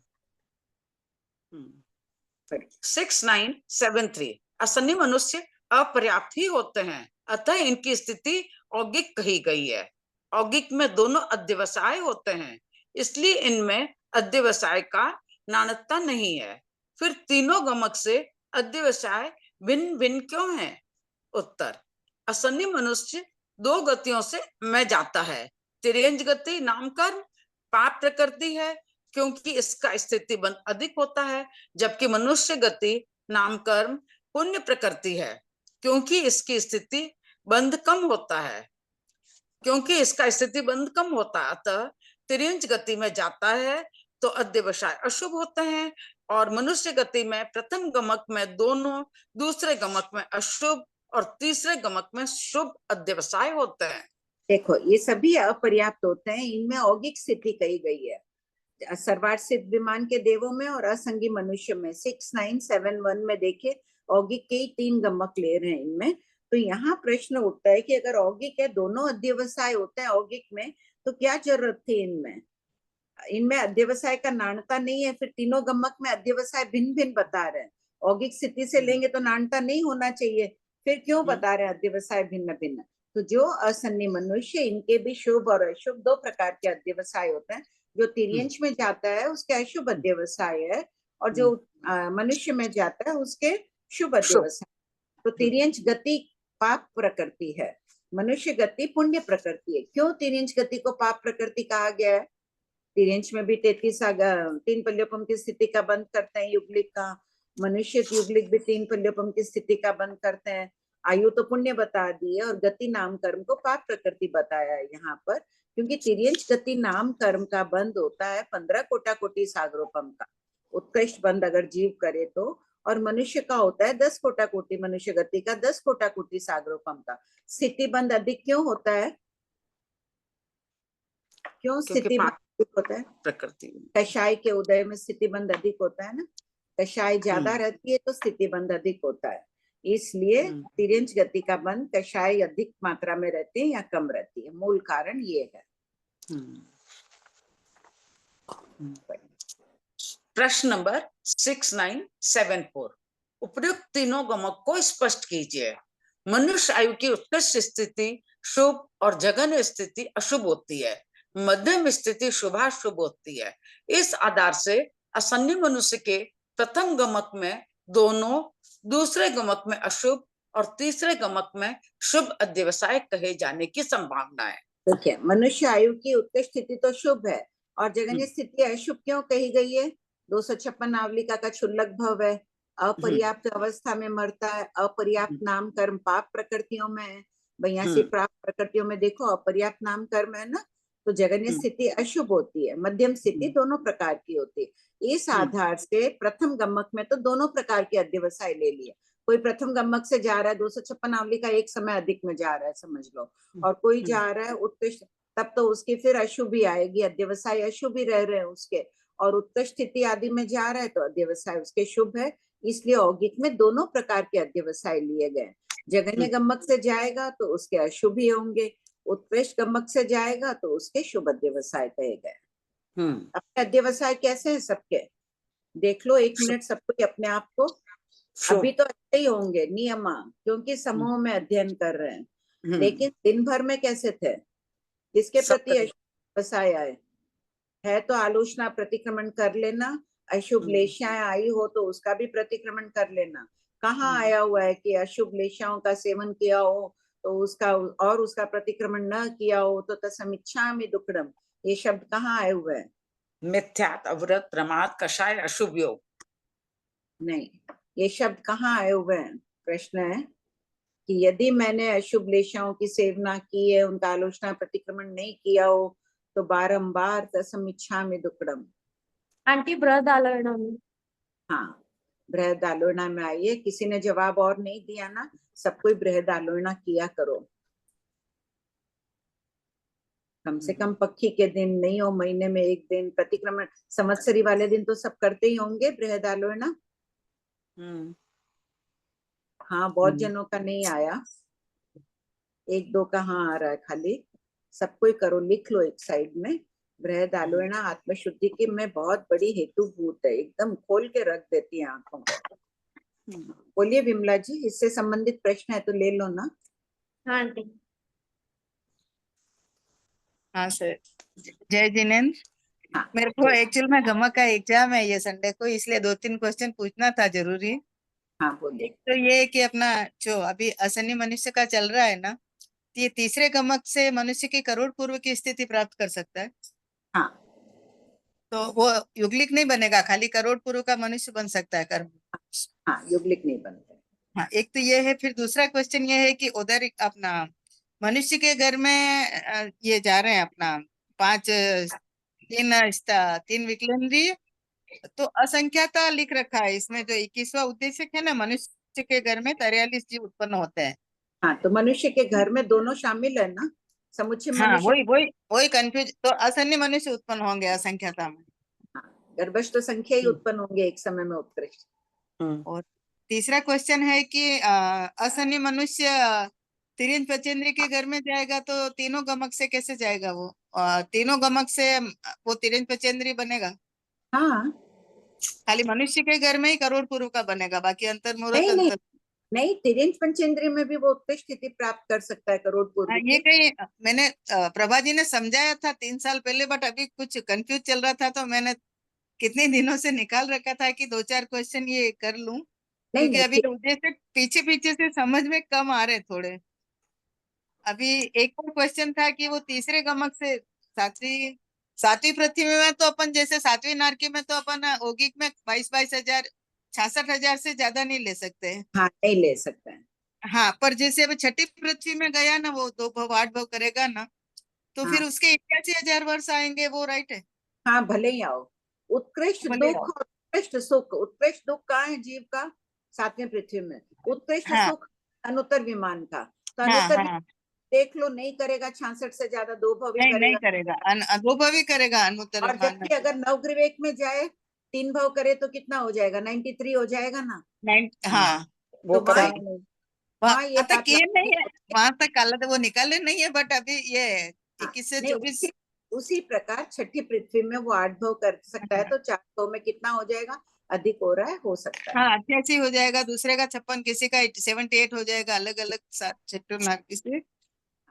[SPEAKER 3] 6973 असन्नी मनुष्य अपर्याप्त ही होते हैं, अतः इनकी स्थिति औगिक कही गई है। औगिक में दोनों अध्यवसाय होते हैं, इसलिए इनमें अध्यवसाय का नाणत्ता नहीं है। फिर तीनों गमक से अध्यवसाय भिन्न भिन्न क्यों है? उत्तर, असन्नी मनुष्य दो गतियों से में जाता है। तिर्यंज गति नामकर्म पाप प्रकृति है, क्योंकि इसका स्थिति बंध अधिक होता है, जबकि मनुष्य गति नामकर्म पुण्य प्रकृति है, क्योंकि इसकी स्थिति बंध कम होता है, क्योंकि इसका स्थिति बंध कम होता है। अतः तिर्यंज गति में जाता है तो अध्यवसाय अशुभ होते हैं, और मनुष्य गति में प्रथम गमक में दोनों, दूसरे गमक में अशुभ और तीसरे गमक में शुभ अध्यवसाय होते हैं।
[SPEAKER 4] देखो ये सभी अपर्याप्त होते हैं, इनमें औगिक स्थिति कही गई है। सर्वार्थ सिद्ध विमान के देवों में और असंगी मनुष्य में 6971 में देखिए औगिक के ही 3 गमक ले रहे हैं इनमें। तो यहाँ प्रश्न उठता है कि अगर औगिक है, दोनों अध्यवसाय होते हैं औगिक में, तो क्या जरूरत थी इनमें? इनमें अध्यवसाय का नाणता नहीं है, फिर तीनों गमक में अध्यवसाय भिन्न भिन्न बता रहे हैं। औगिक स्थिति से लेंगे तो नाणता नहीं होना चाहिए, फिर क्यों बता रहे हैं अध्यवसाय भिन्न भिन्न? तो जो असन्नी मनुष्य, इनके भी शुभ और अशुभ 2 प्रकार के अध्यवसाय होते हैं। जो तिर्यंश में जाता है उसके अशुभ अध्यवसाय है, और जो मनुष्य में जाता है उसके शुभ अध्यवसाय। तो तिर्यंश गति पाप प्रकृति है, मनुष्य गति पुण्य प्रकृति है। क्यों तिर्यंश गति को पाप प्रकृति कहा गया है? तिर्यंश में भी 33 3 पल्योपम की स्थिति का बंद करते हैं युगलिक का, मनुष्य युगलिक भी 3 पल्योपम की स्थिति का बंद करते हैं। आयु तो पुण्य बता दी है, और गति नाम कर्म को पाप प्रकृति बताया है यहाँ पर, क्योंकि तिर्यंश गति नाम कर्म का बंद होता है 15 कोटा कोटि सागरोपम का उत्कृष्ट बंद अगर जीव करे तो, और मनुष्य का होता है 10 कोटा कोटि मनुष्य गति का 10 कोटा कोटि सागरोपम का। स्थिति बंद अधिक क्यों होता है? क्यों स्थिति बंद होता है?
[SPEAKER 3] प्रकृति
[SPEAKER 4] कषाय के उदय में स्थिति बंद अधिक होता है ना, कषाय ज्यादा रहती है तो स्थिति बंद अधिक होता है, इसलिए तिर्यंश गति का बंद कषाय अधिक मात्रा में रहती है या कम रहती है, मूल कारण ये है।
[SPEAKER 3] प्रश्न नंबर 6974 उपयुक्त तीनों गमक को स्पष्ट कीजिए। मनुष्य आयु की उत्कृष्ट स्थिति शुभ और जघन्य स्थिति अशुभ होती है, मध्यम स्थिति शुभाशुभ होती है। इस आधार से असन्नी मनुष्य के प्रथम गमक में दोनों, दूसरे गमक में अशुभ और तीसरे गमक में शुभ अध्यवसाय कहे जाने की संभावना है।
[SPEAKER 4] देखिए मनुष्य आयु की उत्कृष्ट स्थिति तो शुभ है, और जघन्य स्थिति अशुभ क्यों कही गई है? 256 नावलिका का क्षुल्लक भव है, अपर्याप्त अवस्था में मरता है, अपर्याप्त नाम कर्म पाप प्रकृतियों में है। 82 प्राप्त प्रकृतियों में देखो अपर्याप्त नाम कर्म है ना, तो जघन्य स्थिति अशुभ होती है, मध्यम स्थिति दोनों प्रकार की होती है। इस आधार से प्रथम गमक में तो दोनों प्रकार के अध्यवसाय ले लिए। कोई प्रथम गमक से जा रहा है 256 नावलिका एक समय अधिक में जा रहा है समझ लो, और कोई जा रहा है उत्कृष्ट, तब तो उसकी फिर अशुभ ही आएगी, अध्यवसाय अशुभ ही रह रहे हैं उसके, और उत्कृष्ट स्थिति आदि में जा रहा है तो अध्यवसाय उसके शुभ है। इसलिए औगिक में दोनों प्रकार के अध्यवसाय लिए गए। जघन्य गमक से जाएगा तो उसके अशुभ ही होंगे, उत्कृष्ट गमक से जाएगा तो उसके शुभ अध्यवसाय कहे गए। अपने अध्यवसाय कैसे हैं सबके, देख लो 1 मिनट सबको अपने आप को। अभी तो अच्छे ही होंगे नियमा, क्योंकि समूह में अध्ययन कर रहे हैं, लेकिन दिन भर में कैसे थे, किसके प्रति अध्यवसाय आए है? तो आलोचना प्रतिक्रमण कर लेना, अशुभ लेशाएं आई हो तो उसका भी प्रतिक्रमण कर लेना। कहाँ आया हुआ है कि अशुभ लेशाओं का सेवन किया हो तो उसका, और उसका प्रतिक्रमण न किया हो तो तसमिच्छामि दुक्कडम, ये शब्द कहाँ आए हुए हैं?
[SPEAKER 3] मिथ्यात, अवृत, प्रमाद, कषाय, अशुभ योग।
[SPEAKER 4] नहीं, ये शब्द कहाँ आए हुए हैं? प्रश्न है कि यदि मैंने अशुभ लेशाओं की सेवना की है, उनका आलोचना प्रतिक्रमण नहीं किया हो तो बारंबार तसमिच्छामि दुक्कडम।
[SPEAKER 1] आंटी बृहदालयना में।
[SPEAKER 4] हाँ, बृहदालोचना में आई है। किसी ने जवाब और नहीं दिया ना, सबको बृहदालोचना किया करो। कम से कम पक्की के दिन नहीं हो, महीने में 1 दिन प्रतिक्रमण, संवत्सरी वाले दिन तो सब करते ही होंगे बृहदालोचना। हाँ, बहुत जनों का नहीं आया, 1-2 का हाँ आ रहा है खाली। सबको ही करो, लिख लो एक साइड में। बृहदालोचना आत्मशुद्धि की में बहुत बड़ी हेतुभूत है, एकदम खोल के रख देती है आंखों को। बोलिए विमला जी, इससे संबंधित प्रश्न है तो ले लो ना।
[SPEAKER 1] हाँ आंटी।
[SPEAKER 13] हाँ सर, जय जिनेन्द्र।
[SPEAKER 4] हाँ,
[SPEAKER 13] मेरे को एक्चुअल में गमक का एग्जाम है ये संडे को, इसलिए 2-3 क्वेश्चन पूछना था जरूरी।
[SPEAKER 4] हाँ बोलिए।
[SPEAKER 13] एक तो ये कि अपना जो अभी असन्नी मनुष्य का चल रहा है ना, ये तीसरे गमक से मनुष्य की करोड़ पूर्व की स्थिति प्राप्त कर सकता है।
[SPEAKER 4] हाँ,
[SPEAKER 13] तो वो युगलिक नहीं बनेगा, खाली करोड़ पूर्व का मनुष्य बन सकता है कर्म।
[SPEAKER 4] हाँ, युगलिक नहीं बनते।
[SPEAKER 13] हाँ, एक तो ये है। फिर दूसरा क्वेश्चन ये है कि उधर अपना मनुष्य के घर में ये जा रहे हैं अपना 3 विकलेंद्रिय, तो असंख्याता लिख रखा है इसमें। जो 21वां उद्देश्य है ना, मनुष्य के घर में 43 जीव उत्पन्न होते हैं।
[SPEAKER 4] हाँ, तो मनुष्य के घर में दोनों शामिल है ना, समुच्चय
[SPEAKER 13] हाँ,
[SPEAKER 4] मनुष्य।
[SPEAKER 13] वही कंफ्यूज। तो असन्य मनुष्य उत्पन्न होंगे असंख्याता में।
[SPEAKER 4] हाँ, गर्भस्थ तो संख्या ही उत्पन्न होंगे एक समय में उत्कृष्ट।
[SPEAKER 13] और तीसरा क्वेश्चन है कि असन्य मनुष्य तिर्यंत पचेंद्र के घर में जाएगा तो तीनों गमक से कैसे जाएगा वो? तीनों गमक से वो तिर्यंत पचेंद्री बनेगा?
[SPEAKER 4] हाँ,
[SPEAKER 13] खाली मनुष्य के घर में ही करोड़ पूर्व का बनेगा, बाकी अंतर्मुहूर्त
[SPEAKER 4] नहीं नहीं नहीं, तिर्यंत पंचेंद्रिय में भी वो उत्कृष्ट स्थिति प्राप्त कर सकता है करोड़ पूर्व
[SPEAKER 13] ये
[SPEAKER 4] की।
[SPEAKER 13] कहीं मैंने प्रभा जी ने समझाया था 3 साल पहले, बट अभी कुछ कंफ्यूज चल रहा था तो मैंने कितने दिनों से निकाल रखा था कि 2-4 क्वेश्चन ये कर लूं,
[SPEAKER 4] नहीं
[SPEAKER 13] क्योंकि अभी
[SPEAKER 4] नहीं,
[SPEAKER 13] जैसे पीछे पीछे से समझ में कम आ रहे थोड़े। अभी एक और क्वेश्चन था कि वो तीसरे गमक से सातवीं पृथ्वी में तो अपन जैसे 7वीं नारकी में तो अपन औगिक में 22 हजार 66,000 से ज्यादा नहीं ले सकते।
[SPEAKER 4] हाँ, नहीं ले सकते हैं।
[SPEAKER 13] हाँ, पर जैसे अब 6ठी पृथ्वी में गया ना, वो 2 भव 8 भव करेगा ना, तो
[SPEAKER 4] हाँ,
[SPEAKER 13] फिर उसके 81,000 वर्ष आएंगे, वो राइट है?
[SPEAKER 4] हाँ, भले ही आओ। उत्कृष्ट
[SPEAKER 13] भले
[SPEAKER 4] दुख
[SPEAKER 13] आओ।
[SPEAKER 4] और उत्कृष्ट सुख, उत्कृष्ट दुख कहाँ है जीव का? 7वें पृथ्वी में। उत्कृष्ट
[SPEAKER 13] हाँ
[SPEAKER 4] सुख अनुत्तर विमान का। तो
[SPEAKER 13] हाँ
[SPEAKER 4] अनुत्तर
[SPEAKER 13] हाँ,
[SPEAKER 4] देख लो, नहीं करेगा 66 से ज्यादा, 2 भव ही
[SPEAKER 13] नहीं
[SPEAKER 4] करेगा।
[SPEAKER 13] करेगा, अनुभव ही करेगा अनुत्तर
[SPEAKER 4] और
[SPEAKER 13] विमान में।
[SPEAKER 4] जबकि अगर नवग्रह में जाए 3 भव करे तो कितना हो जाएगा? 93 हो जाएगा ना।
[SPEAKER 13] हाँ,
[SPEAKER 4] तो
[SPEAKER 13] पता
[SPEAKER 4] वहां
[SPEAKER 13] नहीं,
[SPEAKER 4] वहां ये
[SPEAKER 13] वहां तक
[SPEAKER 4] बात
[SPEAKER 13] ये
[SPEAKER 4] लागू
[SPEAKER 13] नहीं है, वहां तक काला तो वो निकाले नहीं है, बट अभी ये
[SPEAKER 4] हाँ,
[SPEAKER 13] 21 से
[SPEAKER 4] नहीं
[SPEAKER 13] 24।
[SPEAKER 4] उसी प्रकार 6ठी पृथ्वी में वो 8 भव कर सकता है, तो 4 भव में कितना हो जाएगा? अधिक हो रहा है, हो सकता है।
[SPEAKER 13] हाँ, 88 हो जाएगा, दूसरे का 56, किसी का 78 हो जाएगा, अलग अलग छठे नारकी से।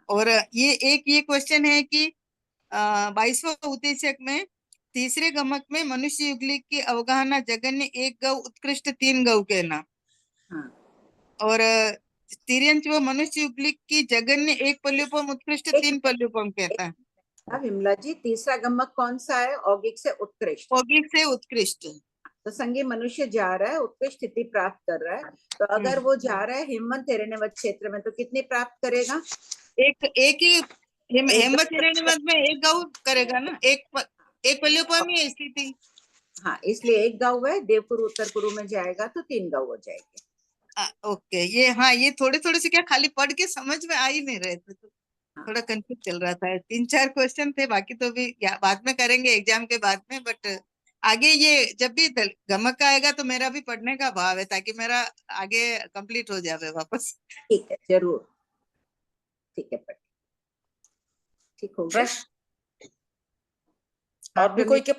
[SPEAKER 13] और ये क्वेश्चन है कि 22वां उद्देश्यक में तीसरे गमक में मनुष्य युगलिक की अवगाहना जगन्य 1 गौ उत्कृष्ट 3 गौ के ना।
[SPEAKER 4] हाँ,
[SPEAKER 13] और तिर्यंत वो मनुष्य युगलिक की जगन्य 1 पल्युपम उत्कृष्ट 3 पल्युपम कहता है।
[SPEAKER 4] अब विमला जी, तीसरा गमक कौन सा है? औगिक से उत्कृष्ट।
[SPEAKER 13] औगिक से उत्कृष्ट।
[SPEAKER 4] तो संगी मनुष्य जा रहा है, उत्कृष्ट स्थिति प्राप्त कर रहा है, तो अगर वो जा रहा है हिमवंत हिरण्यवत क्षेत्र में तो कितनी प्राप्त करेगा?
[SPEAKER 13] एक ही हेमवत हिरण्यवत में 1 गौ करेगा ना, एक पल्युपम ही स्थिति।
[SPEAKER 4] हाँ, इसलिए 1 गौ है, देवपुर उत्तर पूर्व में जाएगा तो 3 गौ हो जाएगी।
[SPEAKER 13] ओके, ये थोड़े थोड़े से क्या खाली पढ़ के समझ में आ ही नहीं रहे थे, तो थोड़ा कंफ्यूज चल रहा था। 3-4 क्वेश्चन थे, बाकी तो भी बाद में करेंगे एग्जाम के बाद में। बट आगे ये जब भी गमक आएगा तो मेरा भी पढ़ने का भाव है, ताकि मेरा आगे कंप्लीट हो जाए वापस।
[SPEAKER 4] ठीक है, जरूर, ठीक है, ठीक होगा।
[SPEAKER 3] और भी कोई के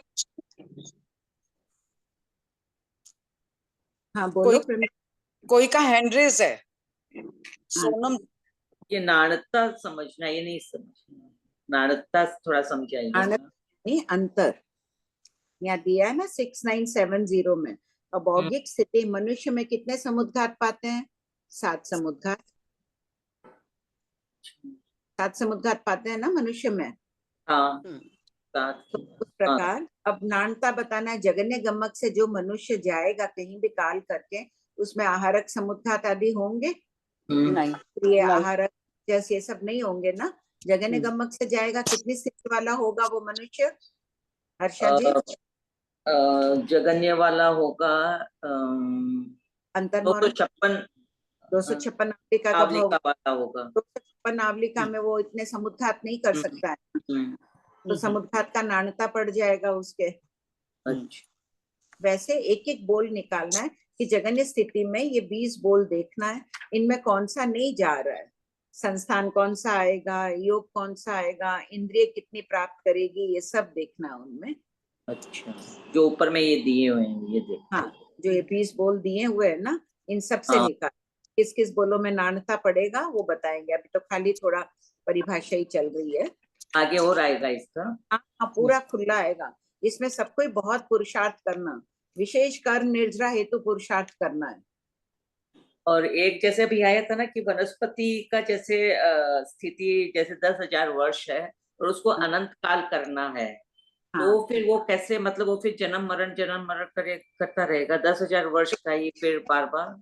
[SPEAKER 4] हाँ बोलो
[SPEAKER 3] कोई का हैंड रेज है? सोनम,
[SPEAKER 8] ये नाणकता समझना, ये नहीं समझना, नाणकता थोड़ा समझाइए।
[SPEAKER 4] नहीं, अंतर यहाँ दिया है ना 6970 में। अभौगिक स्थिति मनुष्य में कितने समुद्घात पाते हैं? 7 समुद्घात। 7 समुद्घात पाते हैं ना मनुष्य में।
[SPEAKER 8] हाँ,
[SPEAKER 4] तो उस प्रकार अब नाणता बताना है, जगन्य गमक से जो मनुष्य जाएगा कहीं भी काल करके, उसमें आहारक समुद्घात आदि होंगे?
[SPEAKER 7] नहीं,
[SPEAKER 4] प्रिय आहारक जैसे ये सब नहीं होंगे ना। जगन्य गमक से जाएगा, कितनी स्थिति वाला होगा वो मनुष्य? हर्षा जी,
[SPEAKER 8] जगन्य वाला होगा
[SPEAKER 4] अंतर
[SPEAKER 8] 256
[SPEAKER 4] 256 आवलिका का
[SPEAKER 8] आवलिका
[SPEAKER 4] भाव,
[SPEAKER 8] वाला होगा।
[SPEAKER 4] 256 आवलिका में वो इतने समुद्घात नहीं कर सकता है, तो समुद्घात का नाणता पड़ जाएगा उसके। वैसे एक एक बोल निकालना है कि जगन्य स्थिति में ये 20 बोल देखना है, इनमें कौन सा नहीं जा रहा है, संस्थान कौन सा आएगा, योग कौन सा आएगा, इंद्रिय कितनी प्राप्त करेगी, ये सब देखना है उनमें।
[SPEAKER 8] अच्छा, जो ऊपर में ये दिए हुए हैं ये देख।
[SPEAKER 4] हाँ, जो ये 20 बोल दिए हुए हैं ना, इन सब से निकाल किस किस बोलों में नाणता पड़ेगा वो बताएंगे। अभी तो खाली थोड़ा परिभाषा ही चल रही है,
[SPEAKER 8] आगे और आएगा इसका।
[SPEAKER 4] हाँ, पूरा खुला आएगा। इसमें सबको बहुत पुरुषार्थ करना, विशेष कर निर्जरा हेतु पुरुषार्थ करना है।
[SPEAKER 8] और एक जैसे अभी आया था ना कि वनस्पति का जैसे स्थिति जैसे 10,000 वर्ष है और उसको अनंत काल करना है, तो फिर वो कैसे, मतलब वो फिर जन्म मरण करता रहेगा 10,000 वर्ष का ही, फिर बार बार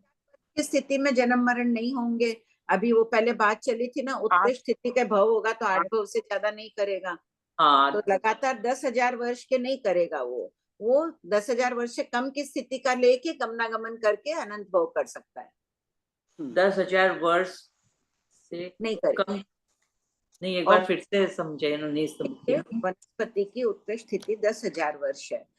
[SPEAKER 4] इस स्थिति में जन्म मरण नहीं होंगे। अभी वो पहले बात चली थी ना, उत्कृष्ट स्थिति का भव होगा तो 8 भव से ज्यादा नहीं करेगा। तो लगातार 10,000 वर्ष के नहीं करेगा वो 10,000 वर्ष से कम की स्थिति का लेके गमनागमन करके अनंत भव कर सकता है।
[SPEAKER 8] 10,000 वर्ष से
[SPEAKER 4] नहीं करेगा।
[SPEAKER 8] नहीं, एक बार फिर से समझे ना, नहीं समझे।
[SPEAKER 4] वनस्पति की उत्कृष्ट स्थिति 10,000 वर्ष है।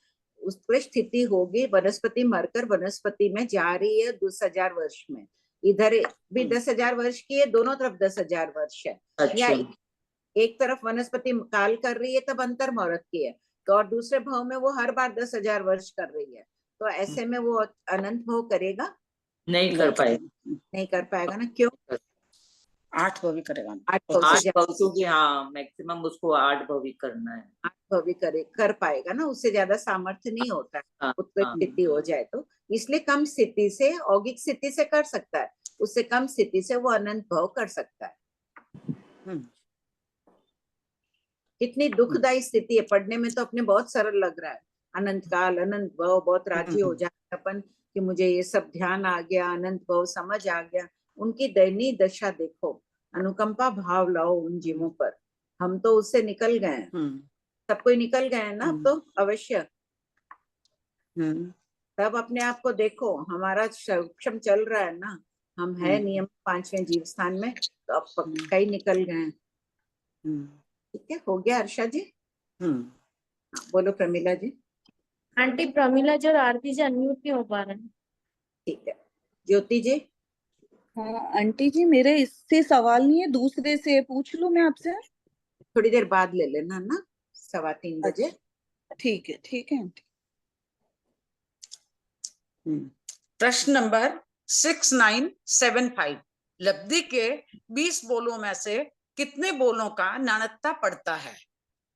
[SPEAKER 4] उत्कृष्ट स्थिति होगी, वनस्पति मरकर वनस्पति में जा रही है 10,000 वर्ष में। इधर भी 10,000 वर्ष की है, दोनों तरफ 10,000 वर्ष है। या एक तरफ वनस्पति काल कर रही है तब अंतर मुहूर्त की है, तो और दूसरे भाव में वो हर बार 10,000 वर्ष कर रही है, तो ऐसे में वो अनंत भाव करेगा?
[SPEAKER 8] नहीं कर पाएगा।
[SPEAKER 4] नहीं कर पाएगा ना, क्यों?
[SPEAKER 3] 8 भव ही करेगा।
[SPEAKER 4] 8 भव
[SPEAKER 8] क्योंकि हाँ मैक्सिमम उसको 8 भव ही करना है।
[SPEAKER 4] 8 भव ही कर पाएगा ना, उससे ज्यादा सामर्थ्य नहीं होता है उत्कृष्ट स्थिति हो जाए तो। इसलिए कम स्थिति से, औगिक स्थिति से कर सकता है, उससे कम स्थिति से वो अनंत भव कर सकता है। कितनी दुखदायी स्थिति है, पढ़ने में तो अपने बहुत सरल लग रहा है, अनंत काल अनंत भव, बहुत राजी हो जाए अपन कि मुझे ये सब ध्यान आ गया, अनंत भव समझ आ गया। उनकी दयनीय दशा देखो, अनुकंपा भाव लाओ उन जीवों पर। हम तो उससे निकल गए हैं, सब कोई निकल गए हैं ना, अब तो अवश्य। तब अपने आप को देखो, हमारा सक्षम चल रहा है ना, हम है नियम 5वें जीव स्थान में, तो अब पक्का ही निकल गए हैं। ठीक है, हो गया हर्षा जी? बोलो प्रमीला जी।
[SPEAKER 1] आंटी प्रमीला जी और आरती जी अनम्यूट नहीं हो पा रहे हैं। ठीक है,
[SPEAKER 4] ज्योति जी।
[SPEAKER 9] हाँ आंटी जी, मेरे इससे सवाल नहीं है, दूसरे से पूछ लूं मैं आपसे?
[SPEAKER 4] थोड़ी देर बाद ले लेना ना, 3:15 बजे।
[SPEAKER 9] ठीक है आंटी।
[SPEAKER 3] प्रश्न नंबर 6975, लब्धि के 20 बोलों में से कितने बोलों का नाणकता पड़ता है?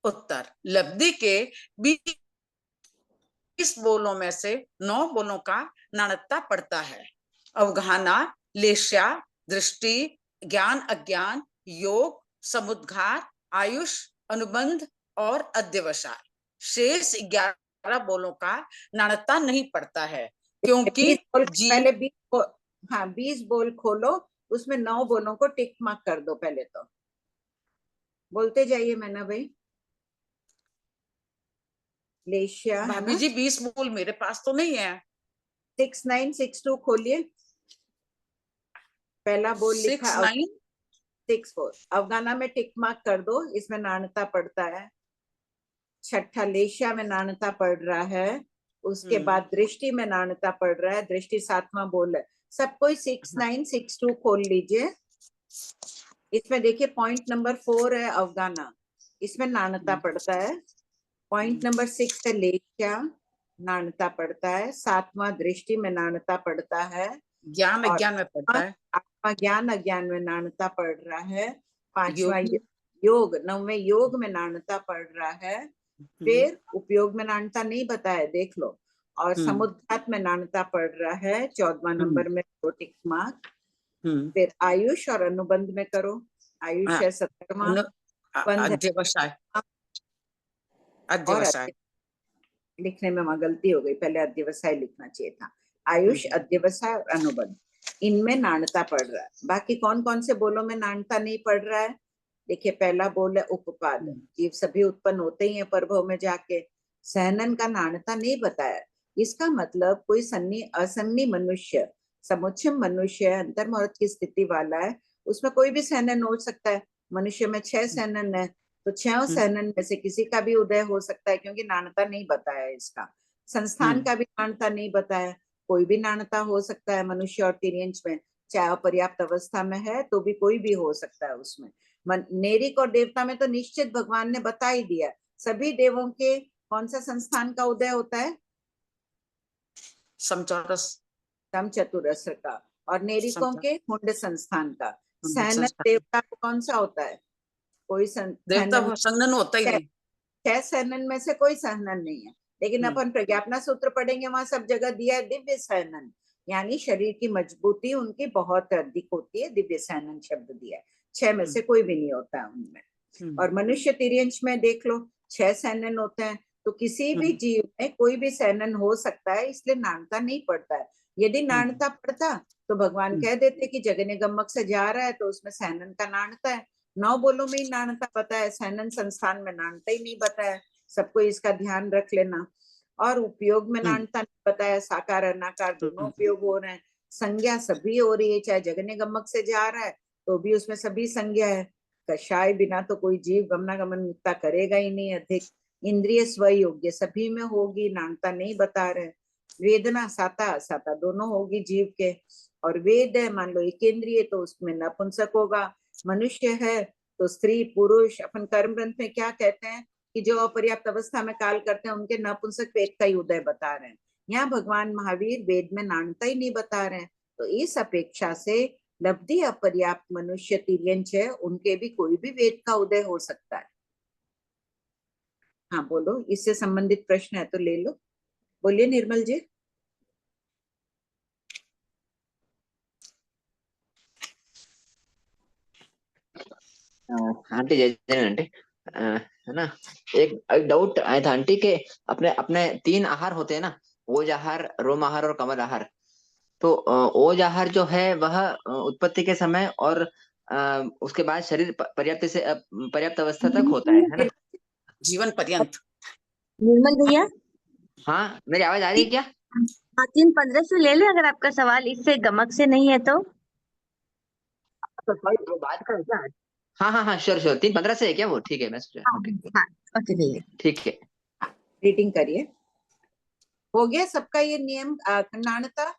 [SPEAKER 3] उत्तर, लब्धि के 20 बोलों में से 9 बोलों का नाणकता पड़ता है। अवगाहना, लेश्या, दृष्टि, ज्ञान अज्ञान, योग, समुद्घात, आयुष, अनुबंध और अध्यवसाय। शेष 11 बोलों का नाणकता नहीं पड़ता है, क्योंकि
[SPEAKER 4] पहले 20 बोल खोलो, उसमें 9 बोलों को टिक मार्क कर दो। पहले तो बोलते जाइए मैना भाई। लेशिया
[SPEAKER 3] भाभी जी 20 बोल मेरे पास तो नहीं है।
[SPEAKER 4] 6962 खोलिए, पहला बोल लिखा 6964। अवगाना में टिक मार्क कर दो, इसमें नाणता पड़ता है। छठा लेशिया में नाणता पड़ रहा है, उसके बाद दृष्टि में नाणता पड़ रहा है, दृष्टि 7वां बोल है। सब कोई 6962 खोल लीजिए। इसमें देखिए पॉइंट नंबर 4 है अवगाना, इसमें नाणता पड़ता है। पॉइंट नंबर 6 है लेख्या, नाणता पड़ता है। 7वां दृष्टि में नाणता पड़ता है।
[SPEAKER 3] ज्ञान
[SPEAKER 4] और
[SPEAKER 3] अज्ञान में पड़ता है।
[SPEAKER 4] 8वां ज्ञान अज्ञान में नाणता पड़ रहा है। 5वां योग, 9वें योग में नाणता पड़ रहा है। फिर उपयोग में नाणता नहीं बताया, देख लो। और समुद्घात में नाणता पड़ रहा है 14वां नंबर में, टिक मार्क। फिर आयुष और अनुबंध में करो। आयुष है 17वां,
[SPEAKER 3] अध्यवसाय,
[SPEAKER 4] और लिखने में वहां गलती हो गई, पहले अध्यवसाय लिखना चाहिए था। आयुष, अध्यवसाय और अनुबंध, इनमें नाणता पड़ रहा है। बाकी कौन कौन से बोलों में नाणता नहीं पड़ रहा है? देखिए, पहला बोल है उपपाद, जीव सभी उत्पन्न होते ही हैं प्रभव में जाके। सहनन का नाणता नहीं बताया। इसका मतलब कोई असन्नी मनुष्य, समुच्चय मनुष्य, अंतर्मुहूर्त की स्थिति वाला है, उसमें कोई भी सहनन हो सकता है। मनुष्य में 6 सहनन है, तो 6 सहनन में से किसी का भी उदय हो सकता है, क्योंकि नाणता नहीं बताया इसका। संस्थान का भी नाणता नहीं बताया, कोई भी नाणता हो सकता है मनुष्य और तिर्यंच में, चाहे अपर्याप्त अवस्था में है तो भी कोई भी हो सकता है उसमें। नेरिक और देवता में तो निश्चित भगवान ने बता ही दिया। सभी देवों के कौन सा संस्थान का उदय होता है? समचतुरस का। और नेरिकों के हुंड संस्थान का। सहनन देवता को कौन सा होता है? कोई
[SPEAKER 3] सहनन होता ही नहीं।
[SPEAKER 4] 6 सहनन में से कोई सहनन नहीं है। लेकिन अपन प्रज्ञापना सूत्र पढ़ेंगे, वहां सब जगह दिया है दिव्य सहनन, यानी शरीर की मजबूती उनकी बहुत अधिक होती है, दिव्य सहनन शब्द दिया है। 6 में से कोई भी नहीं होता है उनमें। और मनुष्य तिर्यंच में देख लो 6 सहनन होते हैं, तो किसी भी जीव में कोई भी सहनन हो सकता है, इसलिए नाणता नहीं पड़ता है। यदि नाणता पड़ता तो भगवान कह देते कि जगने गम्मक से जा रहा है तो उसमें सहनन का नाणता है। 9 बोलों में ही नाणता बताया, सहनन संस्थान में नाणता ही नहीं बताया। सबको इसका ध्यान रख लेना। और उपयोग में नाणता नहीं बताया, साकार अनाकार दोनों उपयोग हो रहे हैं। संज्ञा सभी हो रही है, चाहे जगने गम्मक से जा रहा है तो भी उसमें सभी संज्ञा है। कषाय बिना तो कोई जीव गमनागमन मुक्ता करेगा ही नहीं अधिक। इंद्रिय स्वयोग्य सभी में होगी, नाणता नहीं बता रहे। वेदना साता असाता दोनों होगी जीव के। और वेद है, मान लो एक इंद्रिय, तो उसमें नपुंसक होगा। मनुष्य है तो स्त्री पुरुष। अपन कर्म ग्रंथ में क्या कहते हैं कि जो अपर्याप्त अवस्था में काल करते हैं उनके नपुंसक वेद का ही उदय बता रहे हैं। यहाँ भगवान महावीर वेद में नाणता ही नहीं बता रहे हैं। तो इस अपेक्षा से लब्धि अपर्याप्त मनुष्य तिर्यंच है, उनके भी कोई भी वेद का उदय हो सकता है। हाँ बोलो, इससे संबंधित प्रश्न है तो ले लो। बोलिए निर्मल जी।
[SPEAKER 14] आंटी जय जय आंटी, है ना, एक डाउट आया था आंटी के अपने अपने 3 आहार होते हैं ना, ओज आहार, रोम आहार और कमल आहार। तो ओज आहार जो है वह उत्पत्ति के समय और उसके बाद शरीर पर्याप्त अवस्था तक होता है ना,
[SPEAKER 3] जीवन पर्यंत।
[SPEAKER 10] निर्मल भैया,
[SPEAKER 14] हाँ मेरी आवाज आ रही है क्या?
[SPEAKER 10] 3:15 से ले ले अगर आपका सवाल इससे गमक से नहीं है तो।
[SPEAKER 14] बात कर क्या? हाँ श्योर 3:15 से है क्या वो? ठीक है, मैं सोचा
[SPEAKER 10] ओके भैया,
[SPEAKER 4] ठीक है। रीडिंग करिए। हो गया सबका ये नियम? नाणता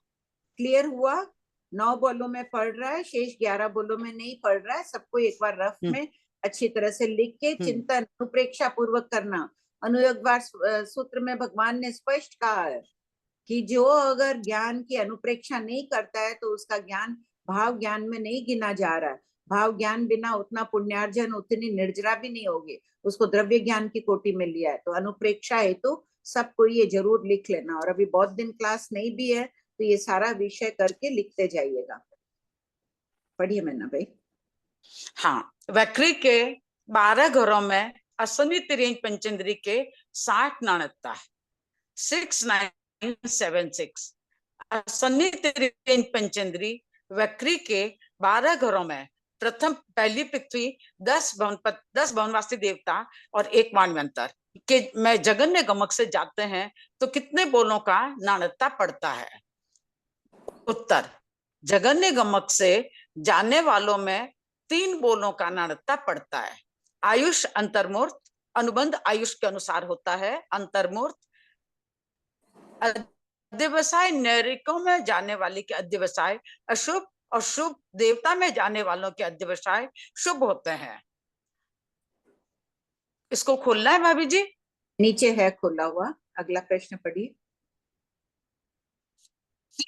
[SPEAKER 4] क्लियर हुआ? 9 बोलों में पढ़ रहा है, शेष 11 बोलों में नहीं पढ़ रहा है। सबको एक बार रफ में अच्छी तरह से लिख के चिंतन अनुप्रेक्षा पूर्वक करना। अनुयोगवार सूत्र में भगवान ने स्पष्ट कहा है कि जो अगर ज्ञान की अनुप्रेक्षा नहीं करता है तो उसका ज्ञान भाव ज्ञान में नहीं गिना जा रहा है। भाव ज्ञान बिना उतना पुण्यार्जन, उतनी निर्जरा भी नहीं होगी, उसको द्रव्य ज्ञान की कोटि में लिया है। तो अनुप्रेक्षा है तो सबको ये जरूर लिख लेना। और अभी बहुत दिन क्लास नहीं भी है तो ये सारा विषय करके लिखते जाइएगा। पढ़िए मैना भाई।
[SPEAKER 3] हाँ, वक्री के 12 घरों में असनी तिर्यंच पंचेंद्री के 60 नाणकता है। 6976 असनी तिर्यंच पंचेंद्री वक्री के 12 घरों में प्रथम पहली पृथ्वी 10 भवनवासी देवता और 1 वाणवंतर के में जगन्य गमक से जाते हैं तो कितने बोलों का नाणकता पड़ता है? उत्तर, जगन्य गमक से जाने वालों में 3 बोलों का नाणकता पड़ता है। आयुष अंतर्मूर्त, अनुबंध आयुष के अनुसार होता है। अंतर्मूर्त अध्यवसाय नैरिकों में जाने वाले के अध्यवसाय अशुभ और शुभ देवता में जाने वालों के अध्यवसाय शुभ होते हैं। इसको खोलना है भाभी जी।
[SPEAKER 4] नीचे है खोला हुआ। अगला प्रश्न पढ़िए।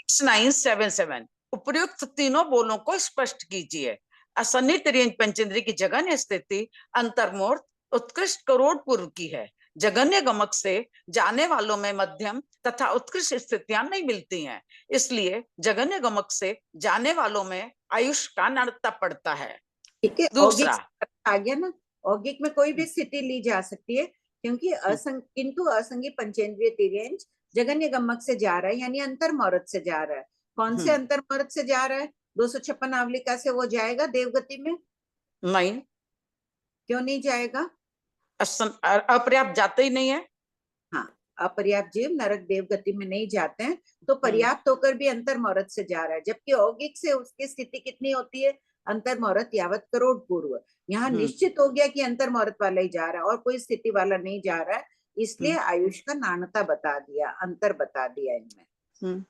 [SPEAKER 3] 6977 उपयुक्त तीनों बोलों को स्पष्ट कीजिए। असन्नी तिर्यंच पंचेंद्री की जगन्य स्थिति अंतर्मूर्त उत्कृष्ट करोड़ पूर्व की है। जगन्य गमक से जाने वालों में मध्यम तथा उत्कृष्ट स्थितियां नहीं मिलती हैं, इसलिए जगन्य गमक से जाने वालों में आयुष का नड़ता पड़ता है।
[SPEAKER 4] ठीक है,
[SPEAKER 3] दूसरा
[SPEAKER 4] आ गया ना। औगिक में कोई भी स्थिति ली जा सकती है, क्योंकि किंतु असंगी पंचेंद्रिय तिर्यंच जगन्य गमक से जा रहा है, यानी अंतर्मौरत से जा रहा है। कौन से अंतर्मौरत से जा रहा है? 256 आवलिका से वो जाएगा देवगति में?
[SPEAKER 3] नहीं।
[SPEAKER 4] क्यों नहीं जाएगा?
[SPEAKER 3] अपर्याप्त जाते ही नहीं है।
[SPEAKER 4] हाँ, अपर्याप्त जीव नरक देवगति में नहीं जाते हैं, तो पर्याप्त होकर भी अंतर्मौरत से जा रहा है। जबकि औगिक से उसकी स्थिति कितनी होती है? अंतर्मौरत यावत करोड़ पूर्व। यहाँ निश्चित हो गया कि अंतर्मौरत वाला ही जा रहा है और कोई स्थिति वाला नहीं जा रहा है, इसलिए आयुष का नानता बता दिया, अंतर बता दिया इनमें।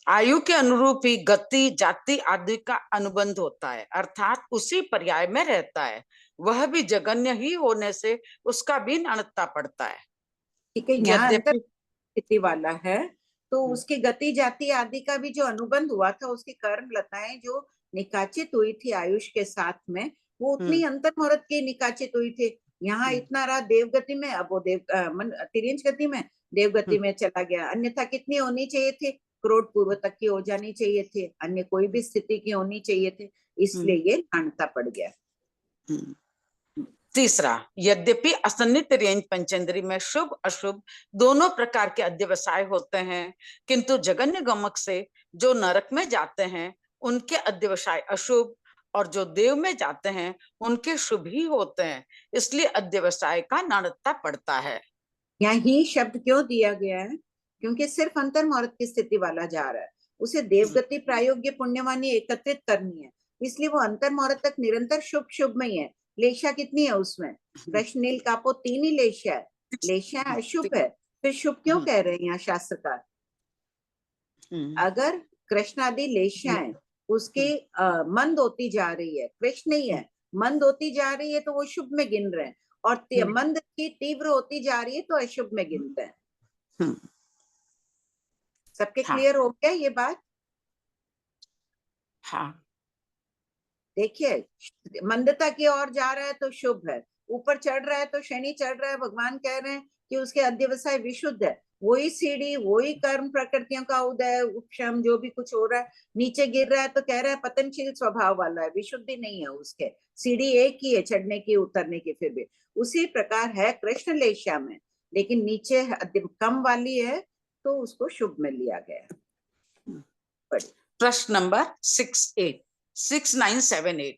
[SPEAKER 3] आयु के अनुरूप ही गति जाति आदि का अनुबंध होता है, अर्थात उसी पर्याय में रहता है। वह भी जगन्य ही होने से उसका भी नानता पड़ता है।
[SPEAKER 4] ठीक है, यहाँ अंतर स्थिति वाला है तो उसकी गति जाति आदि का भी जो अनुबंध हुआ था, उसकी कर्म लताएं जो निकाचित हुई थी आयुष के साथ में, वो उतनी अंतर्मौरत की निकाचित हुई थी। यहाँ इतना रहा देवगति में, अब वो तिर्यंच गति में देवगति में चला गया। अन्यथा कितनी होनी चाहिए थी? करोड़ पूर्व तक की हो जानी चाहिए थी, अन्य कोई भी स्थिति की होनी चाहिए थी, इसलिए ये नानता पड़ गया।
[SPEAKER 3] तीसरा, यद्यपि असन्नी तिर्यंच पंचेंद्री में शुभ अशुभ दोनों प्रकार के अध्यवसाय होते हैं, किंतु जगन्य गमक से जो नरक में जाते हैं उनके अध्यवसाय अशुभ और जो देव में जाते हैं उनके शुभ ही होते हैं, इसलिए अध्यवसाय का नानता पड़ता है।
[SPEAKER 4] यहाँ ही शब्द क्यों दिया गया है? क्योंकि सिर्फ अंतर्मौरत की स्थिति वाला जा रहा है, उसे देवगति प्रायोग्य पुण्यवानी एकत्रित करनी है, इसलिए वो अंतर्मौरत तक निरंतर शुभ शुभ में ही है। लेशा कितनी है उसमें? कृष्ण नील कापो 3 ही लेशा है, लेशा अशुभ है, फिर शुभ क्यों कह रहे हैं यहाँ शास्त्रकार? अगर कृष्ण आदि लेशाएं उसकी मंद होती जा रही है, कृष्ण नहीं है, मंद होती जा रही है, तो वो शुभ में गिन रहे हैं, और मंद की तीव्र होती जा रही है तो अशुभ में गिनते हैं। सबके क्लियर हो गया ये बात?
[SPEAKER 3] हाँ।
[SPEAKER 4] देखिए, मंदता की ओर जा रहा है तो शुभ है, ऊपर चढ़ रहा है तो शनि चढ़ रहा है, भगवान कह रहे हैं कि उसके अध्यवसाय विशुद्ध है, वही सीढ़ी वही कर्म प्रकृतियों का उदय उपशम जो भी कुछ हो रहा है, नीचे गिर रहा है तो कह रहा है पतनशील स्वभाव वाला है, विशुद्धि नहीं है उसके, सीढ़ी एक ही है चढ़ने की उतरने की। फिर भी उसी प्रकार है कृष्ण लेशा में, लेकिन नीचे कम वाली है तो उसको शुभ में लिया गया।
[SPEAKER 3] प्रश्न नंबर 6978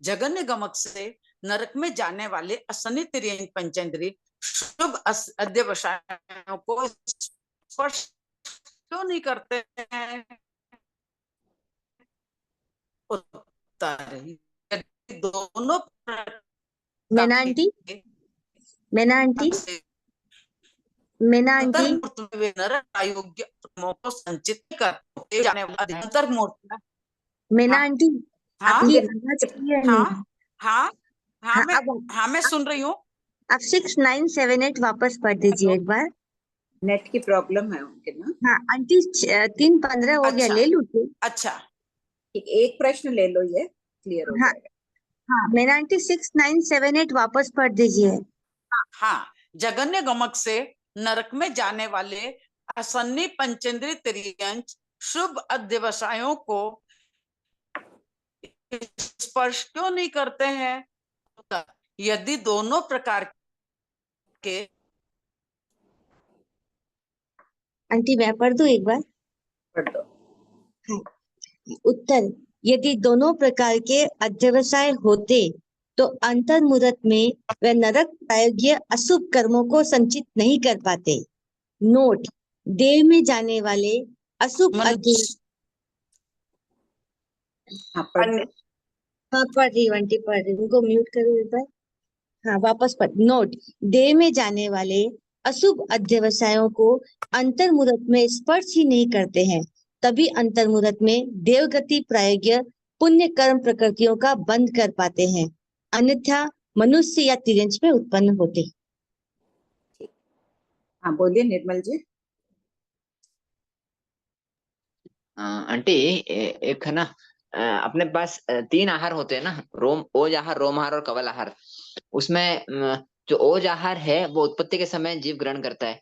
[SPEAKER 3] जगन्य गमक से नरक में जाने वाले असन्नी तिर्यंच पंचेंद्री शुभ अध्यवसायों को स्पर्श क्यों नहीं करते हैं? उत्तर, दोनों
[SPEAKER 10] मैना आंटी
[SPEAKER 3] नरक अयोग्य को संचित करते जाने वाला अंतर्मूर्त।
[SPEAKER 10] मैना आंटी आपकी आवाज क्लियर नहीं है।
[SPEAKER 3] हाँ, मैं सुन रही हूँ।
[SPEAKER 10] आप 6978 वापस पढ़ दीजिए एक बार।
[SPEAKER 4] नेट की प्रॉब्लम है उनके ना।
[SPEAKER 10] हाँ आंटी 3:15 हो गया, ले लीजिए।
[SPEAKER 3] अच्छा,
[SPEAKER 4] एक प्रश्न ले लो, ये क्लियर हो जाएगा।
[SPEAKER 10] हाँ मैना आंटी 6978 वापस पढ़ दीजिए।
[SPEAKER 3] हाँ, जगन्य गमक से नरक में जाने वाले असन्नी पंचेंद्री तिर्यंच शुभ अध्यवसायों को स्पर्श क्यों नहीं करते हैं? यदि दोनों प्रकार के।
[SPEAKER 10] आंटी मैं पढ़ दूं एक बार?
[SPEAKER 4] पढ़ दो।
[SPEAKER 10] हाँ। उत्तर, यदि दोनों प्रकार के अध्यवसाय होते तो अंतर्मुहूर्त में वे नरक प्रायोग्य अशुभ कर्मों को संचित नहीं कर पाते। नोट, देव में जाने वाले अशुभ पढ़ रही आंटी, पढ़ रही, उनको म्यूट करो एक बार। हाँ वापस पढ़। नोट, देव में जाने वाले अशुभ अध्यवसायों को अंतर्मुहूर्त में स्पर्श ही नहीं करते हैं, तभी अंतर्मुहूर्त में देवगति प्रायोग्य पुण्य कर्म प्रकृतियों का बंध कर पाते हैं, अन्यथा मनुष्य या तिर्यंच में उत्पन्न होते।
[SPEAKER 4] हाँ बोलिए निर्मल जी।
[SPEAKER 14] आंटी एक है ना, अपने पास तीन आहार होते हैं ना, ओज आहार, रोम आहार और कवल आहार। उसमें जो ओज आहार है वो उत्पत्ति के समय जीव ग्रहण करता है,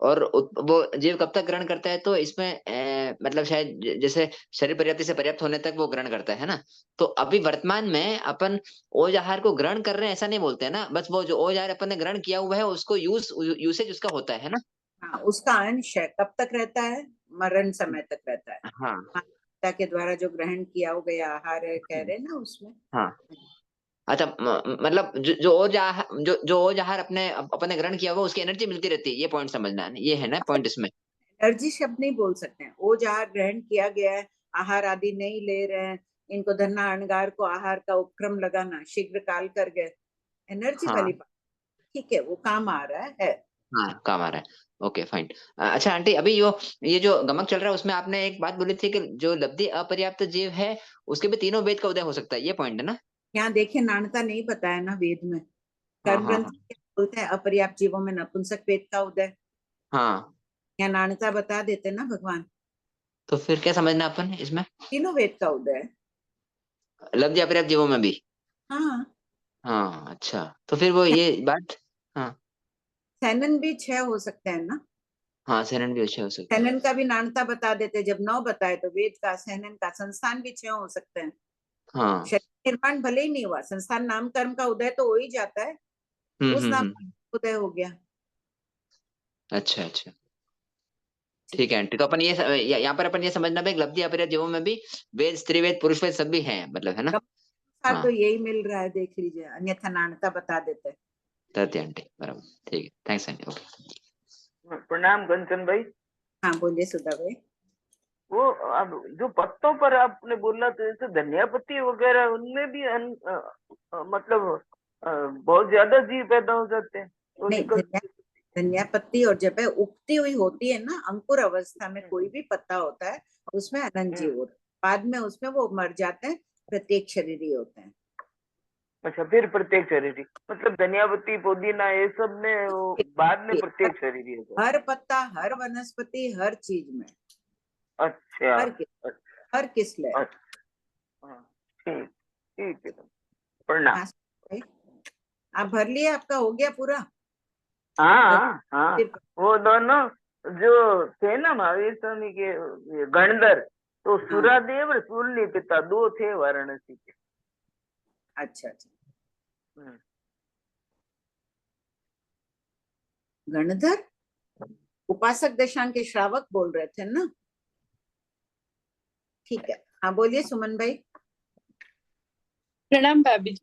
[SPEAKER 14] और वो जीव कब तक ग्रहण करता है, तो इसमें मतलब शायद जैसे शरीर पर्याप्ति से पर्याप्त होने तक वो ग्रहण करता है ना। तो अभी वर्तमान में अपन ओज आहार को ग्रहण कर रहे हैं ऐसा नहीं बोलते हैं ना, बस वो जो ओज आहार अपन ने ग्रहण किया हुआ है उसको यूसेज उसका होता है ना।
[SPEAKER 4] हाँ उसका अंश है, कब तक रहता है, मरण समय तक रहता है।
[SPEAKER 14] हाँ
[SPEAKER 4] माता के द्वारा जो ग्रहण किया हो गया आहार है कह रहे हैं ना उसमें।
[SPEAKER 14] हाँ। अच्छा मतलब जो ओज आहार, जो ओज आहार अपने ग्रहण किया हुआ उसकी एनर्जी मिलती रहती है, ये पॉइंट समझना है, ये है ना पॉइंट इसमें।
[SPEAKER 4] एनर्जी शब्द नहीं बोल सकते हैं, ओज आहार ग्रहण किया गया है, आहार आदि नहीं ले रहे हैं, इनको धन्ना अणगार को आहार का उपक्रम लगाना, शीघ्र काल कर गए, एनर्जी वाली
[SPEAKER 14] हाँ
[SPEAKER 4] बात, ठीक है वो काम आ रहा है।
[SPEAKER 14] हाँ काम आ रहा है, ओके फाइन। अच्छा आंटी, अभी ये जो गमक चल रहा है उसमें आपने एक बात बोली थी कि जो लब्धि अपर्याप्त जीव है उसके भी तीनों वेद का उदय हो सकता है, ये पॉइंट है ना।
[SPEAKER 4] यहाँ देखिए नानता नहीं बताया ना वेद में,
[SPEAKER 14] हाँ
[SPEAKER 4] कर्म
[SPEAKER 14] हाँ
[SPEAKER 4] ग्रंथ
[SPEAKER 14] हाँ
[SPEAKER 4] बोलते हैं अपर्याप्त जीवों में नपुंसक वेद का उदय,
[SPEAKER 14] हाँ।
[SPEAKER 4] यहाँ नानता बता देते ना भगवान,
[SPEAKER 14] तो फिर क्या समझना अपन इसमें,
[SPEAKER 4] तीनों वेद का उदय।
[SPEAKER 14] लब्धि अपर्याप्त जीवों में भी।
[SPEAKER 4] हाँ
[SPEAKER 14] हाँ अच्छा, तो फिर वो ये बात, हाँ
[SPEAKER 4] सैनन भी 6 हो सकते हैं ना,
[SPEAKER 14] हाँ सेनन भी अच्छे हो सकते हैं।
[SPEAKER 4] सैनन का भी नानता बता देते, जब 9 बताए तो वेद का सैनन का संस्थान भी 6 हो सकते हैं।
[SPEAKER 14] हाँ
[SPEAKER 4] शरीर निर्माण भले ही नहीं हुआ, संस्थान नाम कर्म का उदय तो हो ही जाता है, उस नाम का
[SPEAKER 14] हम्म।
[SPEAKER 4] उदय हो गया।
[SPEAKER 14] अच्छा अच्छा ठीक है आंटी, तो अपन यहाँ पर अपन ये समझना भाई लब्धि अपर्याप्त जीवों में भी वेद, स्त्री वेद, पुरुष वेद सब भी हैं, मतलब है ना।
[SPEAKER 4] अनुसार
[SPEAKER 14] हाँ
[SPEAKER 4] तो यही मिल रहा है, देख लीजिए, अन्यथा नानता बता देते।
[SPEAKER 14] धरती आंटी बराबर, ठीक है, थैंक्स आंटी, ओके।
[SPEAKER 15] प्रणाम कंचन भाई।
[SPEAKER 4] हाँ बोलिए सुधा भाई।
[SPEAKER 15] वो अब जो पत्तों पर आपने बोला तो जैसे धनिया पत्ती वगैरह उनमें भी मतलब बहुत ज्यादा जीव पैदा हो जाते हैं तो
[SPEAKER 4] नहीं
[SPEAKER 15] निकल।
[SPEAKER 4] धनिया पत्ती और जब उगती हुई होती है ना, अंकुर अवस्था में कोई भी पत्ता होता है उसमें अनंत जीव होता है, बाद में उसमें वो मर जाते हैं, प्रत्येक शरीरी होते हैं।
[SPEAKER 15] अच्छा फिर प्रत्येक शरीरी, मतलब धनिया पत्ती पुदीना ये सब में वो बाद में प्रत्येक शरीरी होता है।
[SPEAKER 4] हर पत्ता, हर वनस्पति, हर चीज में।
[SPEAKER 15] अच्छा
[SPEAKER 4] हर किस ले।
[SPEAKER 15] हाँ, ठीक ठीक है, प्रणाम।
[SPEAKER 4] आप भर लिए, आपका हो गया पूरा।
[SPEAKER 15] हाँ हाँ वो दोनों जो थे ना महावीर स्वामी के ये गणधर, तो सुरादेव और शूल्य पिता दो थे वाराणसी के।
[SPEAKER 4] अच्छा अच्छा गणधर उपासक दशांग के श्रावक बोल रहे थे ना, ठीक है। हाँ बोलिए सुमन भाई।
[SPEAKER 16] प्रणाम भाभी जी,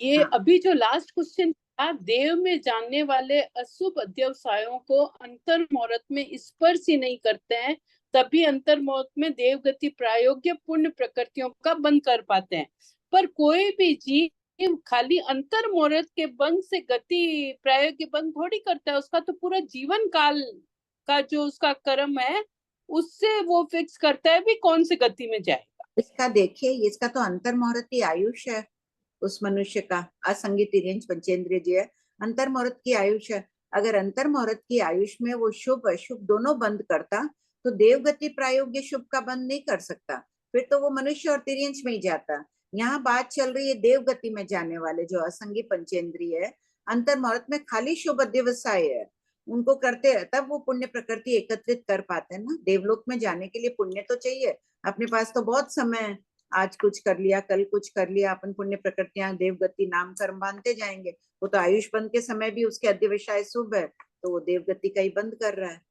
[SPEAKER 16] ये अभी जो लास्ट क्वेश्चन था, देव में जानने वाले अशुभ अध्यवसायों को अंतर मुहूर्त में स्पर्श ही नहीं करते हैं, तभी अंतर मुहूर्त में देव गति प्रायोग्य पुण्य प्रकृतियों का बंद कर पाते हैं। पर कोई भी जीव खाली अंतर मुहूर्त के बंद से गति प्रायोग्य बंद थोड़ी करता है, उसका तो पूरा जीवन काल का जो उसका कर्म है उससे वो फिक्स करता है भी कौन सी गति में जाएगा।
[SPEAKER 4] इसका देखिए, इसका तो अंतर मुहूर्त की आयुष है उस मनुष्य का, असंगी तिर्यंच पंचेंद्रिय जी है, अंतर मुहूर्त की आयुष है। अगर अंतर मुहूर्त की आयुष में वो शुभ अशुभ दोनों बंद करता तो देवगति प्रायोग्य शुभ का बंद नहीं कर सकता, फिर तो वो मनुष्य और तिर्यंच में ही जाता। यहाँ बात चल रही है देवगति में जाने वाले जो असंगी पंचेंद्रिय है, अंतर मुहूर्त में खाली शुभ अध्यवसाय है, उनको करते हैं तब वो पुण्य प्रकृति एकत्रित कर पाते हैं ना। देवलोक में जाने के लिए पुण्य तो चाहिए, अपने पास तो बहुत समय है, आज कुछ कर लिया, कल कुछ कर लिया, अपन पुण्य प्रकृतियां देवगति नाम कर्म बांधते जाएंगे। वो तो आयुष बंद के समय भी उसके अध्यवसाय शुभ है, तो वो देवगति का ही बंद कर रहा है।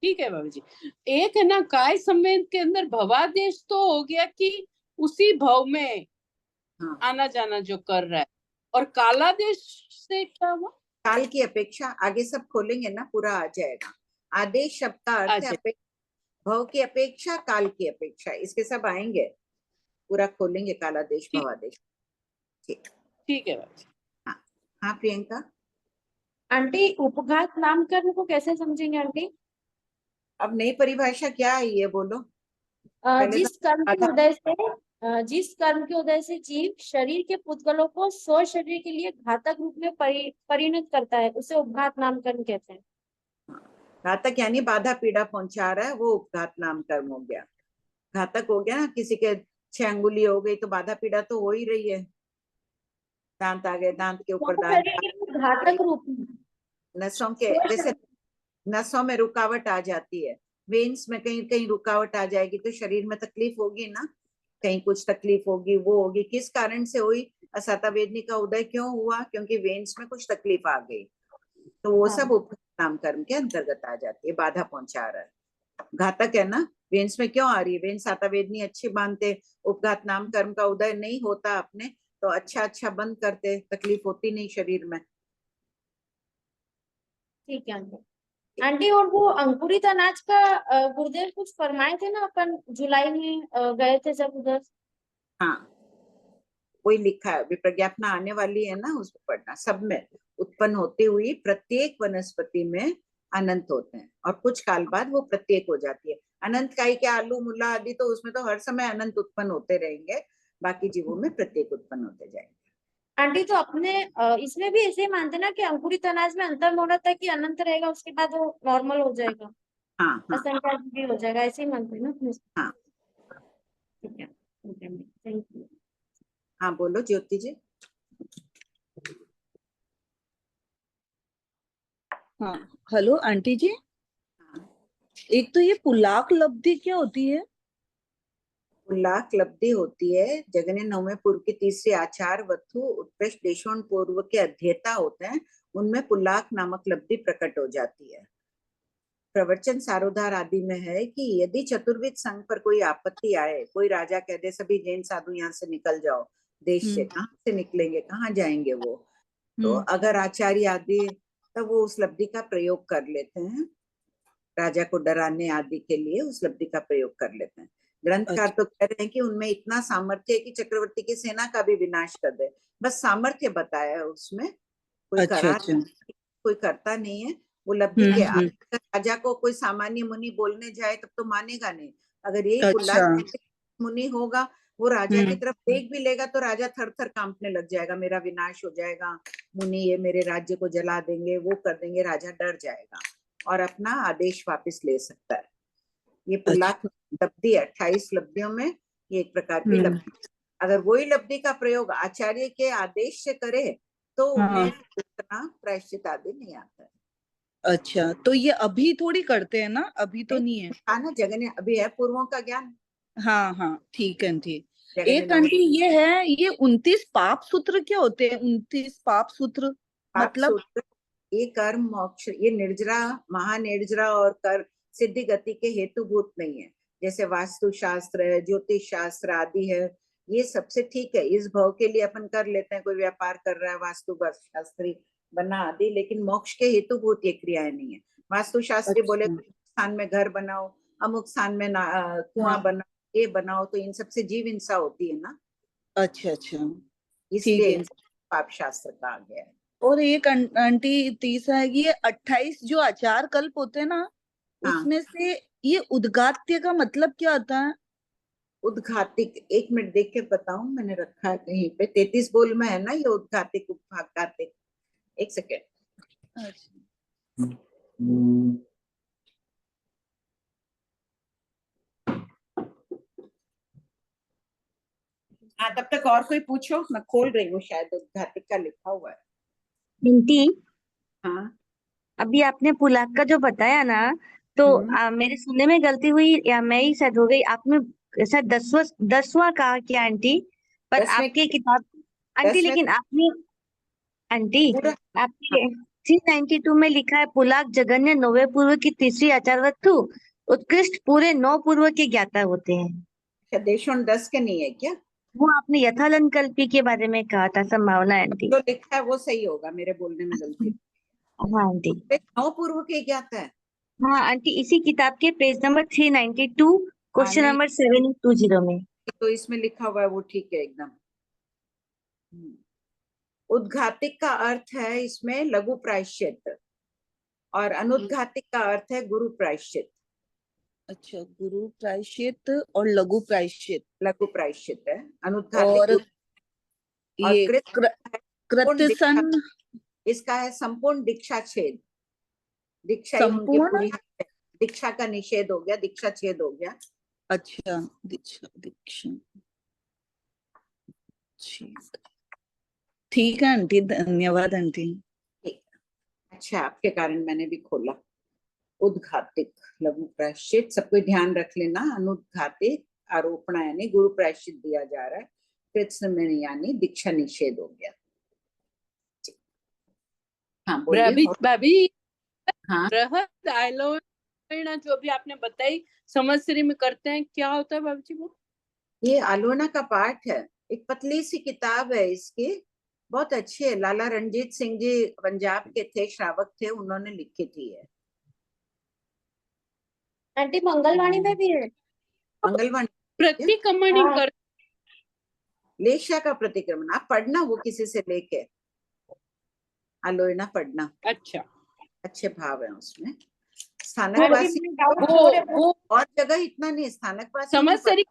[SPEAKER 16] ठीक है बाबू जी। एक है ना काय संवेद के अंदर भवादेश तो हो गया कि उसी भव में आना जाना जो कर रहा है, और कालादेश से क्या हुआ?
[SPEAKER 4] काल की अपेक्षा, आगे सब खोलेंगे ना पूरा आ जाएगा। आदेश शब्द का अर्थ है भव की अपेक्षा, काल की अपेक्षा, इसके सब आएंगे, पूरा खोलेंगे कालादेश भवादेश।
[SPEAKER 16] ठीक है बाबू जी।
[SPEAKER 4] हाँ प्रियंका।
[SPEAKER 1] आंटी उपघात नामकरण को कैसे समझेंगे आंटी?
[SPEAKER 4] अब नई परिभाषा क्या है ये बोलो।
[SPEAKER 1] जिस कर्म के उदय से जिस कर्म के उदय से जीव शरीर के पुद्गलों को स्व शरीर के लिए घातक रूप में परिणत करता है उसे उपघात नाम कर्म कहते हैं।
[SPEAKER 4] घातक यानी बाधा पीड़ा पहुंचा रहा है, वो उपघात नाम कर्म हो गया। घातक हो गया ना, किसी के 6 अंगुली हो गई तो बाधा पीड़ा तो हो ही रही है। दांत आ गए, दांत के ऊपर दांत,
[SPEAKER 1] घातक रूप में
[SPEAKER 4] नसों के, जैसे नसों में रुकावट आ जाती है, वेन्स में कहीं कहीं रुकावट आ जाएगी तो शरीर में तकलीफ होगी ना, कहीं कुछ तकलीफ होगी, वो होगी। किस कारण से हुई? असाता वेदनी का उदय क्यों हुआ? क्योंकि वेन्स में कुछ तकलीफ आ गई, तो वो सब उपघात नाम कर्म के अंतर्गत आ जाती है। बाधा पहुंचा रहा है, घातक है ना। वेन्स में क्यों आ रही है? वेन्स आता वेदनी अच्छी बांधते, उपघात नाम कर्म का उदय नहीं होता अपने तो अच्छा अच्छा बंद करते, तकलीफ होती नहीं शरीर में।
[SPEAKER 1] ठीक है आंटी। और वो अंकुरित अनाज का गुरुदेव कुछ फरमाए थे ना, अपन जुलाई में गए थे जब उधर।
[SPEAKER 4] हाँ, वही लिखा है, विप्रज्ञापना आने वाली है ना, उसको पढ़ना। सब में उत्पन्न होती हुई प्रत्येक वनस्पति में अनंत होते हैं और कुछ काल बाद वो प्रत्येक हो जाती है। अनंत काई के आलू मुला आदि तो उसमें तो हर समय अनंत उत्पन्न होते रहेंगे, बाकी जीवों में प्रत्येक उत्पन्न होते जाएंगे।
[SPEAKER 1] आंटी तो अपने इसमें भी ऐसे ही मानते ना कि अंकुरित अनाज में अंतर मुहूर्त तक ही अनंत रहेगा, उसके बाद वो नॉर्मल हो जाएगा,
[SPEAKER 4] हाँ हाँ
[SPEAKER 1] असंख्यात भी हो जाएगा, ऐसे ही मानते हैं ना अपने।
[SPEAKER 4] हाँ
[SPEAKER 1] ठीक है, थैंक यू।
[SPEAKER 4] हाँ बोलो ज्योति जी।
[SPEAKER 9] हाँ हेलो आंटी जी, एक तो ये पुलाक लब्धि क्या होती है?
[SPEAKER 4] पुलाक लब्धि होती है जगने नवमे पूर्व की तीसरी आचार वत्थु उत्कृष्ट देशों पूर्व के अध्येता होते हैं, उनमें पुलाक नामक लब्धि प्रकट हो जाती है। प्रवचन सारोधार आदि में है कि यदि चतुर्विद संघ पर कोई आपत्ति आए, कोई राजा कह दे सभी जैन साधु यहाँ से निकल जाओ देश से, कहाँ से निकलेंगे, कहाँ जाएंगे वो, तो अगर आचार्य आदि तब वो उस लब्धि का प्रयोग कर लेते हैं, राजा को डराने आदि के लिए उस लब्धि का प्रयोग कर लेते हैं। ग्रंथकार तो कह रहे हैं कि उनमें इतना सामर्थ्य है कि चक्रवर्ती की सेना का भी विनाश कर दे, बस सामर्थ्य बताया है उसमें, कोई कोई करता नहीं है। वो लब्धि के राजा को कोई सामान्य मुनि बोलने जाए तब तो मानेगा नहीं। अगर यही पुल्लाक मुनि होगा, वो राजा की तरफ देख भी लेगा तो राजा थर थर कांपने लग जाएगा, मेरा विनाश हो जाएगा, मुनि ये मेरे राज्य को जला देंगे, वो कर देंगे, राजा डर जाएगा और अपना आदेश वापस ले सकता है। ये पुल्लाक लब्धि 28 लब्धियों में ये एक प्रकार की लब्धि। अगर वही लब्धि का प्रयोग आचार्य के आदेश से करे तो उन्हें उतना प्रायश्चित आदि नहीं आता है।
[SPEAKER 9] अच्छा, तो ये अभी थोड़ी करते हैं ना, अभी तो नहीं है।
[SPEAKER 4] हाँ ना, जगने अभी है पूर्वों का ज्ञान।
[SPEAKER 9] हाँ हाँ ठीक है आंटी। एक आंटी ये है, ये 29 पाप सूत्र क्या होते हैं? 29 पाप सूत्र मतलब
[SPEAKER 4] ये कर्म मोक्ष, ये निर्जरा महानिर्जरा और कर सिद्धि गति के हेतुभूत नहीं है। जैसे वास्तु शास्त्र है, ज्योतिष शास्त्र आदि है, ये सबसे ठीक है, इस भाव के लिए अपन कर लेते हैं, कोई व्यापार कर रहा है वास्तु शास्त्री बना आदि, लेकिन मोक्ष के हेतुभूत ये क्रियाएं नहीं है। वास्तु शास्त्री बोले स्थान में घर बनाओ, अमुक स्थान में कुआं बनाओ, ये बनाओ, तो इन सबसे जीव हिंसा होती है ना।
[SPEAKER 9] अच्छा अच्छा,
[SPEAKER 4] इसलिए पाप शास्त्र कहा गया है।
[SPEAKER 9] और एक आंटी तीसरा है, ये 28 जो आचार कल्प होते हैं ना, उसमें से ये उद्गात्य का मतलब क्या होता है?
[SPEAKER 4] उद्घातिक, एक मिनट देख के बताऊं, मैंने रखा है कहीं पे, 33 बोल में है ना ये उद्घातिक उपघातिक। एक सेकेंड। हाँ तब तक और कोई पूछो, मैं खोल रही हूँ, शायद उद्घातिक का लिखा हुआ है।
[SPEAKER 10] आंटी,
[SPEAKER 4] हाँ
[SPEAKER 10] अभी आपने पुलाक का जो बताया ना, तो मेरे सुनने में गलती हुई या मैं ही शायद हो गई, आपने शायद 10वां कहा क्या आंटी? पर आपकी किताब आंटी, लेकिन आपने आंटी आपके 392 में लिखा है पुलाक जगन्य 9वें पूर्व की तीसरी आचार वस्तु उत्कृष्ट पूरे 9 पूर्व के ज्ञाता होते हैं।
[SPEAKER 4] देशों 10 के नहीं है क्या?
[SPEAKER 10] वो आपने यथालंकल्पी के बारे में कहा था, संभावना आंटी।
[SPEAKER 4] जो लिखा है वो सही होगा, मेरे बोलने में गलती।
[SPEAKER 10] हाँ आंटी,
[SPEAKER 4] 9 पूर्व के ज्ञाता है।
[SPEAKER 10] हाँ आंटी, इसी किताब के पेज नंबर 392 क्वेश्चन नंबर 720 में।
[SPEAKER 4] तो इसमें लिखा हुआ है वो ठीक है एकदम। उद्घातिक का अर्थ है इसमें लघु प्रायश्चित और अनुद्घातिक का अर्थ है गुरु प्रायश्चित।
[SPEAKER 9] अच्छा, गुरु प्रायश्चित और लघु प्रायश्चित।
[SPEAKER 4] लघु प्रायश्चित है, अनुद्घातिक
[SPEAKER 9] और ये
[SPEAKER 4] कृत
[SPEAKER 9] कृत्य सन,
[SPEAKER 4] इसका है संपूर्ण दीक्षा छेद। दीक्षा ही उनकी
[SPEAKER 9] संपूर्ण,
[SPEAKER 4] पूरी, दीक्षा का निषेध हो गया, दीक्षा छेद हो गया।
[SPEAKER 9] अच्छा, दीक्षा दीक्षा, ठीक है आंटी, धन्यवाद आंटी।
[SPEAKER 4] अच्छा, आपके कारण मैंने भी खोला। उद्घातिक लघु प्रायश्चित, सबको ध्यान रख लेना। अनुद्घातिक आरोपणा यानी गुरु प्रायश्चित दिया जा रहा है, कृत्य में यानी दीक्षा निषेध हो गया। हाँ बोलिए।
[SPEAKER 16] भाभी,
[SPEAKER 4] हाँ,
[SPEAKER 16] बृहद आलोचना जो भी आपने बताई संवत्सरी में करते हैं, क्या होता है भाभी जी वो?
[SPEAKER 4] ये आलोना का पाठ है, एक पतली सी किताब है इसकी, बहुत अच्छी है। लाला रणजीत सिंह जी पंजाब के थे, श्रावक थे, उन्होंने लिखी थी है।
[SPEAKER 1] आंटी मंगलवाणी में भी है।
[SPEAKER 4] मंगलवाणी
[SPEAKER 16] प्रतिक्रमण कर,
[SPEAKER 4] लेशा का प्रतिक्रमण आप पढ़ना, वो किसी से लेके आलोना पढ़ना।
[SPEAKER 16] अच्छा,
[SPEAKER 4] अच्छे भाव है उसमें। स्थानकवासी
[SPEAKER 16] वो
[SPEAKER 4] और जगह इतना नहीं, स्थानकवासी
[SPEAKER 16] संवत्सरी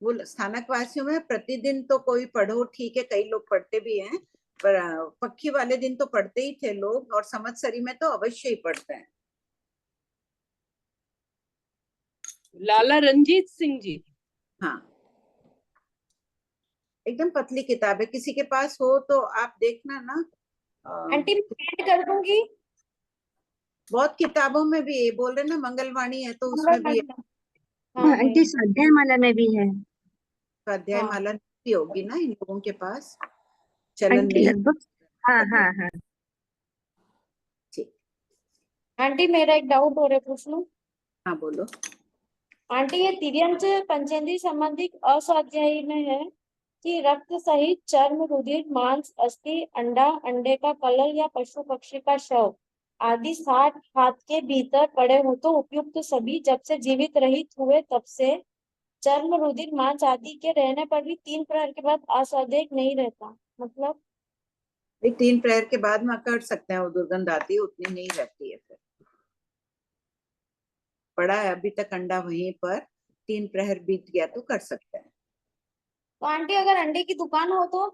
[SPEAKER 4] वो स्थानक वासियों में प्रतिदिन तो कोई पढ़ो, ठीक है, कई लोग पढ़ते भी हैं, पर पक्की वाले दिन तो पढ़ते ही थे लोग, और संवत्सरी में तो अवश्य ही पढ़ते हैं।
[SPEAKER 16] लाला रणजीत सिंह जी।
[SPEAKER 4] हाँ, एकदम पतली किताब है, किसी के पास हो तो आप देखना ना।
[SPEAKER 1] आंटी मैं ऐड कर दूंगी।
[SPEAKER 4] बहुत किताबों में भी ये बोल रहे ना, मंगलवाणी है तो उसमें भी
[SPEAKER 10] आंटी स्वाध्याय माला में भी है।
[SPEAKER 4] स्वाध्याय माला भी होगी ना इन लोगों के पास, चलन
[SPEAKER 10] आंटी
[SPEAKER 4] नहीं।
[SPEAKER 10] लगभग, हाँ हाँ हाँ।
[SPEAKER 1] आंटी मेरा एक डाउट हो रहा है, पूछ लूं?
[SPEAKER 4] हाँ बोलो।
[SPEAKER 1] आंटी ये तिर्यंच पंचेंद्रिय संबंधी अस्वाध्यायी में है कि रक्त सहित चर्म, रुधिर, मांस, अस्थि, अंडा, अंडे का कलर या पशु पक्षी का शव आदि 60 हाथ के भीतर पड़े हो तो उपयुक्त सभी जब से जीवित रहित हुए तब से चर्म, रुधिर, मांस आदि के रहने पर भी 3 प्रहर के बाद अस्वाध्यायिक नहीं रहता। मतलब
[SPEAKER 4] 3 प्रहर के बाद में कर सकते हैं, वो दुर्गंध आती है, उतनी नहीं रहती है। फिर पड़ा है अभी तक अंडा वहीं पर, 3 प्रहर बीत गया तो कर सकते हैं।
[SPEAKER 1] तो आंटी अगर अंडे की दुकान हो तो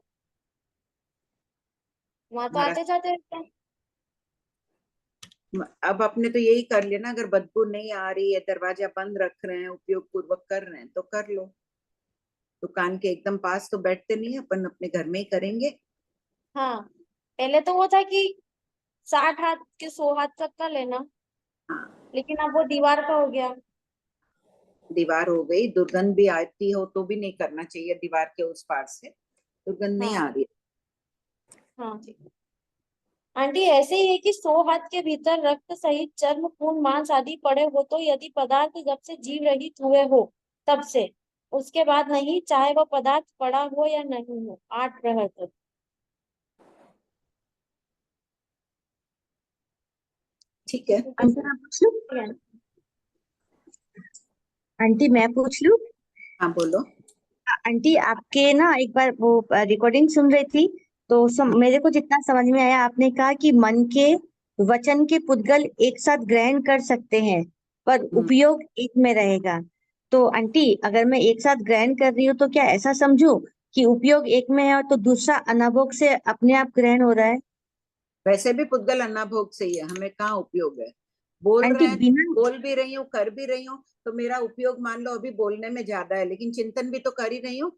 [SPEAKER 1] वहां तो आते जाते रहते हैं।
[SPEAKER 4] अब अपने तो यही कर लेना, अगर बदबू नहीं आ रही है, दरवाजा बंद रख रहे हैं, उपयोग पूर्वक कर रहे हैं तो कर लो। दुकान के एकदम पास तो बैठते नहीं है, अपन अपने घर में ही करेंगे।
[SPEAKER 1] हाँ, पहले तो वो था कि 60 हाथ के 100 हाथ तक का लेना, लेकिन अब वो दीवार का हो गया।
[SPEAKER 4] दीवार हो गई, दुर्गंध भी आती हो तो भी नहीं करना चाहिए, दीवार के उस पार से दुर्गंध नहीं आ रही।
[SPEAKER 1] हाँ आंटी ऐसे ही है कि 100 हाथ के भीतर रक्त सहित चर्म, खून, मांस आदि पड़े हो तो यदि पदार्थ जब से जीव रहित हुए हो तब से, उसके बाद नहीं, चाहे वह पदार्थ पड़ा हो या नहीं हो, 8 प्रहर तक।
[SPEAKER 4] ठीक है।
[SPEAKER 10] आंटी मैं पूछ लूं? आंटी मैं पूछ लूं?
[SPEAKER 4] हाँ बोलो।
[SPEAKER 10] आंटी आपके ना एक बार वो रिकॉर्डिंग सुन रही थी तो मेरे को जितना समझ में आया, आपने कहा कि मन के वचन के पुद्गल एक साथ ग्रहण कर सकते हैं पर उपयोग एक में रहेगा। तो आंटी अगर मैं एक साथ ग्रहण कर रही हूँ तो क्या ऐसा समझूं कि उपयोग एक में है और तो दूसरा अनाभोग से अपने आप ग्रहण हो रहा है?
[SPEAKER 4] वैसे भी पुद्गल अन्नाभोग से ही है, हमें कहाँ उपयोग है। बोल
[SPEAKER 10] आंटी
[SPEAKER 4] रहे हैं, बोल भी रही हूँ, कर भी रही हूँ, तो मेरा उपयोग मान लो अभी बोलने में ज्यादा है, लेकिन चिंतन भी तो कर ही रही हूँ।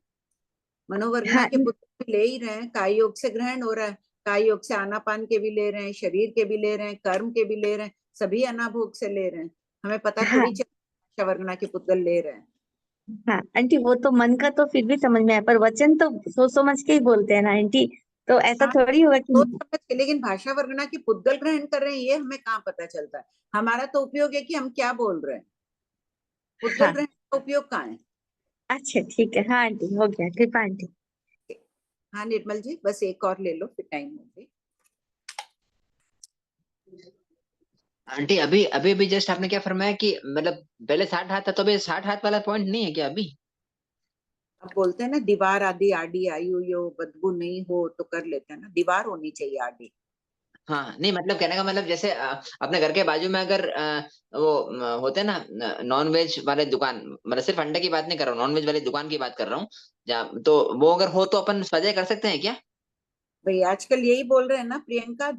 [SPEAKER 4] मनोवर्गना के पुद्गल भी ले ही रहे हैं, काय योग से ग्रहण हो रहा है, काय योग से आनापान के भी ले रहे हैं, शरीर के भी ले रहे हैं, कर्म के भी ले रहे हैं, सभी अनाभोग से ले रहे हैं। हमें पता थोड़ी चल वर्गना के पुद्गल ले रहे हैं।
[SPEAKER 10] हाँ आंटी, वो तो मन का तो फिर भी समझ में आया, पर वचन तो सोच समझ के ही बोलते हैं ना आंटी, तो ऐसा थोड़ी हुआ कि
[SPEAKER 4] लेकिन भाषा वर्गना की पुद्गल ग्रहण कर रहे हैं, ये हमें कहाँ पता चलता है। हमारा तो उपयोग है कि हम क्या बोल रहे हैं, पुद्गल ग्रहण का उपयोग कहाँ है।
[SPEAKER 10] अच्छा ठीक है, हाँ आंटी हो गया, कृपा आंटी।
[SPEAKER 4] हाँ निर्मल जी, बस एक और ले लो, फिर टाइम हो गई।
[SPEAKER 14] आंटी अभी अभी अभी जस्ट आपने क्या फरमाया कि मतलब पहले 60 हाथ था, तो अभी 60 हाथ वाला पॉइंट नहीं है क्या अभी?
[SPEAKER 4] अब बोलते हैं ना, दीवार आदि आडी आयु यो बदबू नहीं हो तो कर लेते हैं ना, दीवार होनी चाहिए आडी।
[SPEAKER 14] हाँ नहीं मतलब कहने का मतलब जैसे अपने घर के बाजू में अगर वो होते हैं ना नॉन वेज वाले दुकान, मतलब सिर्फ अंडे की बात नहीं कर रहा हूँ, नॉन वेज वाली दुकान की बात कर रहा हूँ, जहाँ तो वो अगर हो तो अपन सजा कर सकते हैं क्या?
[SPEAKER 4] भाई आजकल यही बोल रहे हैं ना प्रियंका,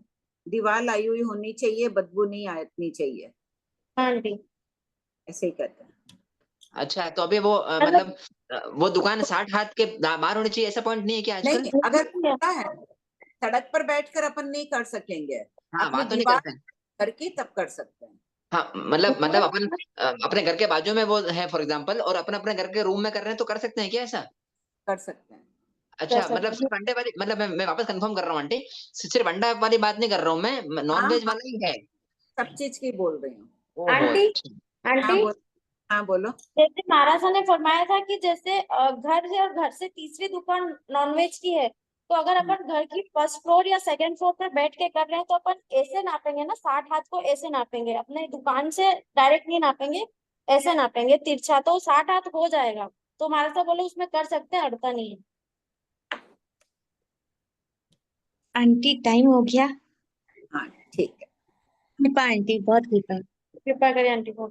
[SPEAKER 4] दीवार आई हुई होनी चाहिए, बदबू नहीं आनी चाहिए,
[SPEAKER 1] हाँ आंटी।
[SPEAKER 4] ऐसे ही कहते हैं।
[SPEAKER 14] अच्छा तो अभी वो मतलब वो दुकान 60 हाथ के बाहर होनी चाहिए, ऐसा पॉइंट नहीं है क्या आजकल?
[SPEAKER 4] नहीं, अगर खुला है सड़क पर बैठकर अपन नहीं कर सकेंगे,
[SPEAKER 14] हाँ
[SPEAKER 4] अपनी
[SPEAKER 14] वहां तो नहीं
[SPEAKER 4] दीवार
[SPEAKER 14] करते हैं।
[SPEAKER 4] करके तब कर सकते हैं।
[SPEAKER 14] हाँ मतलब अपन अपने घर के बाजू में वो है फॉर एग्जांपल, और अपन अपने घर के रूम में कर रहे हैं तो कर सकते हैं क्या ऐसा?
[SPEAKER 4] कर सकते हैं।
[SPEAKER 14] अच्छा मतलब सिर्फ अंडे वाली, मतलब मैं वापस कंफर्म कर रहा हूँ आंटी, सिर्फ अंडा वाली बात नहीं कर रहा हूँ मैं, नॉन
[SPEAKER 4] हाँ
[SPEAKER 14] वेज
[SPEAKER 4] हाँ,
[SPEAKER 14] वाला ही है।
[SPEAKER 4] सब चीज की बोल रही हूँ।
[SPEAKER 14] ओहो
[SPEAKER 1] आंटी
[SPEAKER 14] अच्छा।
[SPEAKER 4] हाँ
[SPEAKER 1] आंटी
[SPEAKER 4] बोलो, हाँ बोलो।
[SPEAKER 1] जैसे महाराज ने फरमाया था कि जैसे घर है और घर से तीसरी दुकान नॉनवेज की है, तो अगर अपन घर की फर्स्ट फ्लोर या सेकंड फ्लोर पर बैठ के कर रहे हैं तो अपन ऐसे नापेंगे ना, 60 हाथ को ऐसे नापेंगे, अपने दुकान से डायरेक्ट नहीं नापेंगे, ऐसे नापेंगे तिरछा, तो 60 हाथ हो जाएगा। तो महाराज साहब बोले उसमें कर सकते हैं, अड़ता नहीं है।
[SPEAKER 10] आंटी टाइम हो गया।
[SPEAKER 4] हाँ ठीक है।
[SPEAKER 10] कृपा आंटी, बहुत कृपा।
[SPEAKER 1] कृपा करें आंटी को।